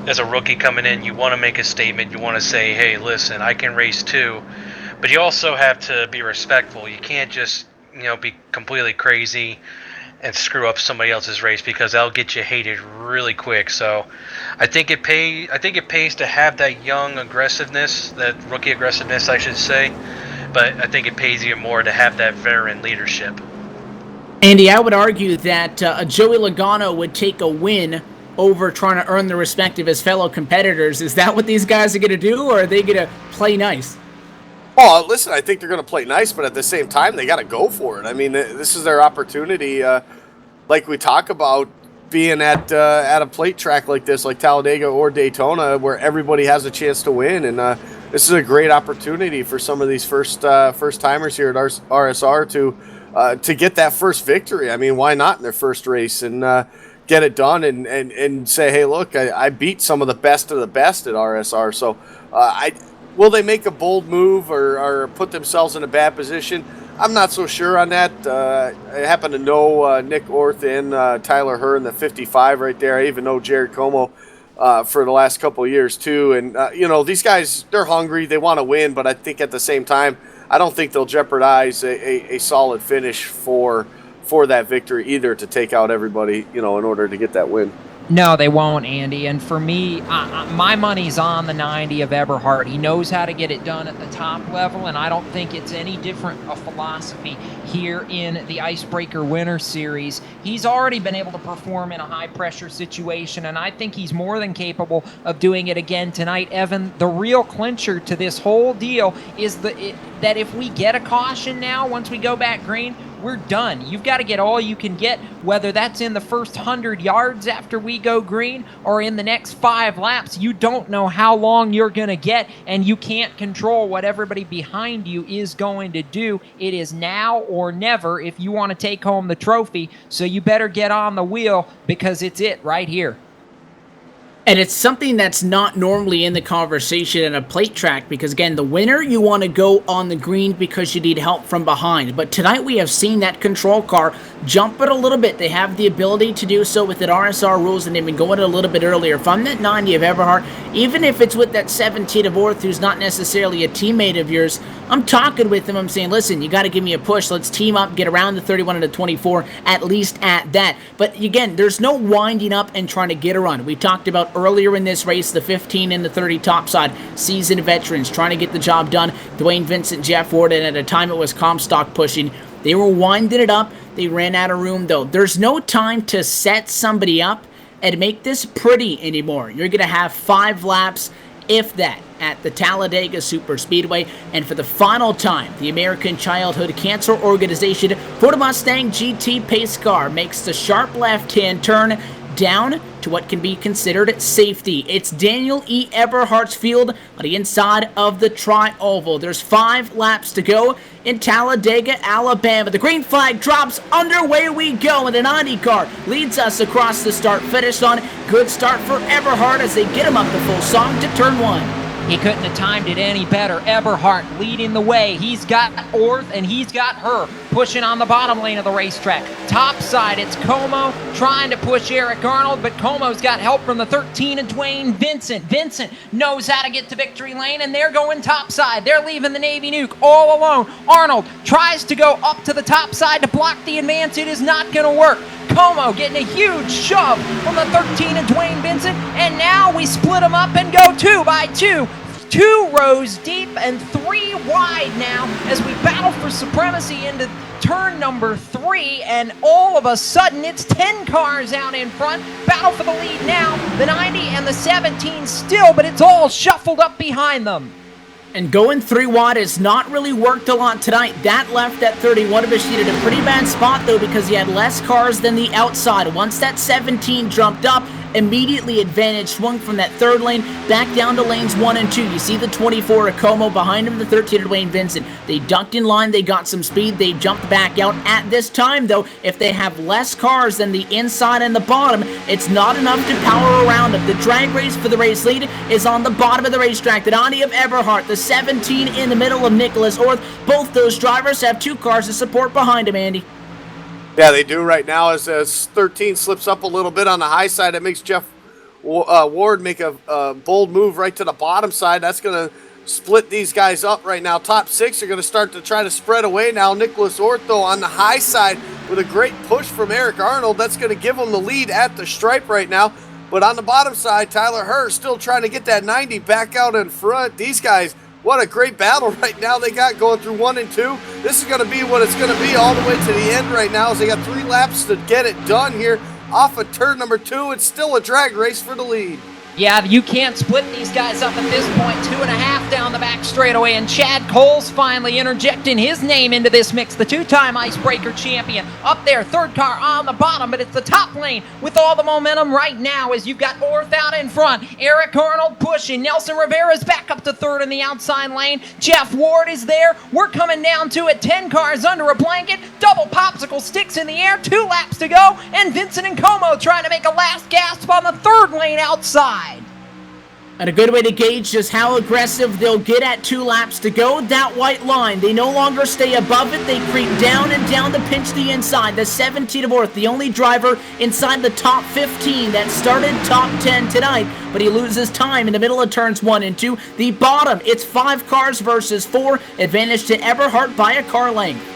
Speaker 2: as a rookie coming in, you want to make a statement. You want to say, hey, listen, I can race too, but you also have to be respectful. You can't just, be completely crazy and screw up somebody else's race, because that'll get you hated really quick. So I think it pays to have that young aggressiveness, that rookie aggressiveness, I should say. But I think it pays even more to have that veteran leadership.
Speaker 3: Andy, I would argue that Joey Logano would take a win over trying to earn the respect of his fellow competitors. Is that what these guys are going to do, or are they going to play nice?
Speaker 4: Oh, listen, I think they're going to play nice, but at the same time, they got to go for it. I mean, this is their opportunity. Like we talk about being at a plate track like this, like Talladega or Daytona, where everybody has a chance to win. And this is a great opportunity for some of these first timers here at RSR to get that first victory. I mean, why not in their first race and get it done and say, hey, look, I beat some of the best of the best at RSR. So will they make a bold move or put themselves in a bad position? I'm not so sure on that. I happen to know Nick Orth and Tyler Herr in the 55 right there. I even know Jared Como for the last couple of years too. And, these guys, they're hungry. They want to win. But I think at the same time, I don't think they'll jeopardize a solid finish for that victory either, to take out everybody, in order to get that win.
Speaker 6: No, they won't, Andy. And for me, my money's on the 90 of Eberhard. He knows how to get it done at the top level, and I don't think it's any different a philosophy here in the Icebreaker Winter Series. He's already been able to perform in a high-pressure situation, and I think he's more than capable of doing it again tonight. Evan, the real clincher to this whole deal is that if we get a caution now, once we go back green, we're done. You've got to get all you can get, whether that's in the first 100 yards after we go green or in the next 5 laps. You don't know how long you're going to get, and you can't control what everybody behind you is going to do. It is now or never if you want to take home the trophy, so you better get on the wheel, because it's it right here.
Speaker 3: And it's something that's not normally in the conversation in a plate track, because again, the winner, you want to go on the green because you need help from behind. But tonight we have seen that control car jump it a little bit. They have the ability to do so within RSR rules, and they've been going it a little bit earlier. If I'm that 90 of Eberhard, even if it's with that 17 of Orth, who's not necessarily a teammate of yours, I'm talking with him. I'm saying, listen, you got to give me a push. Let's team up, get around the 31 and the 24, at least at that. But again, there's no winding up and trying to get a run. We talked about earlier in this race, the 15 and the 30 topside, seasoned veterans trying to get the job done. Dwayne Vincent, Jeff Ward, and at a time it was Comstock pushing. They were winding it up. They ran out of room, though. There's no time to set somebody up and make this pretty anymore. You're going to have 5 laps if that, at the Talladega Superspeedway. And for the final time, the American Childhood Cancer Organization Ford Mustang GT pace car makes the sharp left-hand turn down to what can be considered safety. It's Daniel E. Eberhardt's field on the inside of the tri-oval. There's 5 laps to go in Talladega, Alabama. The green flag drops, underway we go, and the 90 car leads us across the start-finish line. Good start for Eberhardt as they get him up the full song to turn 1.
Speaker 6: He couldn't have timed it any better. Eberhardt leading the way. He's got Orth and he's got her pushing on the bottom lane of the racetrack. Top side, it's Como trying to push Eric Arnold, but Como's got help from the 13 and Dwayne Vincent. Vincent knows how to get to victory lane, and they're going top side. They're leaving the Navy Nuke all alone. Arnold tries to go up to the top side to block the advance. It is not going to work. Como getting a huge shove from the 13 and Dwayne Vincent, and now we split them up and go 2 by 2. 2 rows deep and 3 wide now as we battle for supremacy into turn number 3, and all of a sudden it's 10 cars out in front. Battle for the lead now. The 90 and the 17 still, but it's all shuffled up behind them.
Speaker 3: And going 3 wide has not really worked a lot tonight. That left at 31 of in a pretty bad spot, though, because he had less cars than the outside. Once that 17 jumped up, immediately advantage swung from that 3rd lane back down to lanes 1 and 2. You see the 24 of Como behind him, the 13 of Dwayne Vincent. They ducked in line, they got some speed, they jumped back out. At this time, though, if they have less cars than the inside and the bottom, it's not enough to power around them. The drag race for the race lead is on the bottom of the racetrack. The 90 of Eberhardt, the 17 in the middle of Nicholas Orth. Both those drivers have 2 cars to support behind him, Andy.
Speaker 4: Yeah, they do right now as 13 slips up a little bit on the high side. It makes Jeff Ward make a bold move right to the bottom side. That's going to split these guys up right now. Top 6 are going to start to try to spread away now. Nicholas Orth, though, on the high side with a great push from Eric Arnold. That's going to give him the lead at the stripe right now. But on the bottom side, Tyler Hurst still trying to get that 90 back out in front. These guys, what a great battle right now they got going through 1 and 2. This is going to be what it's going to be all the way to the end right now as they got 3 laps to get it done here off of turn number 2. It's still a drag race for the lead.
Speaker 6: Yeah, you can't split these guys up at this point. 2.5 down the back straightaway, and Chad Cole's finally interjecting his name into this mix. The 2-time Icebreaker champion up there, 3rd car on the bottom, but it's the top lane with all the momentum right now as you've got Orth out in front. Eric Arnold pushing. Nelson Rivera's back up to 3rd in the outside lane. Jeff Ward is there. We're coming down to it. 10 cars under a blanket. Double popsicle sticks in the air. 2 laps to go, and Vincent and Como trying to make a last gasp on the 3rd lane outside.
Speaker 3: And a good way to gauge just how aggressive they'll get at 2 laps to go, that white line. They no longer stay above it. They creep down and down to pinch the inside. The 17 of Orth, the only driver inside the top 15 that started top 10 tonight, but he loses time in the middle of turns 1 and 2. The bottom, it's 5 cars versus 4. Advantage to Eberhardt by a car length.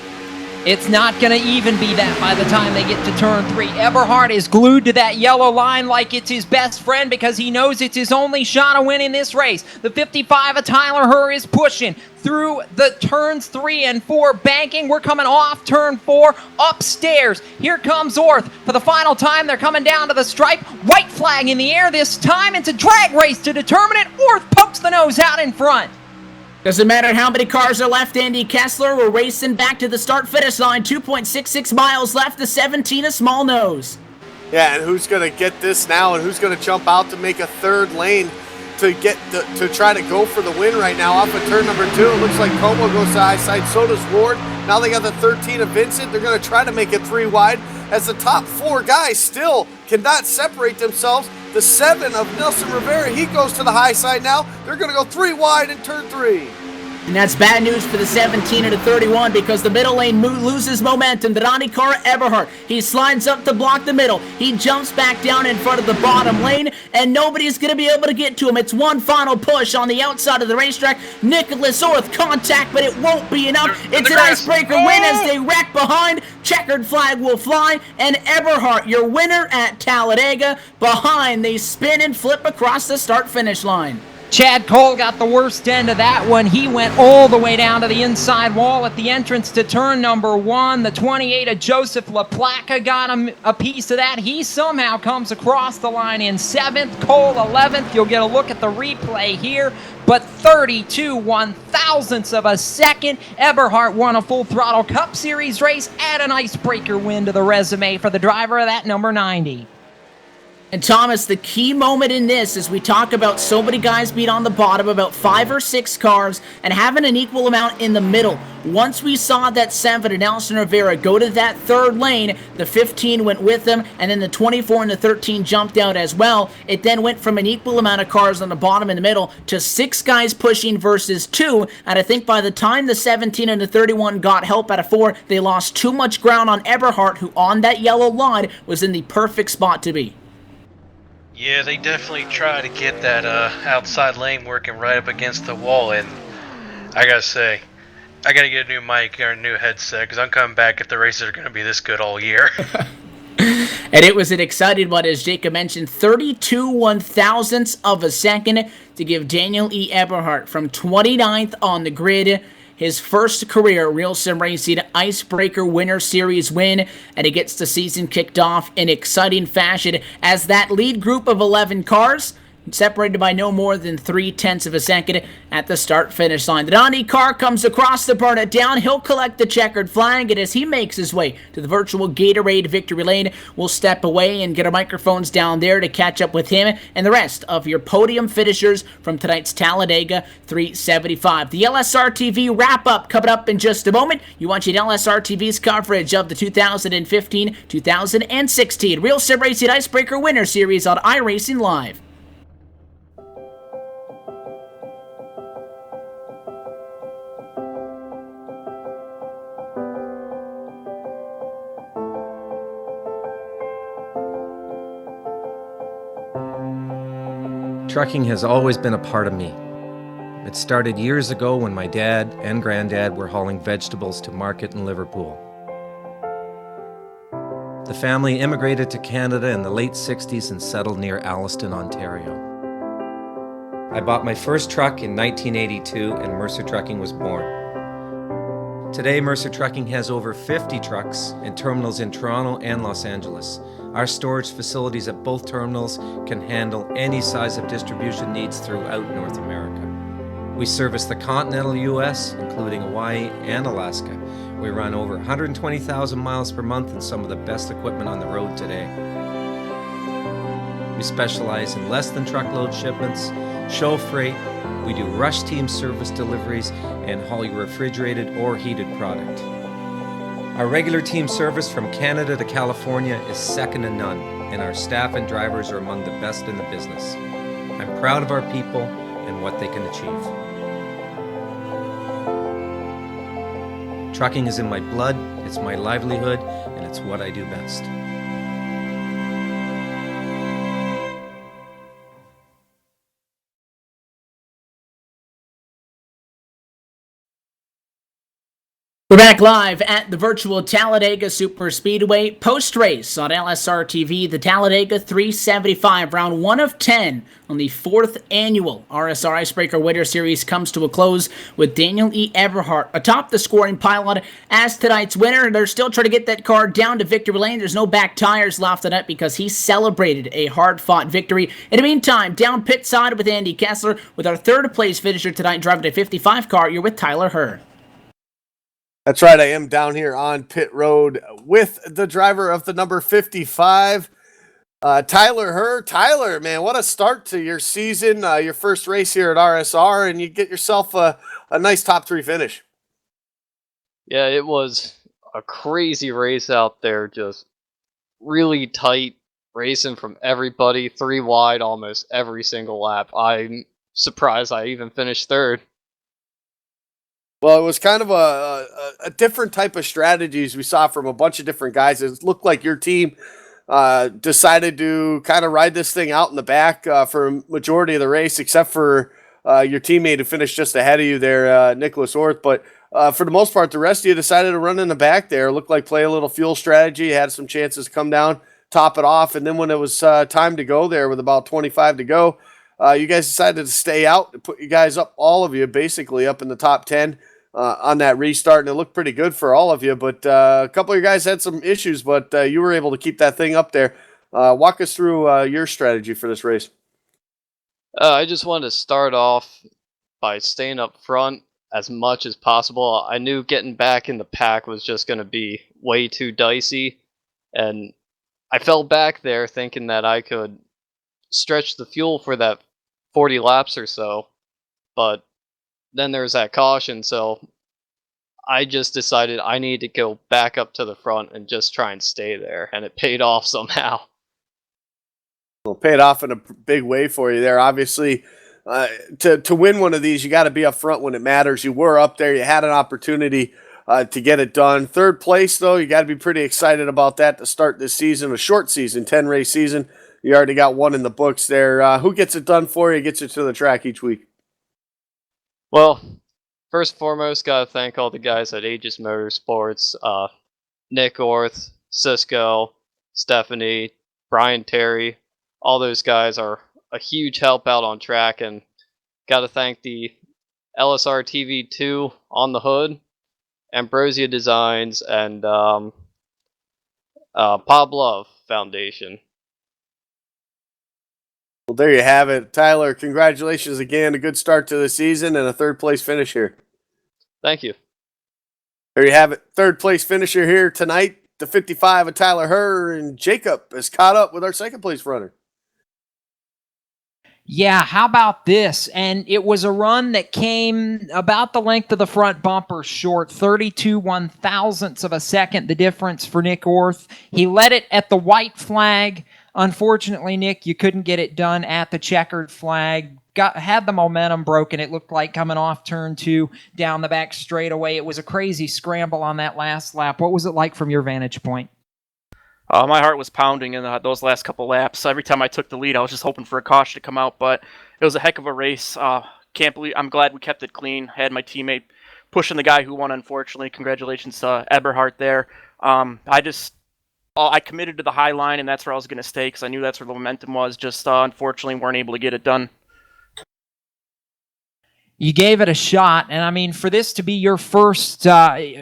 Speaker 6: It's not going to even be that by the time they get to turn 3. Eberhardt is glued to that yellow line like it's his best friend because he knows it's his only shot of winning this race. The 55 of Tyler Herr is pushing through the turns 3 and 4, banking. We're coming off turn 4, upstairs. Here comes Orth. For the final time, they're coming down to the stripe. White flag in the air this time. It's a drag race to determine it. Orth pokes the nose out in front.
Speaker 3: Doesn't matter how many cars are left, Andy Kessler. We're racing back to the start-finish line. 2.66 miles left. The 17 a small nose.
Speaker 4: Yeah, and who's going to get this now, and who's going to jump out to make a 3rd lane to get to try to go for the win right now off of turn number 2. It looks like Como goes to high side. So does Ward. Now they got the 13 of Vincent. They're going to try to make it 3 wide as the top 4 guys still cannot separate themselves. The 7 of Nelson Rivera, he goes to the high side now. They're going to go 3 wide in turn 3.
Speaker 3: And that's bad news for the 17 and the 31 because the middle lane loses momentum. The 90 car, Eberhardt, he slides up to block the middle. He jumps back down in front of the bottom lane, and nobody's going to be able to get to him. It's one final push on the outside of the racetrack. Nicholas Orth, contact, but it won't be enough. It's an icebreaker win as they wreck behind. Checkered flag will fly, and Eberhardt, your winner at Talladega. Behind, they spin and flip across the start-finish line.
Speaker 6: Chad Cole got the worst end of that one. He went all the way down to the inside wall at the entrance to turn number 1. The 28 of Joseph LaPlaca got a piece of that. He somehow comes across the line in 7th, Cole 11th. You'll get a look at the replay here. But 32 one-thousandths of a second. Eberhart won a Full Throttle Cup Series race. Add an icebreaker win to the resume for the driver of that number 90.
Speaker 3: And Thomas, the key moment in this is we talk about so many guys being on the bottom, about 5 or 6 cars, and having an equal amount in the middle. Once we saw that 7 and Nelson Rivera go to that 3rd lane, the 15 went with them, and then the 24 and the 13 jumped out as well. It then went from an equal amount of cars on the bottom and the middle to 6 guys pushing versus 2, and I think by the time the 17 and the 31 got help out of 4, they lost too much ground on Eberhart, who on that yellow line was in the perfect spot to be.
Speaker 2: Yeah, they definitely try to get that outside lane working right up against the wall, and I gotta say, I gotta get a new mic or a new headset, because I'm coming back if the races are gonna be this good all year.
Speaker 3: And it was an exciting one, as Jacob mentioned, 32 one-thousandths of a second to give Daniel E. Eberhart from 29th on the grid his first career Real Sim Racing Icebreaker Winter Series win, and he gets the season kicked off in exciting fashion as that lead group of 11 cars separated by no more than 0.3 of a second at the start-finish line. The Donnie car comes across the burn it down. He'll collect the checkered flag, and as he makes his way to the virtual Gatorade victory lane, we'll step away and get our microphones down there to catch up with him and the rest of your podium finishers from tonight's Talladega 375. The LSRTV wrap-up coming up in just a moment. You watching LSRTV's coverage of the 2015-2016 Real Sim Racing Icebreaker Winter Series on iRacing Live.
Speaker 1: Trucking has always been a part of me. It started years ago when my dad and granddad were hauling vegetables to market in Liverpool. The family immigrated to Canada in the late 60s and settled near Alliston, Ontario. I bought my first truck in 1982 and Mercer Trucking was born. Today, Mercer Trucking has over 50 trucks and terminals in Toronto and Los Angeles. Our storage facilities at both terminals can handle any size of distribution needs throughout North America. We service the continental U.S., including Hawaii and Alaska. We run over 120,000 miles per month and some of the best equipment on the road today. We specialize in less than truckload shipments, show freight, we do rush team service deliveries, and haul your refrigerated or heated product. Our regular team service from Canada to California is second to none, and our staff and drivers are among the best in the business. I'm proud of our people and what they can achieve. Trucking is in my blood, it's my livelihood, and it's what I do best.
Speaker 3: We're back live at the virtual Talladega Superspeedway post-race on LSRTV. The Talladega 375, round 1 of 10 on the 4th annual RSR Icebreaker Winter Series comes to a close with Daniel E. Eberhart atop the scoring pylon as tonight's winner. They're still trying to get that car down to victory lane. There's no back tires left on it because he celebrated a hard-fought victory. In the meantime, down pit side with Andy Kessler with our third place finisher tonight driving a 55 car. You're with Tyler Herr.
Speaker 4: That's right. I am down here on pit road with the driver of the number 55, Tyler Herr. Tyler, man, what a start to your season, your first race here at RSR, and you get yourself a nice top 3 finish.
Speaker 19: Yeah, it was a crazy race out there, just really tight racing from everybody, 3 wide almost every single lap. I'm surprised I even finished 3rd.
Speaker 4: Well, it was kind of a different type of strategies we saw from a bunch of different guys. It looked like your team decided to kind of ride this thing out in the back for a majority of the race, except for your teammate who finished just ahead of you there, Nicholas Orth. But for the most part, the rest of you decided to run in the back there. It looked like play a little fuel strategy, had some chances to come down, top it off. And then when it was time to go there with about 25 to go, You guys decided to stay out and put you guys up, all of you, basically up in the top 10 on that restart, and it looked pretty good for all of you. But a couple of you guys had some issues, but you were able to keep that thing up there. Walk us through your strategy for this race.
Speaker 19: I just wanted to start off by staying up front as much as possible. I knew getting back in the pack was just going to be way too dicey, and I fell back there thinking that I could stretch the fuel for that 40 laps or so, but then there's that caution, so I just decided I need to go back up to the front and just try and stay there, and it paid off somehow.
Speaker 4: Well, paid off in a big way for you there. Obviously, to win one of these, you got to be up front when it matters. You were up there. You had an opportunity to get it done. Third place, though, you got to be pretty excited about that to start this season, a short season, 10-race season. You already got one in the books there. Who gets it done for you, gets you to the track each week?
Speaker 19: Well, first and foremost, got to thank all the guys at Aegis Motorsports, Nick Orth, Cisco, Stephanie, Brian Terry. All those guys are a huge help out on track, and got to thank the LSRTV 2 on the hood, Ambrosia Designs, and Bob Love Foundation.
Speaker 4: Well, there you have it. Tyler, congratulations again. A good start to the season and a third-place finish here.
Speaker 19: Thank you.
Speaker 4: There you have it. Third-place finisher here tonight. The 55 of Tyler Herr, and Jacob is caught up with our second-place runner.
Speaker 6: Yeah, how about this? And it was a run that came about the length of the front bumper short, 32 1/1000ths of a second, the difference for Nick Orth. He led it at the white flag. Unfortunately, Nick, you couldn't get it done at the checkered flag. Had the momentum broken, it looked like, coming off turn 2 down the back straightaway. It was a crazy scramble on that last lap. What was it like from your vantage point?
Speaker 20: My heart was pounding in those last couple laps. Every time I took the lead, I was just hoping for a caution to come out, but it was a heck of a race. I'm glad we kept it clean. I had my teammate pushing the guy who won, unfortunately. Congratulations to Eberhardt there. I committed to the high line, and that's where I was going to stay because I knew that's where the momentum was. Just unfortunately weren't able to get it done.
Speaker 6: You gave it a shot, and I mean, for this to be your first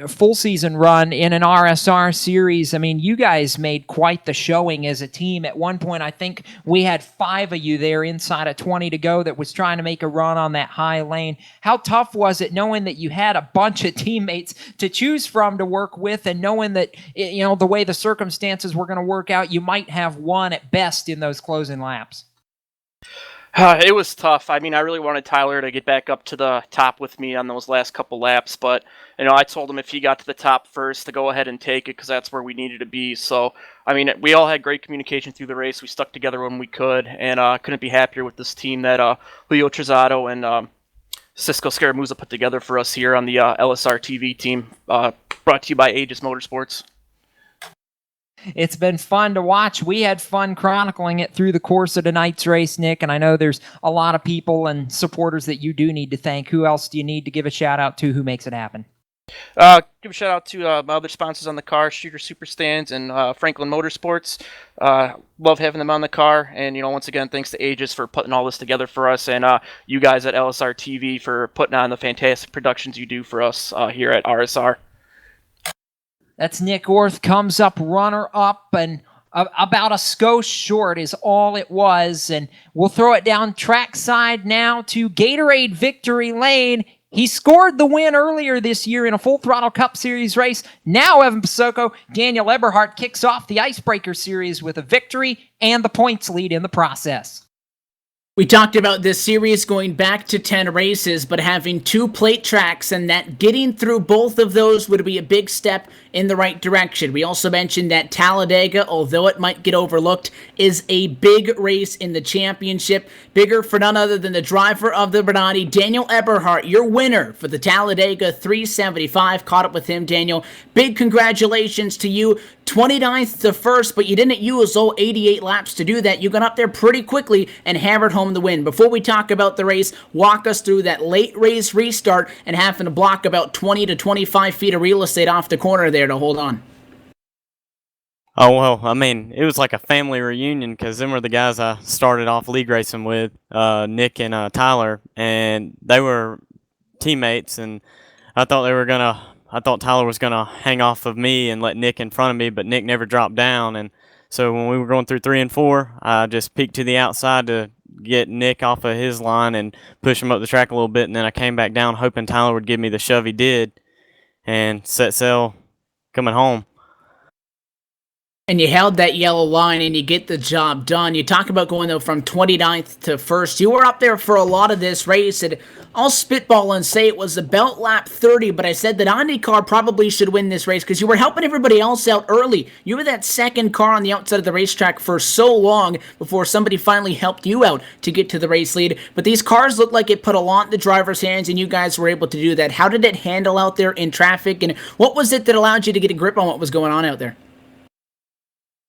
Speaker 6: full season run in an RSR series, I mean, you guys made quite the showing as a team. At one point, I think we had 5 of you there inside of 20 to go that was trying to make a run on that high lane. How tough was it knowing that you had a bunch of teammates to choose from to work with, and knowing that, you know, the way the circumstances were going to work out, you might have one at best in those closing laps?
Speaker 20: It was tough. I mean, I really wanted Tyler to get back up to the top with me on those last couple laps, but I told him if he got to the top first to go ahead and take it because that's where we needed to be. So, I mean, we all had great communication through the race. We stuck together when we could, and couldn't be happier with this team that Julio Trezado and Cisco Scaramuza put together for us here on the LSR TV team, brought to you by Aegis Motorsports.
Speaker 6: It's been fun to watch. We had fun chronicling it through the course of tonight's race, Nick, and I know there's a lot of people and supporters that you do need to thank. Who else do you need to give a shout-out to? Who makes it happen?
Speaker 20: Give a shout-out to my other sponsors on the car, Shooter Superstands and Franklin Motorsports. Love having them on the car, and, once again, thanks to Aegis for putting all this together for us, and you guys at LSR TV for putting on the fantastic productions you do for us here at RSR.
Speaker 6: That's Nick Orth, comes up runner-up, and about a skosh short is all it was. And we'll throw it down trackside now to Gatorade Victory Lane. He scored the win earlier this year in a Full Throttle Cup Series race. Now Evan Pasoko, Daniel Eberhardt kicks off the Icebreaker Series with a victory and the points lead in the process. We talked about this series going back to 10 races, but having 2 plate tracks, and that getting through both of those would be a big step in the right direction. We also mentioned that Talladega, although it might get overlooked, is a big race in the championship. Bigger for none other than the driver of the Bernardi, Daniel Eberhardt, your winner for the Talladega 375. Caught up with him, Daniel. Big congratulations to you. 29th to first, but you didn't use all 88 laps to do that. You got up there pretty quickly and hammered home the win. Before we talk about the race, walk us through that late race restart and having to block about 20 to 25 feet of real estate off the corner there to hold on.
Speaker 21: Oh, well, I mean, it was like a family reunion because them were the guys I started off league racing with, Nick and Tyler, and they were teammates, and I thought Tyler was gonna hang off of me and let Nick in front of me, but Nick never dropped down, and so when we were going through 3 and 4, I just peeked to the outside to get Nick off of his line and push him up the track a little bit, and then I came back down hoping Tyler would give me the shove he did, and set sail coming home.
Speaker 3: And you held that yellow line and you get the job done. You talk about going though from 29th to 1st. You were up there for a lot of this race, and I'll spitball and say it was about lap 30, but I said that IndyCar probably should win this race because you were helping everybody else out early. You were that second car on the outside of the racetrack for so long before somebody finally helped you out to get to the race lead. But these cars looked like it put a lot in the driver's hands, and you guys were able to do that. How did it handle out there in traffic, and what was it that allowed you to get a grip on what was going on out there?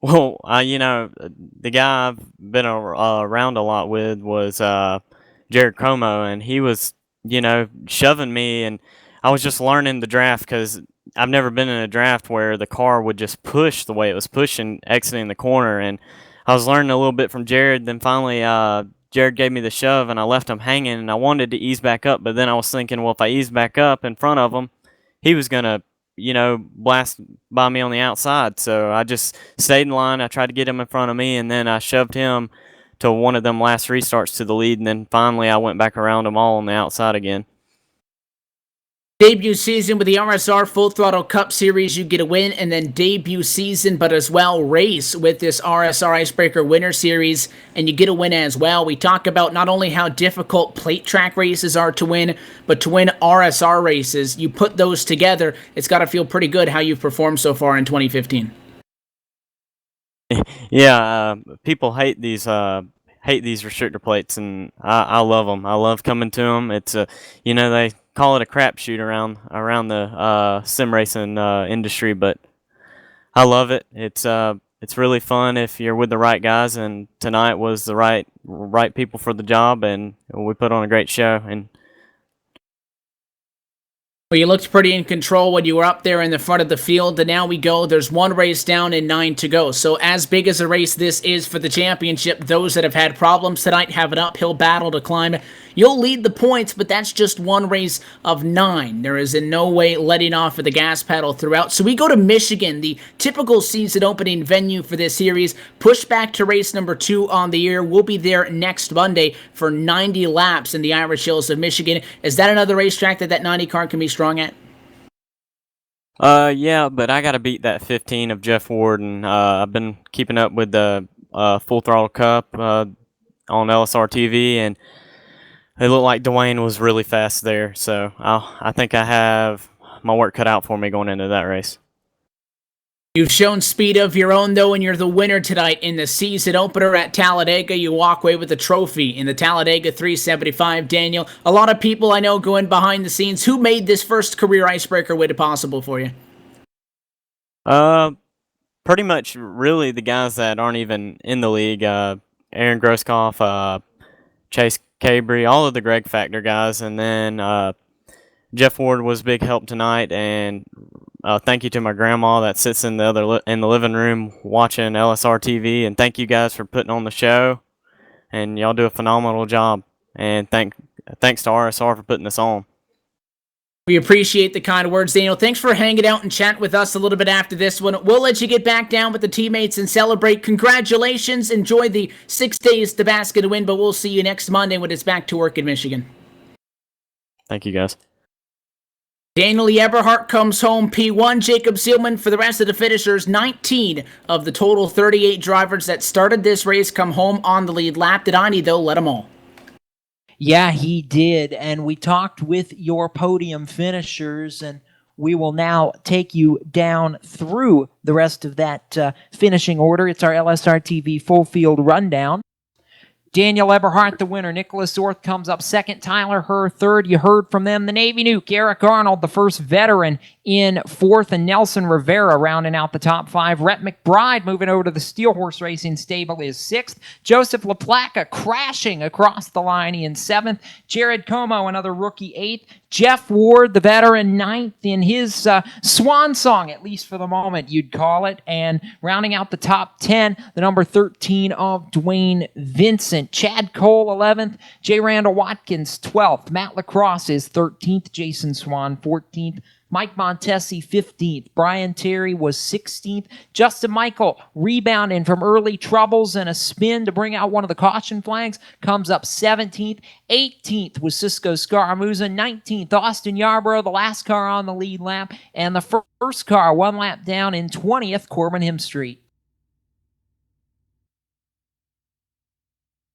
Speaker 21: Well, the guy I've been around a lot with was Jared Como, and he was, shoving me, and I was just learning the draft because I've never been in a draft where the car would just push the way it was pushing, exiting the corner, and I was learning a little bit from Jared. Then finally, Jared gave me the shove, and I left him hanging, and I wanted to ease back up, but then I was thinking, well, if I ease back up in front of him, he was gonna blast by me on the outside. So I just stayed in line. I tried to get him in front of me, and then I shoved him to one of them last restarts to the lead, and then finally I went back around them all on the outside again.
Speaker 3: Debut season with the RSR Full Throttle Cup Series, you get a win, and then debut season, but as well race with this RSR Icebreaker Winter Series, and you get a win as well. We talk about not only how difficult plate track races are to win, but to win RSR races. You put those together, it's got to feel pretty good how you've performed so far in 2015.
Speaker 21: Yeah, people hate these restrictor plates, and I love them. I love coming to them. It's they call it a crapshoot around the sim racing industry, but I love it. It's really fun if you're with the right guys, and tonight was the right people for the job, and we put on a great show. And
Speaker 3: well, you looked pretty in control when you were up there in the front of the field, and now we go. There's one race down and 9 to go. So as big as a race this is for the championship, those that have had problems tonight have an uphill battle to climb. You'll lead the points, but that's just one race of 9. There is in no way letting off of the gas pedal throughout. So we go to Michigan, the typical season opening venue for this series. Push back to race number 2 on the year. We'll be there next Monday for 90 laps in the Irish Hills of Michigan. Is that another racetrack that 90 car can be strong at?
Speaker 21: Yeah, but I got to beat that 15 of Jeff Ward, and I've been keeping up with the Full Throttle Cup on LSRTV, and it looked like Dwayne was really fast there, so I think I have my work cut out for me going into that race.
Speaker 3: You've shown speed of your own, though, and you're the winner tonight in the season opener at Talladega. You walk away with a trophy in the Talladega 375. Daniel, a lot of people I know going behind the scenes. Who made this first career icebreaker win possible for you?
Speaker 21: Pretty much really the guys that aren't even in the league. Aaron Grosskopf, Chase Cabry, all of the Greg Factor guys, and then Jeff Ward was a big help tonight, and thank you to my grandma that sits in the living room watching LSR TV, and thank you guys for putting on the show, and y'all do a phenomenal job, and thanks to RSR for putting this on.
Speaker 3: We appreciate the kind words, Daniel. Thanks for hanging out and chatting with us a little bit after this one. We'll let you get back down with the teammates and celebrate. Congratulations. Enjoy the 6 days to basket to win, but we'll see you next Monday when it's back to work in Michigan.
Speaker 21: Thank you, guys.
Speaker 3: Daniel Eberhardt comes home P1. Jacob Seelman for the rest of the finishers. 19 of the total 38 drivers that started this race come home on the lead lap. Did Ani, though, let them all?
Speaker 6: Yeah, he did, and we talked with your podium finishers, and we will now take you down through the rest of that finishing order. It's our LSRTV full field rundown. Daniel Eberhardt, the winner. Nicholas Orth comes up second. Tyler Herr third. You heard from them. The Navy Nuke, Eric Arnold, the first veteran in fourth, and Nelson Rivera rounding out the top five. Rhett McBride moving over to the Steel Horse Racing stable is sixth. Joseph LaPlaca crashing across the line in seventh. Jared Como, another rookie, eighth. Jeff Ward, the veteran, ninth in his swan song, at least for the moment, you'd call it. And rounding out the top 10, the number 13 of Dwayne Vincent. Chad Cole, 11th. J. Randall Watkins, 12th. Matt Lacrosse is 13th. Jason Swan, 14th. Mike Montesi, 15th. Brian Terry was 16th. Justin Michael, rebounding from early troubles and a spin to bring out one of the caution flags, comes up 17th. 18th was Cisco Scaramuza. 19th, Austin Yarborough, the last car on the lead lap. And the first car, one lap down in 20th, Corbin Hemstreet.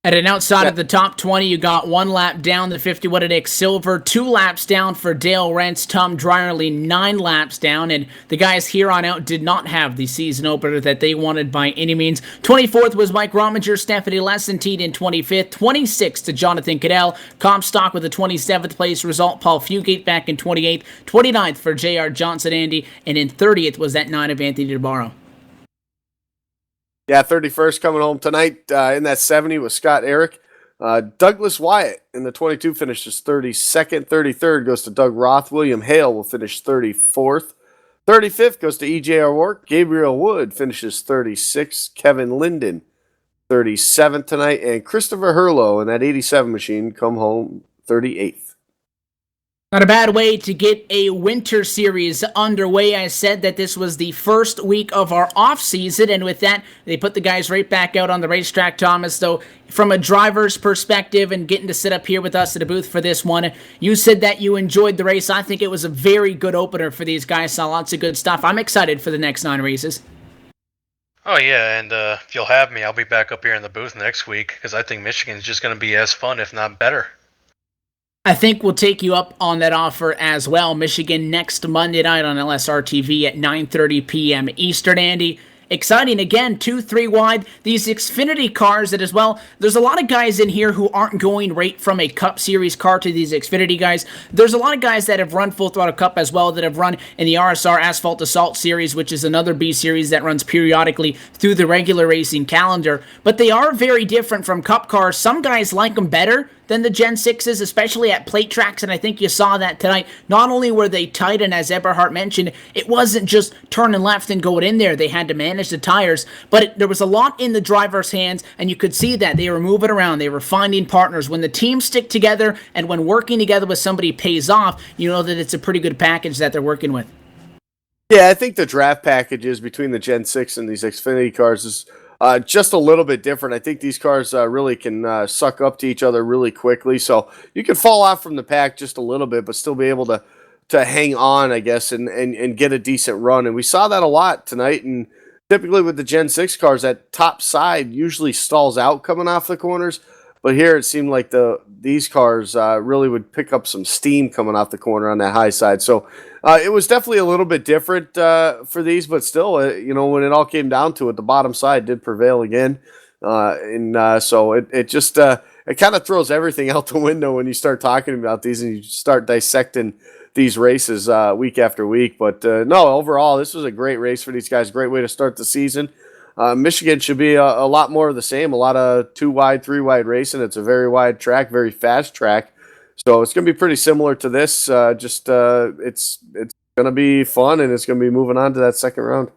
Speaker 3: At an outside of the top 20, you got one lap down the 51 at Nick Silver, 2 laps down for Dale Rentz, Tom Dryerly 9 laps down, and the guys here on out did not have the season opener that they wanted by any means. 24th was Mike Rominger, Stephanie Lessentine in 25th, 26th to Jonathan Cadell, Comstock with a 27th place result, Paul Fugate back in 28th, 29th for J.R. Johnson Andy, and in 30th was that 9 of Anthony DeBarro.
Speaker 4: Yeah, 31st coming home tonight in that 70 with Scott Eric. Douglas Wyatt in the 22 finishes 32nd. 33rd goes to Doug Roth. William Hale will finish 34th. 35th goes to E.J. O'Rourke. Gabriel Wood finishes 36th. Kevin Linden, 37th tonight. And Christopher Hurlow in that 87 machine come home 38th.
Speaker 3: Not a bad way to get a winter series underway. I said that this was the first week of our off season, and with that, they put the guys right back out on the racetrack, Thomas. So from a driver's perspective and getting to sit up here with us at a booth for this one, you said that you enjoyed the race. I think it was a very good opener for these guys. Saw lots of good stuff. I'm excited for the next 9 races.
Speaker 2: Oh, yeah, and if you'll have me, I'll be back up here in the booth next week because I think Michigan's just going to be as fun, if not better.
Speaker 3: I think we'll take you up on that offer as well. Michigan next Monday night on LSRTV at 9:30 p.m. Eastern, Andy. Exciting again, 2-3 wide. These Xfinity cars that as well, there's a lot of guys in here who aren't going right from a Cup Series car to these Xfinity guys. There's a lot of guys that have run Full Throttle Cup as well that have run in the RSR Asphalt Assault Series, which is another B Series that runs periodically through the regular racing calendar. But they are very different from Cup cars. Some guys like them better than the Gen 6s, especially at plate tracks, and I think you saw that tonight. Not only were they tight, and as Eberhardt mentioned, it wasn't just turning left and going in there. They had to manage the tires, but there was a lot in the driver's hands, and you could see that. They were moving around. They were finding partners. When the teams stick together and when working together with somebody pays off, you know that it's a pretty good package that they're working with.
Speaker 4: Yeah, I think the draft packages between the Gen 6 and these Xfinity cars is just a little bit different. I think these cars really can suck up to each other really quickly. So you can fall off from the pack just a little bit, but still be able to hang on, I guess, and get a decent run. And we saw that a lot tonight. And typically with the Gen 6 cars, that top side usually stalls out coming off the corners. But here it seemed like these cars really would pick up some steam coming off the corner on that high side. So it was definitely a little bit different for these, but still, when it all came down to it, the bottom side did prevail again. So it just it kind of throws everything out the window when you start talking about these and you start dissecting these races week after week. But no, overall, this was a great race for these guys. Great way to start the season. Michigan should be a lot more of the same, a lot of 2 wide, 3 wide racing. It's a very wide track, very fast track. So it's going to be pretty similar to this. It's going to be fun, and it's going to be moving on to that second round.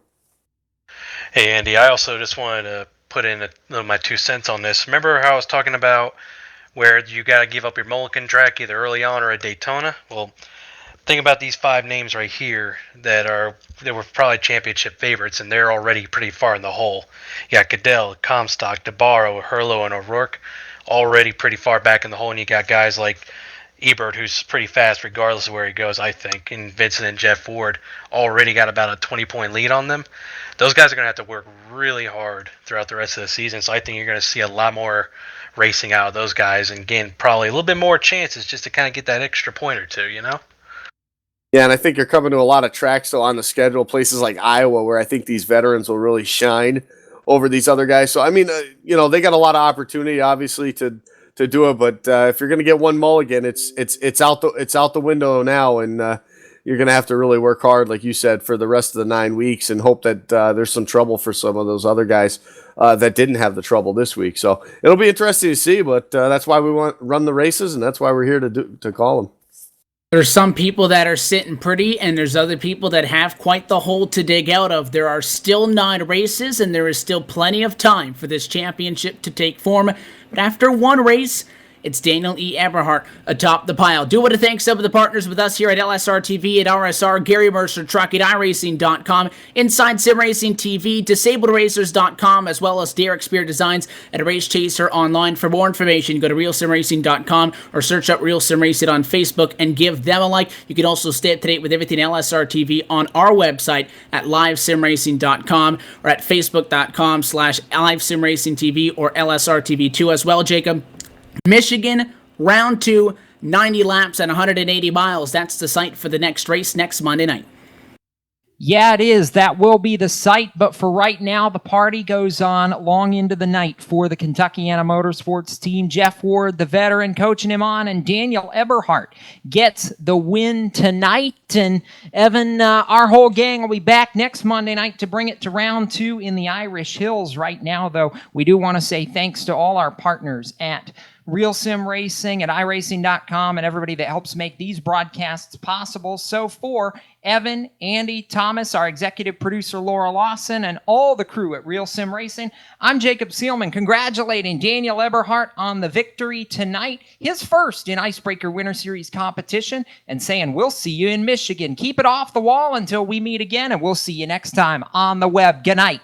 Speaker 2: Hey, Andy, I also just wanted to put in my 2 cents on this. Remember how I was talking about where you got to give up your Mulligan track either early on or at Daytona? Well, think about these 5 names right here that were probably championship favorites, and they're already pretty far in the hole. You got Cadell, Comstock, DeBarro, Hurlow, and O'Rourke already pretty far back in the hole, and you got guys like Ebert, who's pretty fast regardless of where he goes, I think, and Vincent and Jeff Ward already got about a 20-point lead on them. Those guys are going to have to work really hard throughout the rest of the season, so I think you're going to see a lot more racing out of those guys and gain probably a little bit more chances just to kind of get that extra point or two,
Speaker 4: Yeah, and I think you're coming to a lot of tracks still on the schedule, places like Iowa, where I think these veterans will really shine over these other guys. So, I mean, they got a lot of opportunity, obviously, to do it. But if you're going to get one mulligan, it's out the window now. And you're going to have to really work hard, like you said, for the rest of the 9 weeks and hope that there's some trouble for some of those other guys that didn't have the trouble this week. So it'll be interesting to see, but that's why we run the races, and that's why we're here to call them.
Speaker 3: There's some people that are sitting pretty, and there's other people that have quite the hole to dig out of. There are still 9 races, and there is still plenty of time for this championship to take form. But after one race, it's Daniel E. Eberhardt atop the pile. Do want to thank some of the partners with us here at LSRTV, at RSR, Gary Mercer Truck at iRacing.com, Inside Sim Racing TV, DisabledRacers.com, as well as Derek Spear Designs at Race Chaser Online. For more information, go to RealSimRacing.com or search up Real Sim Racing on Facebook and give them a like. You can also stay up to date with everything LSRTV on our website at LiveSimRacing.com or at Facebook.com/LiveSimRacingTV or LSRTV2 as well, Jacob. Michigan, round 2, 90 laps and 180 miles. That's the site for the next race next Monday night.
Speaker 6: Yeah, it is. That will be the site, but for right now, the party goes on long into the night for the Kentuckiana Motorsports team. Jeff Ward, the veteran, coaching him on, and Daniel Eberhardt gets the win tonight. And Evan, our whole gang will be back next Monday night to bring it to round 2 in the Irish Hills. Right now, though, we do want to say thanks to all our partners at Real Sim Racing, at iRacing.com, and everybody that helps make these broadcasts possible. So for Evan, Andy, Thomas, our executive producer Laura Lawson, and all the crew at Real Sim Racing, I'm Jacob Seelman, congratulating Daniel Eberhardt on the victory tonight, his first in Icebreaker Winter Series competition, and saying we'll see you in Michigan. Keep it off the wall until we meet again, and we'll see you next time on the web. Good night.